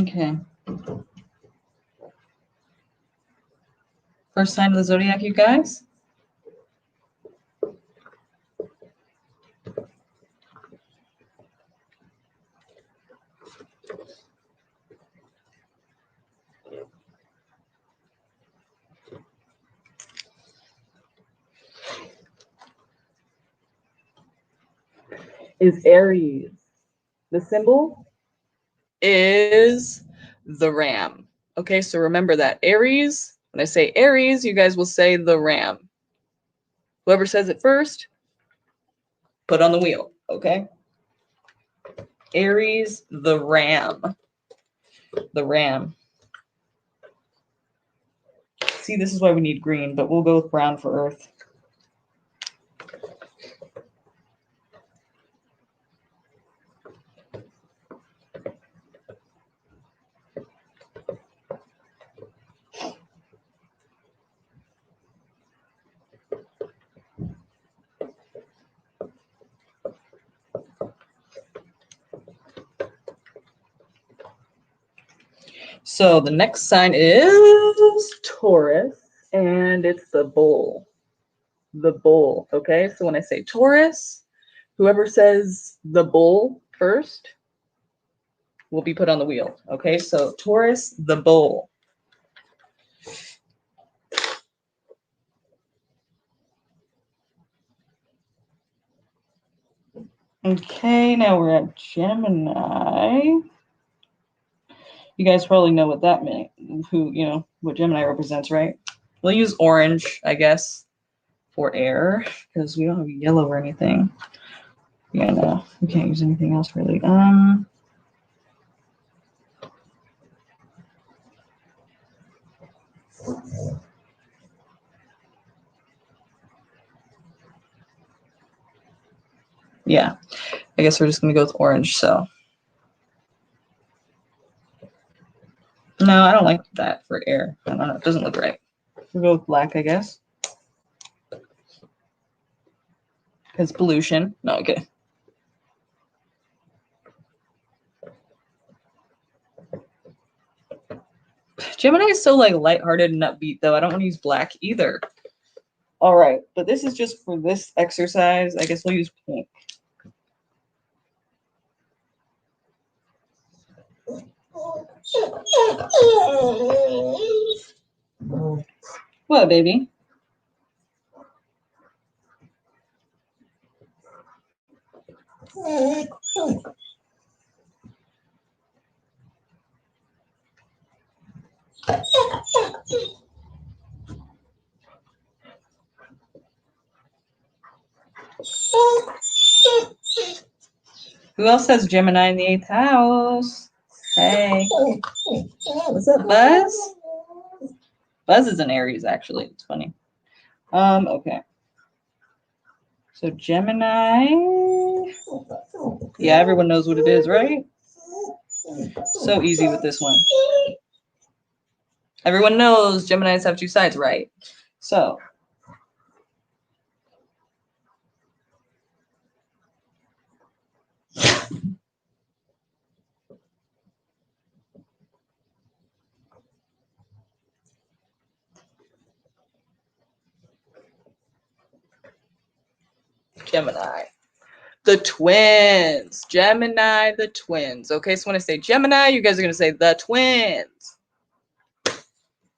A: okay. First sign of the zodiac, you guys? Is Aries. The symbol is the ram. Okay, so remember that. Aries, when I say Aries, you guys will say the ram. Whoever says it first, put on the wheel, okay? Aries, the ram. The ram. See, this is why we need green, but we'll go with brown for Earth. So the next sign is Taurus, and it's the bull. The bull, okay? So when I say Taurus, whoever says the bull first will be put on the wheel, okay? So Taurus, the bull. Okay, now we're at Gemini. You guys probably know what that means, what Gemini represents, right? We'll use orange, I guess, for air, because we don't have yellow or anything. Yeah, no, we can't use anything else really. Yeah, I guess we're just gonna go with orange, so. No, I don't like that for air. I don't know, it doesn't look right. We'll go with black, I guess. Because pollution. No, okay. Gemini is so like lighthearted and upbeat, though. I don't want to use black either. All right, but this is just for this exercise. I guess we'll use pink. What, baby? Who else has Gemini in the 8th house? Hey. What's up, Buzz? Buzz is an Aries, actually. It's funny. Okay. So Gemini. Yeah, everyone knows what it is, right? So easy with this one. Everyone knows Geminis have two sides, right? So. Gemini. The twins. Gemini, the twins. Okay, so when I say Gemini, you guys are going to say the twins.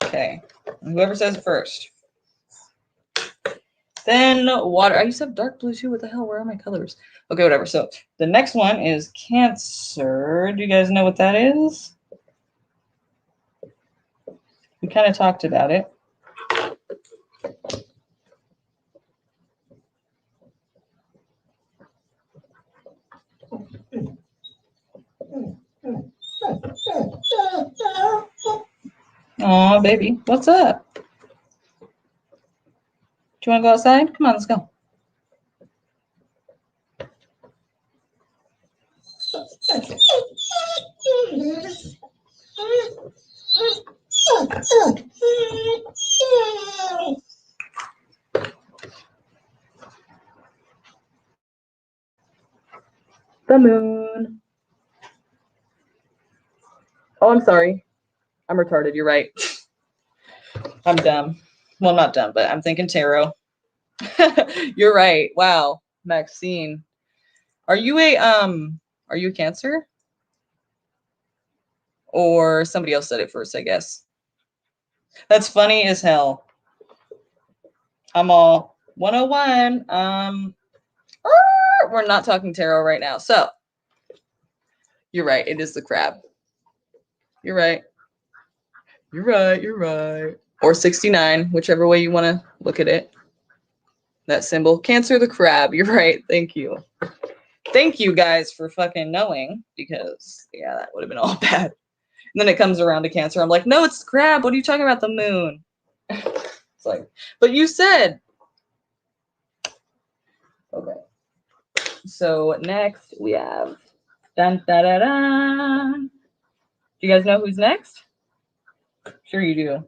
A: Okay. Whoever says it first. Then water. I used to have dark blue too. What the hell? Where are my colors? Okay, whatever. So the next one is Cancer. Do you guys know what that is? We kind of talked about it. Aw, baby. What's up? Do you want to go outside? Come on, let's go. The moon. Oh, I'm sorry. I'm retarded. You're right. I'm dumb. Well, I'm not dumb, but I'm thinking tarot. You're right. Wow. Maxine. Are you a Cancer? Or somebody else said it first, I guess. That's funny as hell. I'm all 101. We're not talking tarot right now. So you're right. It is the crab. You're right. You're right. You're right. Or 69, whichever way you want to look at it. That symbol. Cancer the crab. You're right. Thank you. Thank you guys for fucking knowing, because yeah, that would have been all bad. And then it comes around to Cancer. I'm like, no, it's the crab. What are you talking about? The moon. It's like, but you said. Okay. So next we have dun da da dun. Do you guys know who's next? Sure you do.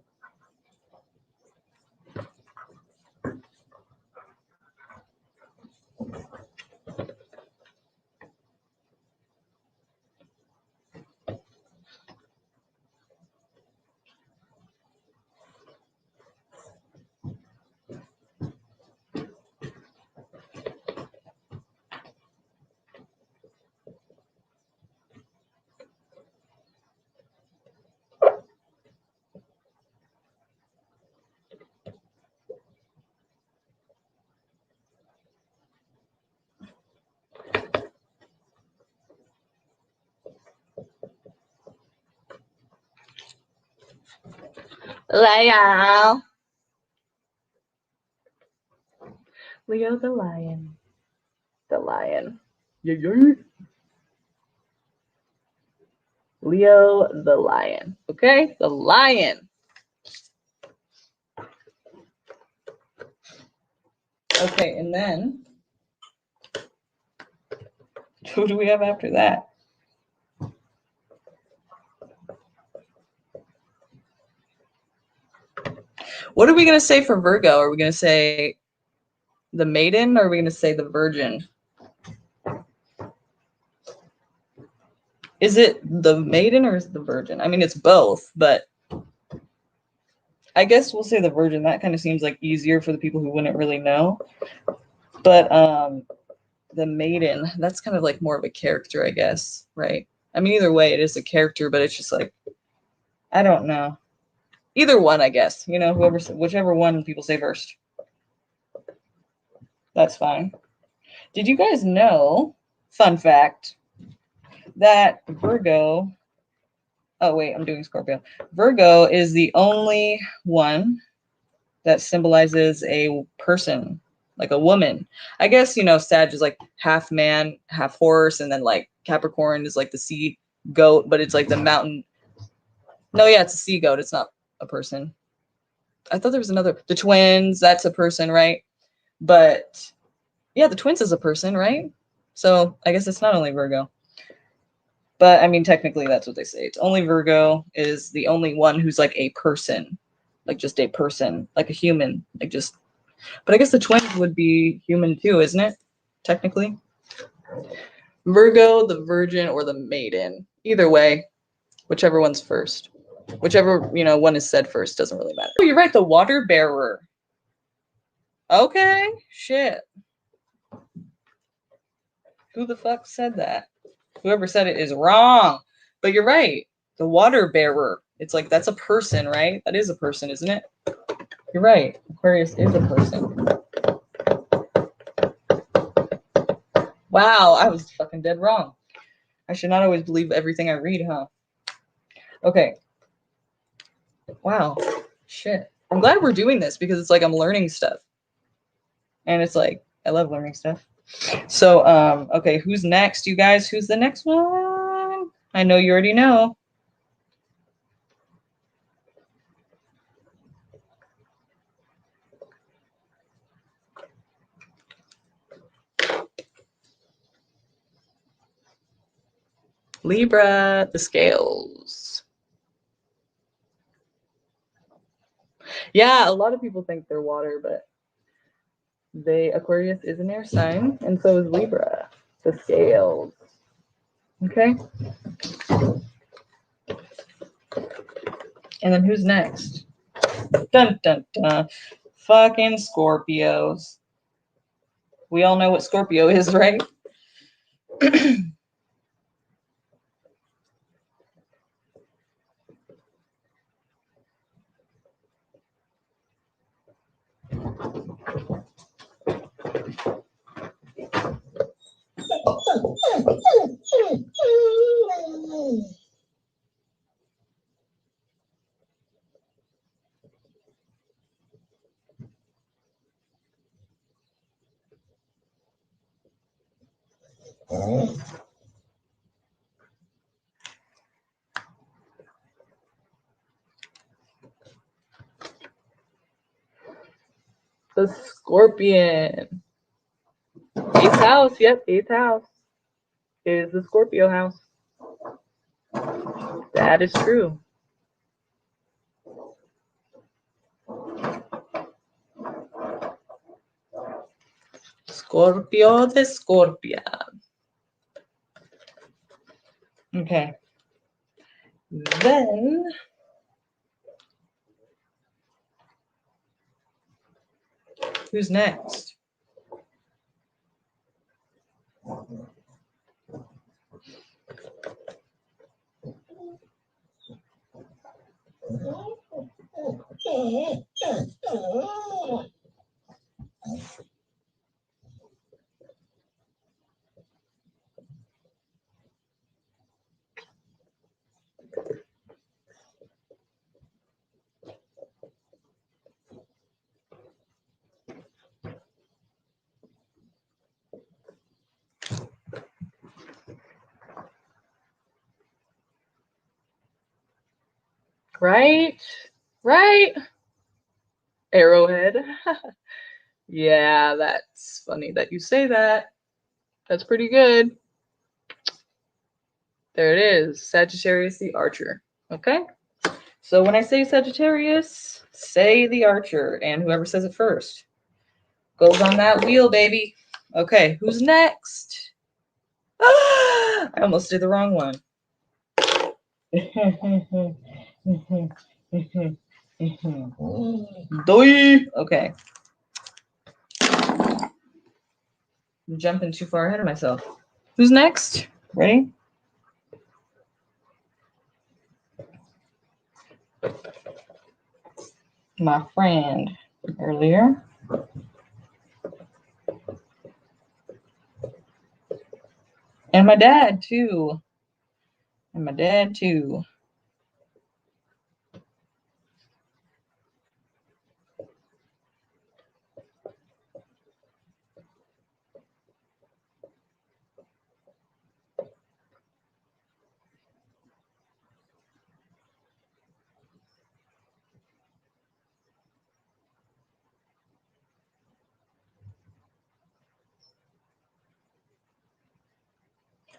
A: Leo. Leo the lion. The lion. Yeah. Leo the lion. Okay? The lion. Okay, and then who do we have after that? What are we going to say for Virgo? Are we going to say the maiden, or are we going to say the virgin? Is it the maiden or is it the virgin? I mean, it's both, but I guess we'll say the virgin. That kind of seems like easier for the people who wouldn't really know. But the maiden, that's kind of like more of a character, I guess, right? I mean, either way, it is a character, but it's just like, I don't know. Either one, I guess. You know, whichever one people say first. That's fine. Did you guys know, fun fact, that Virgo, oh wait, I'm doing Scorpio. Virgo is the only one that symbolizes a person, like a woman. I guess, you know, Sag is like half man, half horse, and then like Capricorn is like the sea goat, but it's like the mountain. No, yeah, it's a sea goat. It's not a person. I thought there was another. The twins, that's a person, right? But yeah, the twins is a person, right? So I guess it's not only Virgo. But I mean, technically, that's what they say. It's only Virgo is the only one who's like a person, like just a person, like a human, like just. But I guess the twins would be human too, isn't it? Technically. Virgo, the virgin, or the maiden. Either way, whichever one's first. Whichever, you know, one is said first doesn't really matter. Oh, you're right, the water bearer. Okay, shit. Who the fuck said that? Whoever said it is wrong. But you're right. The water bearer. It's like, that's a person, right? That is a person, isn't it? You're right. Aquarius is a person. Wow, I was fucking dead wrong. I should not always believe everything I read, huh? Okay. Wow. Shit. I'm glad we're doing this because it's like I'm learning stuff. And it's like, I love learning stuff. So, okay, who's next, you guys? Who's the next one? I know you already know. Libra, the scales. Yeah, a lot of people think they're water, but Aquarius is an air sign, and so is Libra, the scales. Okay. And then who's next? Dun, dun, dun. Fucking Scorpios. We all know what Scorpio is, right? The Scorpion. Eighth house. Yep, eighth house is the Scorpio house. That is true. Scorpio the Scorpion. Okay. Then who's next? Right? Right? Arrowhead. Yeah, that's funny that you say that. That's pretty good. There it is. Sagittarius the Archer. Okay? So when I say Sagittarius, say the Archer, and whoever says it first goes on that wheel, baby. Okay, who's next? I almost did the wrong one. Okay. I'm jumping too far ahead of myself. Who's next? Ready? My friend earlier. And my dad too. And my dad too.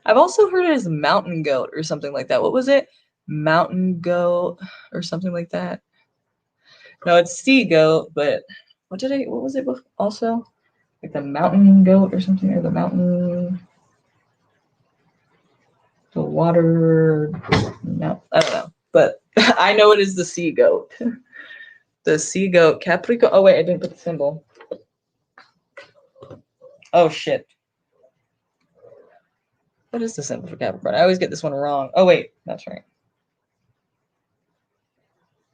A: I've also heard it as mountain goat or something like that. What was it? Mountain goat or something like that. No, it's sea goat, but what was it also? Like the mountain goat or something, or the water, no, I don't know. But I know it is the sea goat. The sea goat, Capricorn. Oh wait, I didn't put the symbol. Oh shit. What is the symbol for Capricorn? I always get this one wrong. Oh wait, that's right.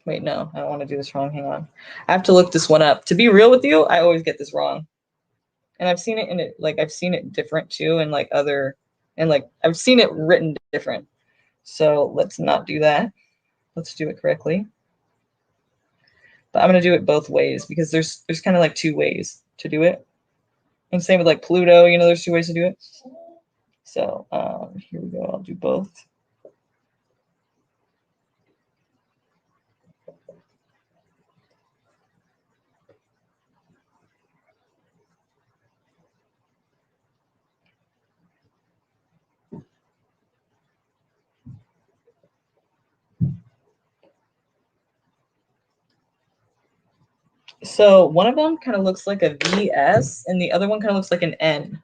A: Wait, no, I don't want to do this wrong. Hang on. I have to look this one up. To be real with you, I always get this wrong. And I've seen it in it, like I've seen it different too, and like other, and like I've seen it written different. So let's not do that. Let's do it correctly. But I'm gonna do it both ways because there's kind of like two ways to do it. And same with like Pluto, you know, there's two ways to do it. So here we go. I'll do both. So one of them kind of looks like a VS and the other one kind of looks like an N.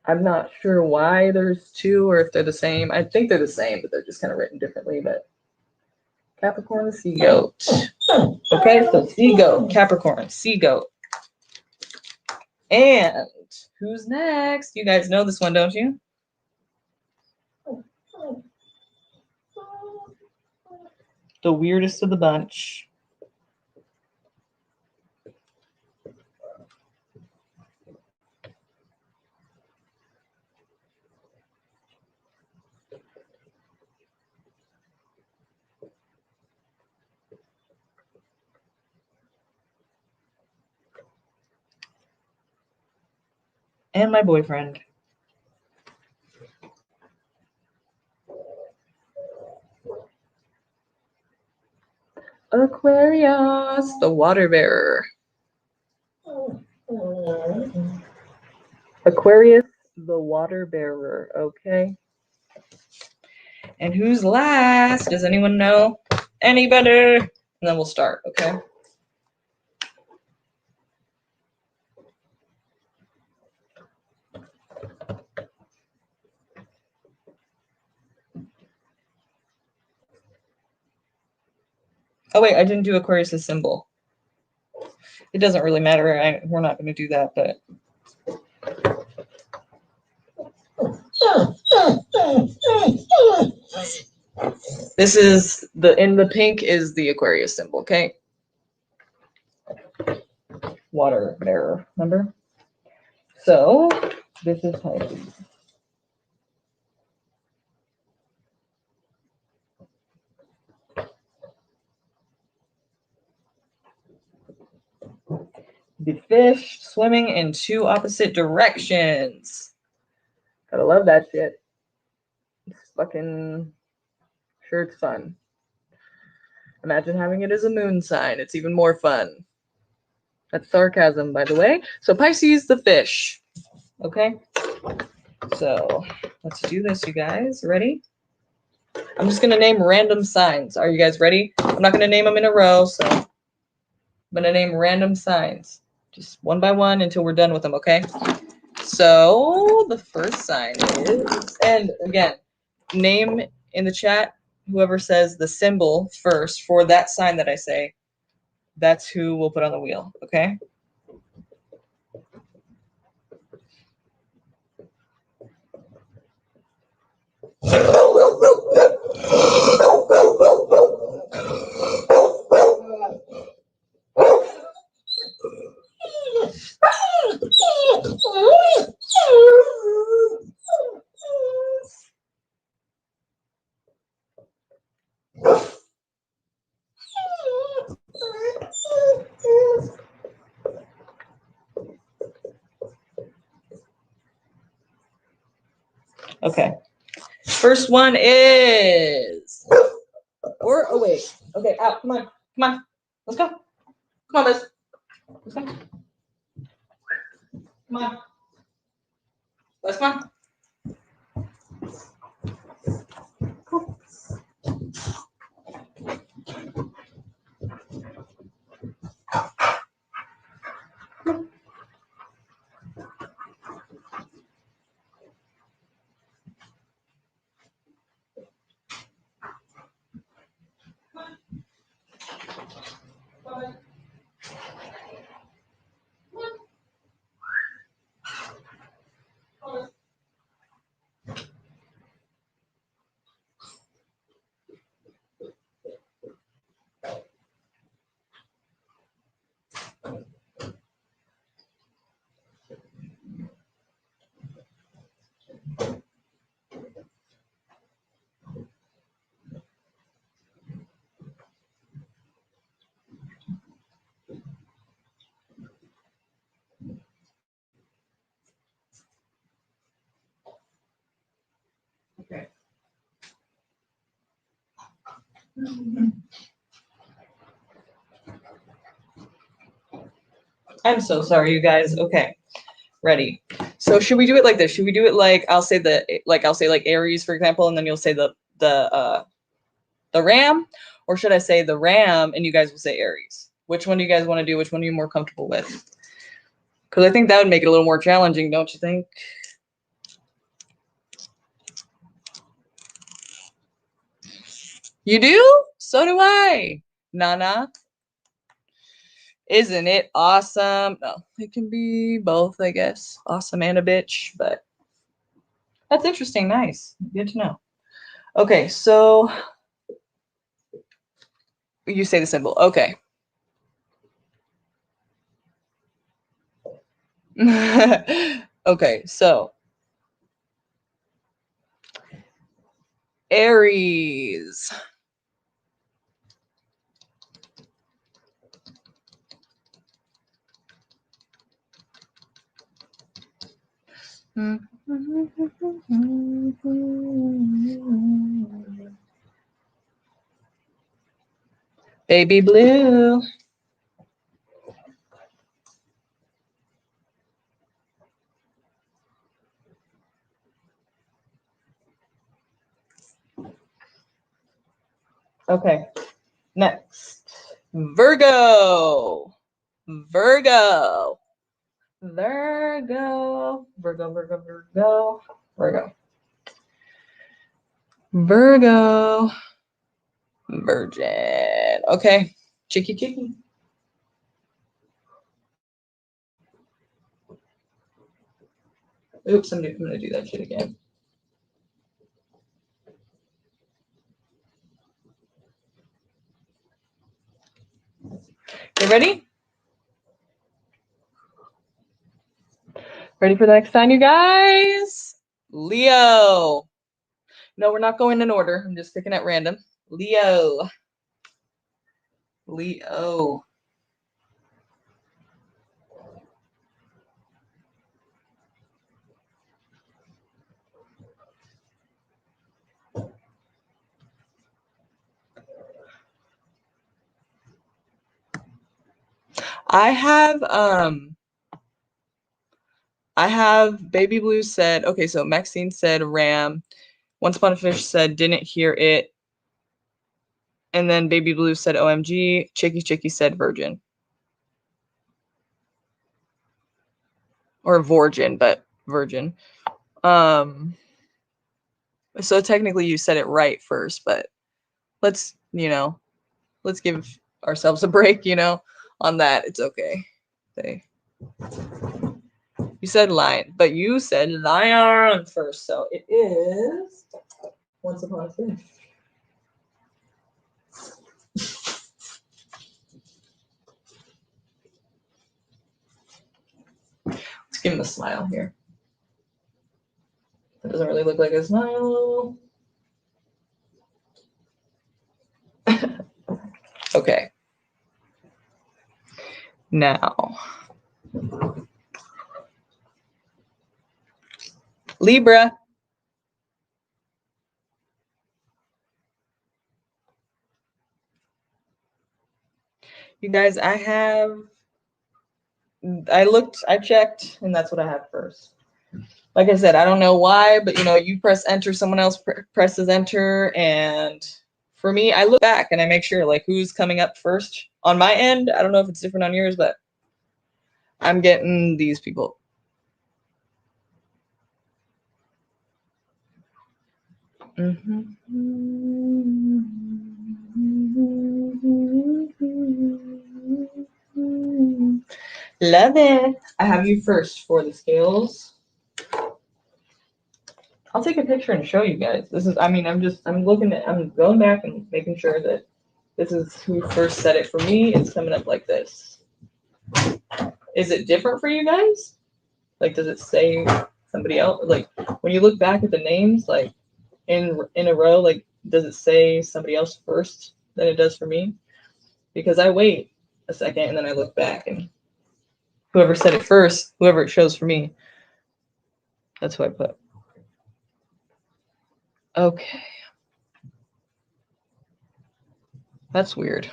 A: I'm not sure why there's two or if they're the same. I think they're the same, but they're just kind of written differently. But Capricorn, sea goat. Okay, so sea goat, Capricorn, sea goat. And who's next? You guys know this one, don't you? The weirdest of the bunch. And my boyfriend. Aquarius, the water bearer. Aquarius, the water bearer, okay? And who's last? Does anyone know? Anybody? And then we'll start, okay? Oh wait, I didn't do Aquarius' symbol. It doesn't really matter. We're not going to do that, but this is in the pink is the Aquarius symbol, okay? Water bearer, remember? So this is Pisces. The fish swimming in two opposite directions. Gotta love that shit. It's fucking sure it's fun. Imagine having it as a moon sign. It's even more fun. That's sarcasm, by the way. So Pisces, the fish. Okay? So let's do this, you guys. Ready? I'm just going to name random signs. Are you guys ready? I'm not going to name them in a row, so I'm going to name random signs. Just one by one until we're done with them, okay? So the first sign is, and again, name in the chat whoever says the symbol first for that sign that I say. That's who we'll put on the wheel, okay? Okay. First one is, oh wait. Okay, out. Come on. Come on. Let's go. Come on, Liz. Let's go. Come on. Let's come on. Cool. Okay. I'm so sorry, you guys. Okay. Ready. So should we do it like this? Should we do it like I'll say like Aries, for example, and then you'll say the ram? Or should I say the ram and you guys will say Aries? Which one do you guys want to do? Which one are you more comfortable with? Because I think that would make it a little more challenging, don't you think? You do? So do I. Nana. Isn't it awesome? No, it can be both, I guess. Awesome and a bitch, but that's interesting. Nice. Good to know. Okay, so you say the symbol. Okay. Okay, so Aries. Baby blue. Okay, next. Virgo. Virgo. Virgo. Virgo, Virgo, Virgo. Virgo. Virgo. Virgin. Okay. Chicky chicky. Oops, I'm gonna do that shit again. You ready? Ready for the next sign, you guys? Leo. No, we're not going in order. I'm just picking at random. Leo. Leo. I have Baby Blue said, okay, so Maxine said Ram. Once Upon a Fish said didn't hear it. And then Baby Blue said OMG. Chicky Chicky said Virgin. Or Virgin, but Virgin. So technically you said it right first, but let's give ourselves a break, on that. It's okay. You said lion, but you said lion first, so it is Once Upon a Fish. Let's give him a smile here. That doesn't really look like a smile. Okay. Now, Libra. You guys, I checked, and that's what I had first. Like I said, I don't know why, but you press enter, someone else presses enter, and for me, I look back and I make sure like who's coming up first on my end. I don't know if it's different on yours, but I'm getting these people. Love it. I have you first for the scales. I'll take a picture and show you guys. I'm going back and making sure that this is who first said it for me. It's coming up like this. Is it different for you guys? Like, does it say somebody else? Like, when you look back at the names, like in a row, like, does it say somebody else first than it does for me? Because I wait a second and then I look back, and whoever said it first, whoever it shows for me, that's who I put. Okay. That's weird.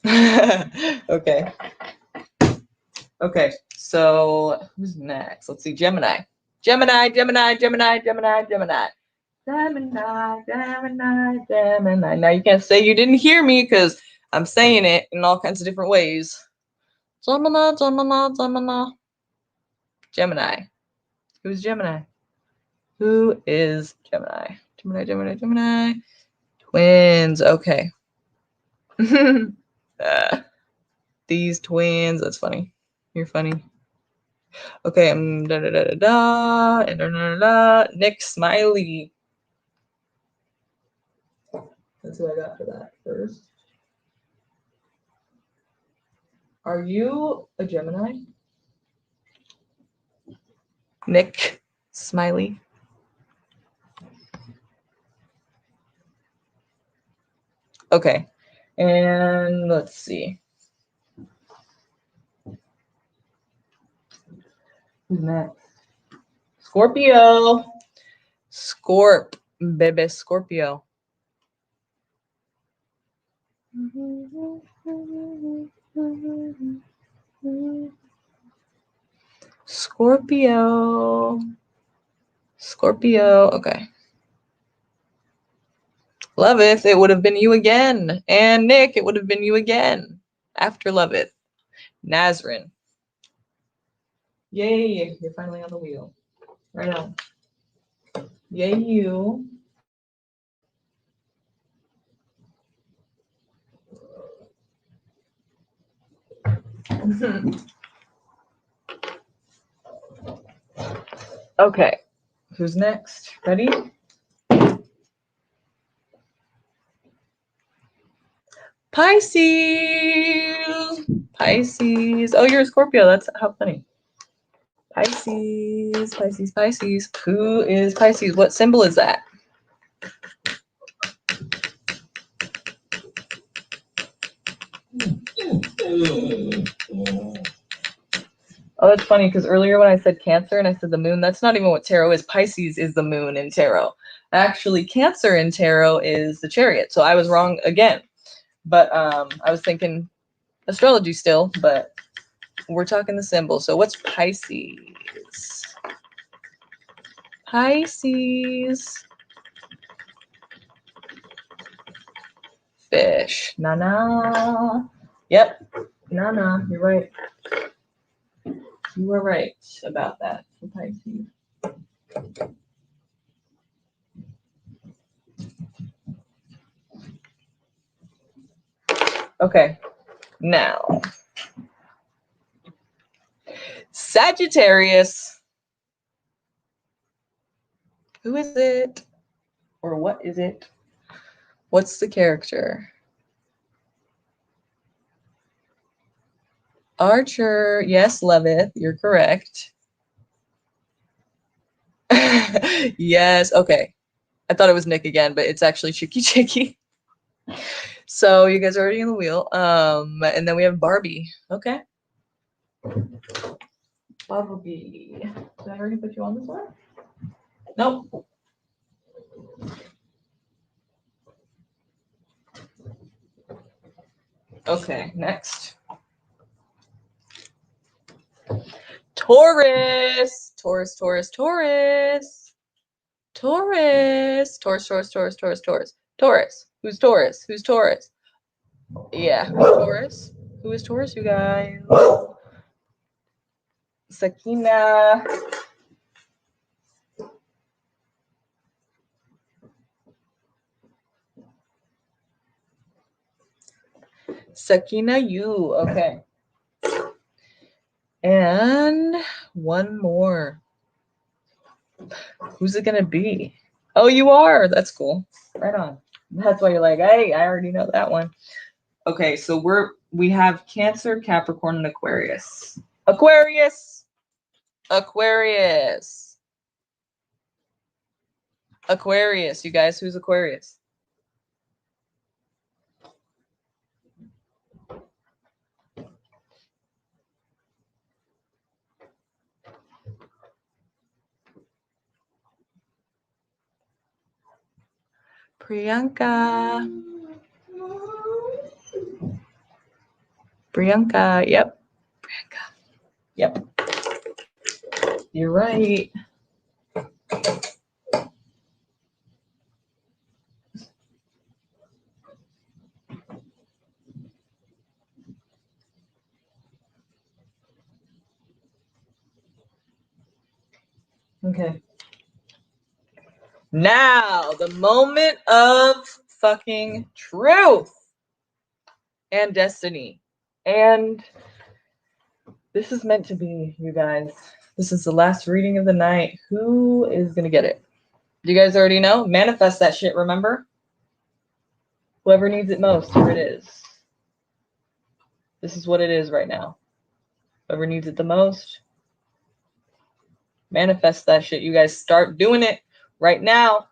A: Okay. Okay, so who's next? Let's see, Gemini. Gemini. Now you can't say you didn't hear me because I'm saying it in all kinds of different ways. Gemini. Who's Gemini? Who is Gemini? Gemini. Twins. Okay. These twins. That's funny. You're funny. Okay. Nick Smiley. That's who I got for that first. Are you a Gemini? Nick Smiley. Okay. And let's see. Who's next? Scorpio. Scorp, baby, Scorpio. Scorpio. Scorpio. Okay. Loveth, it would have been you again. And Nick, it would have been you again. After Loveth. Nazrin. Yay, you're finally on the wheel. Right on. Yay, you. Okay. Who's next? Ready? Pisces. Pisces. Oh, you're a Scorpio. That's how funny. Pisces. Pisces. Pisces. Who is Pisces? What symbol is that? Oh, that's funny because earlier when I said Cancer and I said the moon, that's not even what tarot is. Pisces is the moon in tarot. Actually, Cancer in tarot is the Chariot. So I was wrong again. But I was thinking astrology still, but we're talking the symbol. So what's Pisces? Pisces. Fish. Nana. Yep. Nana, you're right. You were right about that for Pisces. Okay, now Sagittarius. Who is it? Or what is it? What's the character? Archer. Yes, Levith, you're correct. Yes, okay. I thought it was Nick again, but it's actually Chicky Chicky. So you guys are already in the wheel. And then we have Barbie. Okay. Barbie. Did I already put you on this one? Nope. Okay, next. Taurus. Taurus, Taurus, Taurus. Taurus. Taurus, Taurus, Taurus, Taurus, Taurus. Taurus. Who's Taurus? Who's Taurus? Yeah, who's Taurus? Who is Taurus, you guys? Sakina. Sakina, you. Okay. And one more. Who's it gonna be? Oh, you are. That's cool. Right on. That's why you're like, hey, I already know that one. Okay, so we have Cancer, Capricorn, and Aquarius. Aquarius. Aquarius. Aquarius. You guys, who's Aquarius? Priyanka. Priyanka. Yep. Priyanka. Yep. You're right. Okay. Now, the moment of fucking truth and destiny. And this is meant to be, you guys. This is the last reading of the night. Who is going to get it? You guys already know? Manifest that shit, remember? Whoever needs it most, here it is. This is what it is right now. Whoever needs it the most, manifest that shit. You guys start doing it right now.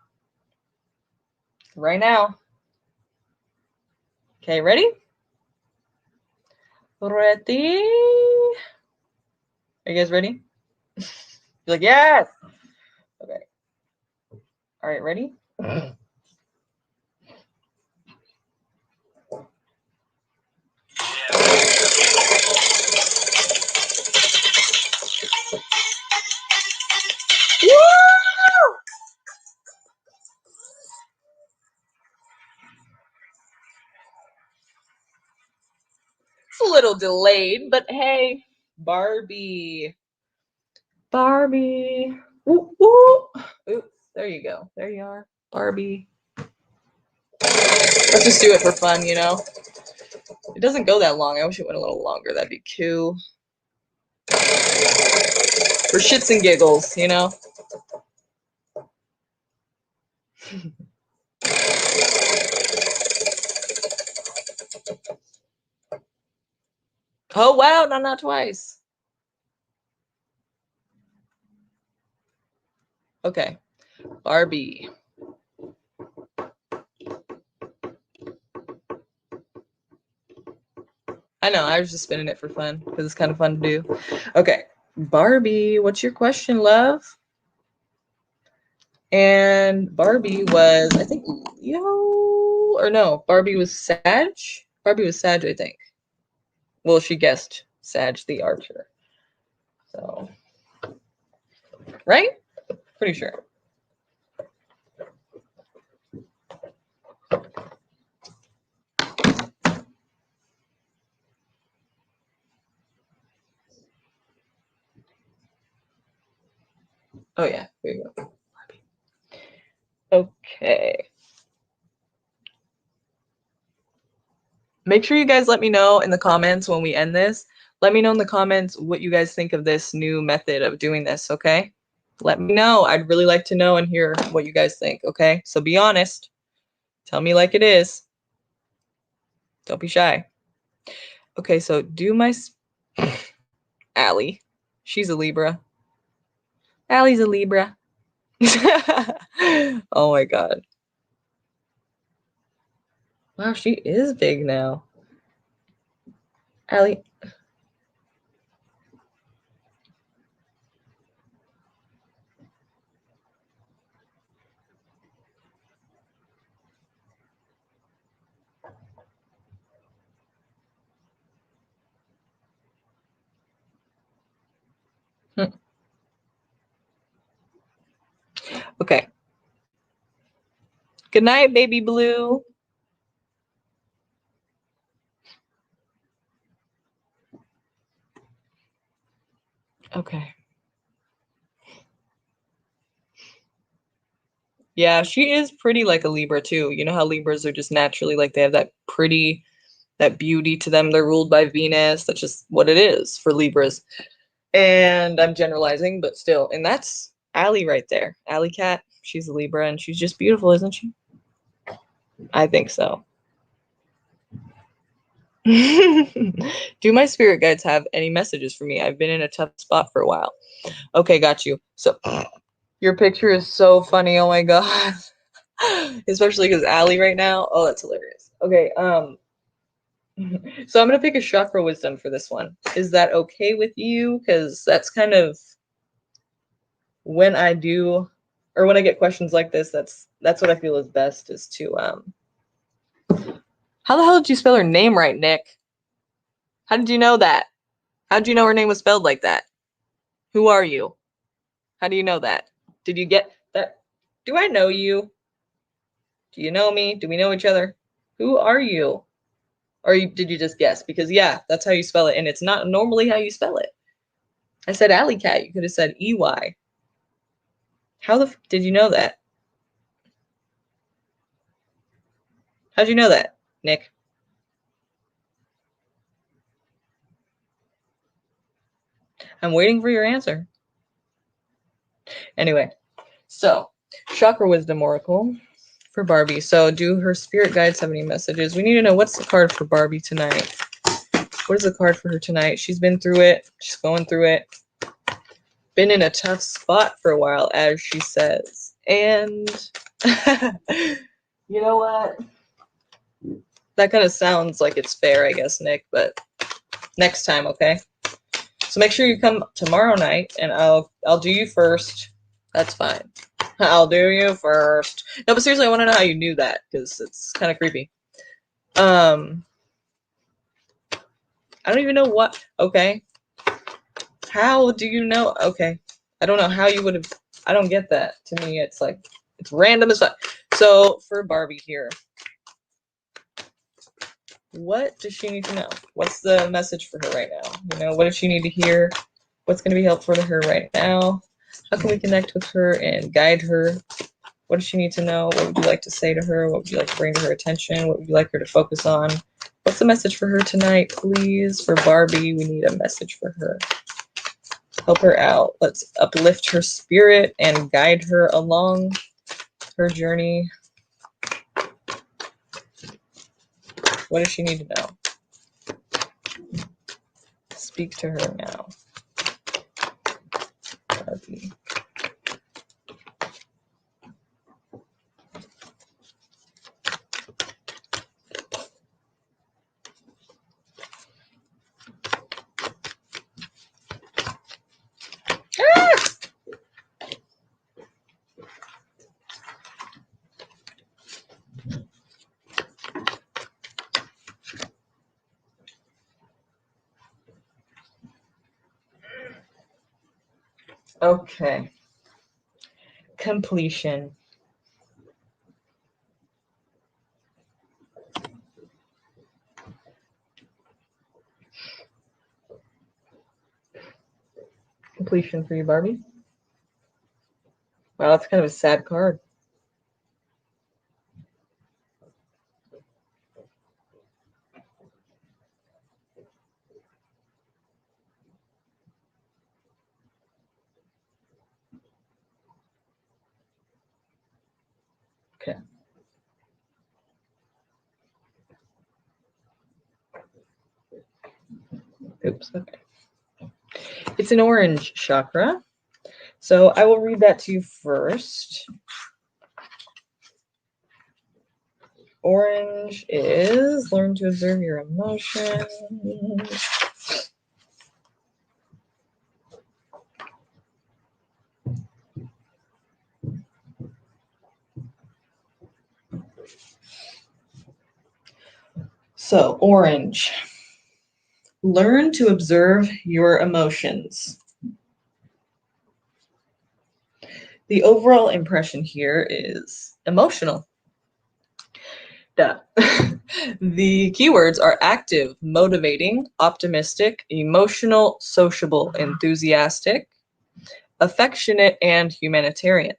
A: Right now. Okay, ready? Ready? Are you guys ready? You're like, yes! Okay. All right, ready? Woo! It's a little delayed, but hey, Barbie. Barbie. Ooh, ooh. Ooh, there you go. There you are. Barbie. Let's just do it for fun, you know? It doesn't go that long. I wish it went a little longer. That'd be cool. For shits and giggles, you know? Oh, wow. No, not twice. Okay. Barbie. I know. I was just spinning it for fun because it's kind of fun to do. Okay. Barbie, what's your question, love? And Barbie was, I think, Leo, or no, Barbie was Sag. Barbie was Sag, I think. Well, she guessed Sag the Archer. So, right? Pretty sure. Oh, yeah. Here you go. Okay. Make sure you guys let me know in the comments when we end this. Let me know in the comments what you guys think of this new method of doing this, okay? Let me know. I'd really like to know and hear what you guys think, okay? So be honest. Tell me like it is. Don't be shy. Okay, so do my... Allie. She's a Libra. Allie's a Libra. Oh my god. Wow, she is big now. Allie. Okay. Good night, baby blue. Okay. Yeah, she is pretty like a Libra too. You know how Libras are just naturally like they have that pretty, that beauty to them. They're ruled by Venus. That's just what it is for Libras. And I'm generalizing, but still. And that's Allie right there. Allie Cat. She's a Libra and she's just beautiful, isn't she? I think so. Do my spirit guides have any messages for me? I've been in a tough spot for a while. Okay, got you. So your picture is so funny. Oh my god. Especially because Allie right now. Oh, that's hilarious. Okay, so I'm gonna pick a chakra wisdom for this one. Is that okay with you? Because that's kind of when I do, or when I get questions like this, that's what I feel is best is to How the hell did you spell her name right, Nick? How did you know that? How did you know her name was spelled like that? Who are you? How do you know that? Did you get that? Do I know you? Do you know me? Do we know each other? Who are you? Or did you just guess? Because yeah, that's how you spell it, and it's not normally how you spell it. I said alley cat. You could have said EY. How the did you know that? How'd you know that, Nick? I'm waiting for your answer. Anyway, so Chakra Wisdom Oracle for Barbie. So do her spirit guides have any messages? We need to know what's the card for Barbie tonight. What is the card for her tonight? She's been through it. She's going through it. Been in a tough spot for a while, as she says. And you know what? That kind of sounds like it's fair, I guess, Nick, but next time, okay? So make sure you come tomorrow night, and I'll do you first. That's fine. I'll do you first. No, but seriously, I want to know how you knew that, because it's kind of creepy. I don't even know what. Okay. How do you know? Okay. I don't know how you would have. I don't get that. To me, it's like, it's random as fuck. So for Barbie here, what does she need to know? What's the message for her right now? You know, what does she need to hear? What's going to be helpful to her right now? How can we connect with her and guide her? What does she need to know? What would you like to say to her? What would you like to bring to her attention? What would you like her to focus on? What's the message for her tonight, please? For Barbie, we need a message for her. Help her out. Let's uplift her spirit and guide her along her journey. What does she need to know? Speak to her now. Barbie. Okay. Completion. Completion for you, Barbie. Wow, that's kind of a sad card. Okay. Oops, okay. It's an orange chakra. So I will read that to you first. Orange is learn to observe your emotions. So, orange. Learn to observe your emotions. The overall impression here is emotional. Duh. The keywords are active, motivating, optimistic, emotional, sociable, enthusiastic, affectionate, and humanitarian.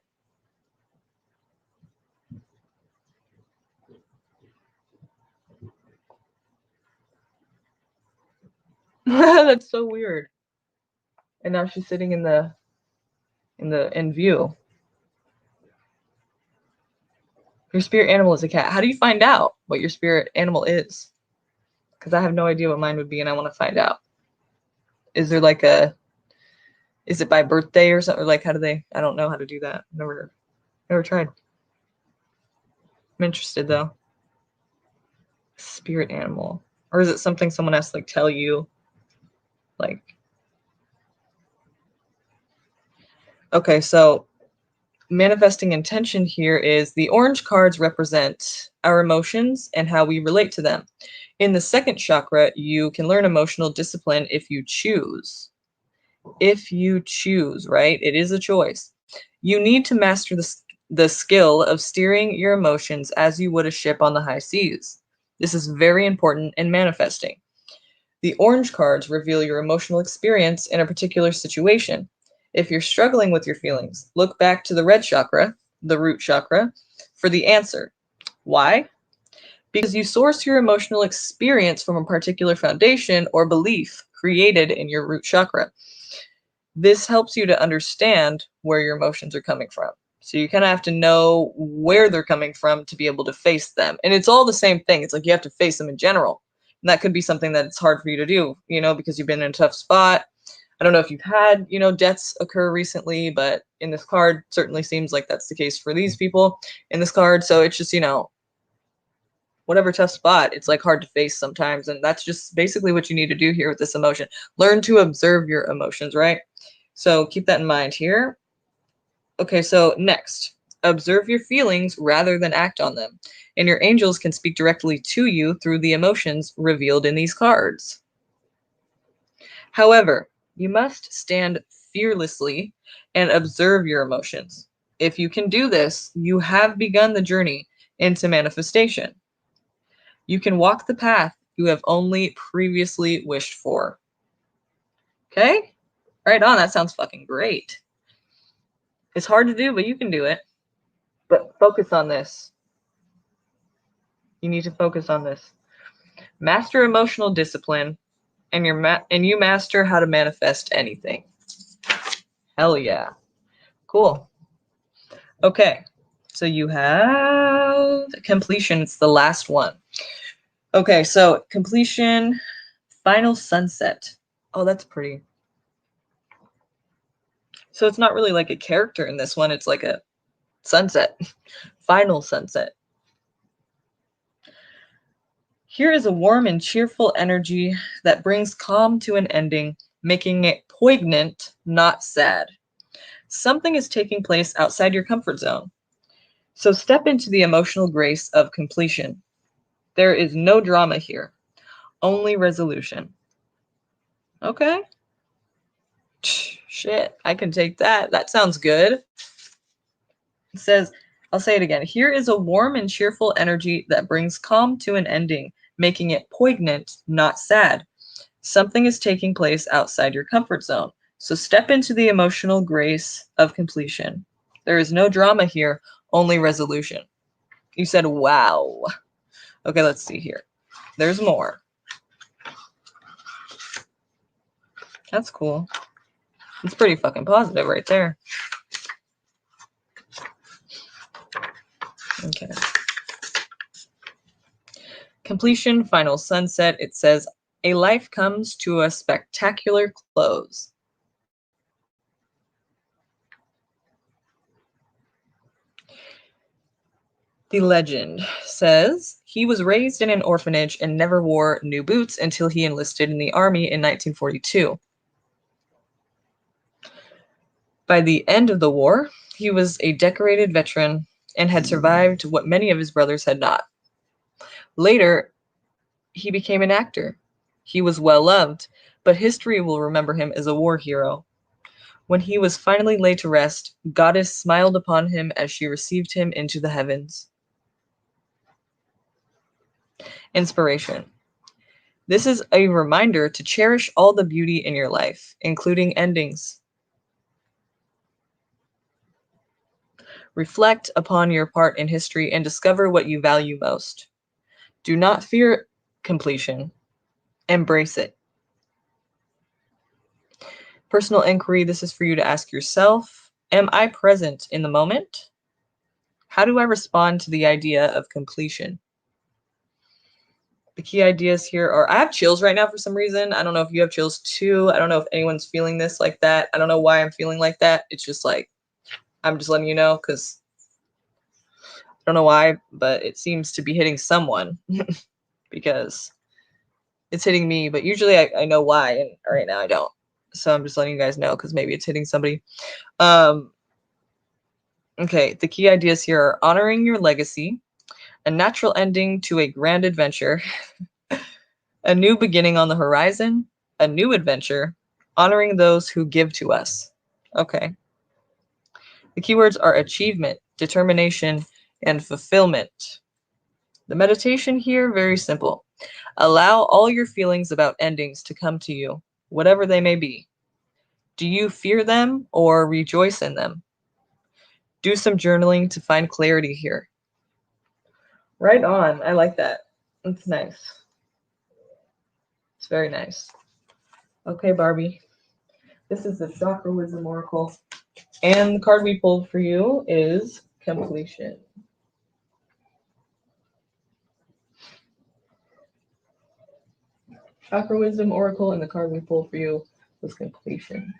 A: That's so weird. And now she's sitting in view. Your spirit animal is a cat. How do you find out what your spirit animal is? Because I have no idea what mine would be, and I want to find out. Is there like is it by birthday or something? Or like, how do they? I don't know how to do that. Never tried. I'm interested though. Spirit animal, or is it something someone has to like tell you? Like, okay, so manifesting intention here is the orange cards represent our emotions and how we relate to them. In the second chakra, you can learn emotional discipline if you choose. If you choose, right? It is a choice. You need to master the skill of steering your emotions as you would a ship on the high seas. This is very important in manifesting. The orange cards reveal your emotional experience in a particular situation. If you're struggling with your feelings, look back to the red chakra, the root chakra, for the answer. Why? Because you source your emotional experience from a particular foundation or belief created in your root chakra. This helps you to understand where your emotions are coming from. So you kind of have to know where they're coming from to be able to face them. And it's all the same thing. It's like you have to face them in general. And that could be something that it's hard for you to do, because you've been in a tough spot. I don't know if you've had, deaths occur recently, but in this card, certainly seems like that's the case for these people in this card. So it's just, whatever tough spot, it's like hard to face sometimes. And that's just basically what you need to do here with this emotion. Learn to observe your emotions, right? So keep that in mind here. Okay, so next, observe your feelings rather than act on them. And your angels can speak directly to you through the emotions revealed in these cards. However, you must stand fearlessly and observe your emotions. If you can do this, you have begun the journey into manifestation. You can walk the path you have only previously wished for. Okay? Right on, that sounds fucking great. It's hard to do, but you can do it. But focus on this. You need to focus on this. Master emotional discipline, and you master how to manifest anything. Hell yeah. Cool. Okay. So you have completion. It's the last one. Okay, so completion, final sunset. Oh, that's pretty. So it's not really like a character in this one. It's like a sunset. Final sunset. Here is a warm and cheerful energy that brings calm to an ending, making it poignant, not sad. Something is taking place outside your comfort zone. So step into the emotional grace of completion. There is no drama here, only resolution. Okay. Shit, I can take that. That sounds good. It says, I'll say it again. Here is a warm and cheerful energy that brings calm to an ending, making it poignant, not sad. Something is taking place outside your comfort zone. So step into the emotional grace of completion. There is no drama here, only resolution. You said, wow. Okay, let's see here. There's more. That's cool. It's pretty fucking positive right there. Okay. Completion, final sunset. It says, a life comes to a spectacular close. The legend says he was raised in an orphanage and never wore new boots until he enlisted in the army in 1942. By the end of the war, he was a decorated veteran and had survived what many of his brothers had not. Later, he became an actor. He was well loved, but history will remember him as a war hero. When he was finally laid to rest, Goddess smiled upon him as she received him into the heavens. Inspiration. This is a reminder to cherish all the beauty in your life, including endings. Reflect upon your part in history and discover what you value most. Do not fear completion. Embrace it. Personal inquiry, this is for you to ask yourself, am I present in the moment? How do I respond to the idea of completion? The key ideas here are, I have chills right now for some reason. I don't know if you have chills too. I don't know if anyone's feeling this like that. I don't know why I'm feeling like that. It's just like, I'm just letting you know because I don't know why, but it seems to be hitting someone because it's hitting me. But usually I know why, and right now I don't. So I'm just letting you guys know because maybe it's hitting somebody. Okay, the key ideas here are honoring your legacy, a natural ending to a grand adventure, a new beginning on the horizon, a new adventure, honoring those who give to us. Okay. The keywords are achievement, determination, and fulfillment. The meditation here, very simple. Allow all your feelings about endings to come to you, whatever they may be. Do you fear them or rejoice in them? Do some journaling to find clarity here. Right on. I like that. That's nice. It's very nice. Okay, Barbie. This is the Chakra Wisdom Oracle. And the card we pulled for you is Completion. Chakra Wisdom Oracle, and the card we pulled for you was Completion.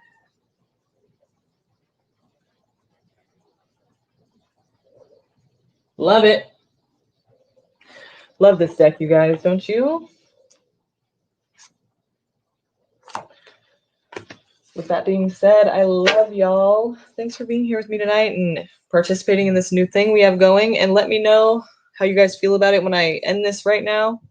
A: Love it. Love this deck, you guys, don't you? With that being said, I love y'all. Thanks for being here with me tonight and participating in this new thing we have going. And let me know how you guys feel about it when I end this right now.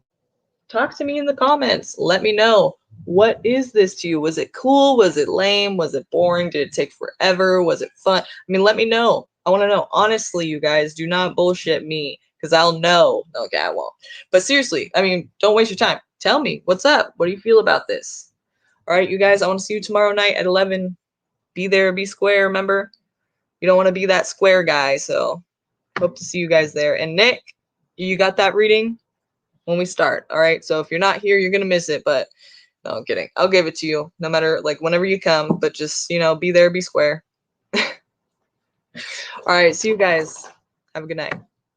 A: Talk to me in the comments. Let me know. What is this to you? Was it cool? Was it lame? Was it boring? Did it take forever? Was it fun? I mean, let me know. I want to know. Honestly, you guys, do not bullshit me because I'll know. Okay, I won't. But seriously, I mean, don't waste your time. Tell me. What's up? What do you feel about this? All right, you guys, I want to see you tomorrow night at 11. Be there, be square, remember? You don't want to be that square guy, so hope to see you guys there. And Nick, you got that reading when we start, all right? So if you're not here, you're going to miss it, but no, I'm kidding. I'll give it to you no matter, like, whenever you come, but just, you know, be there, be square. All right, see you guys. Have a good night.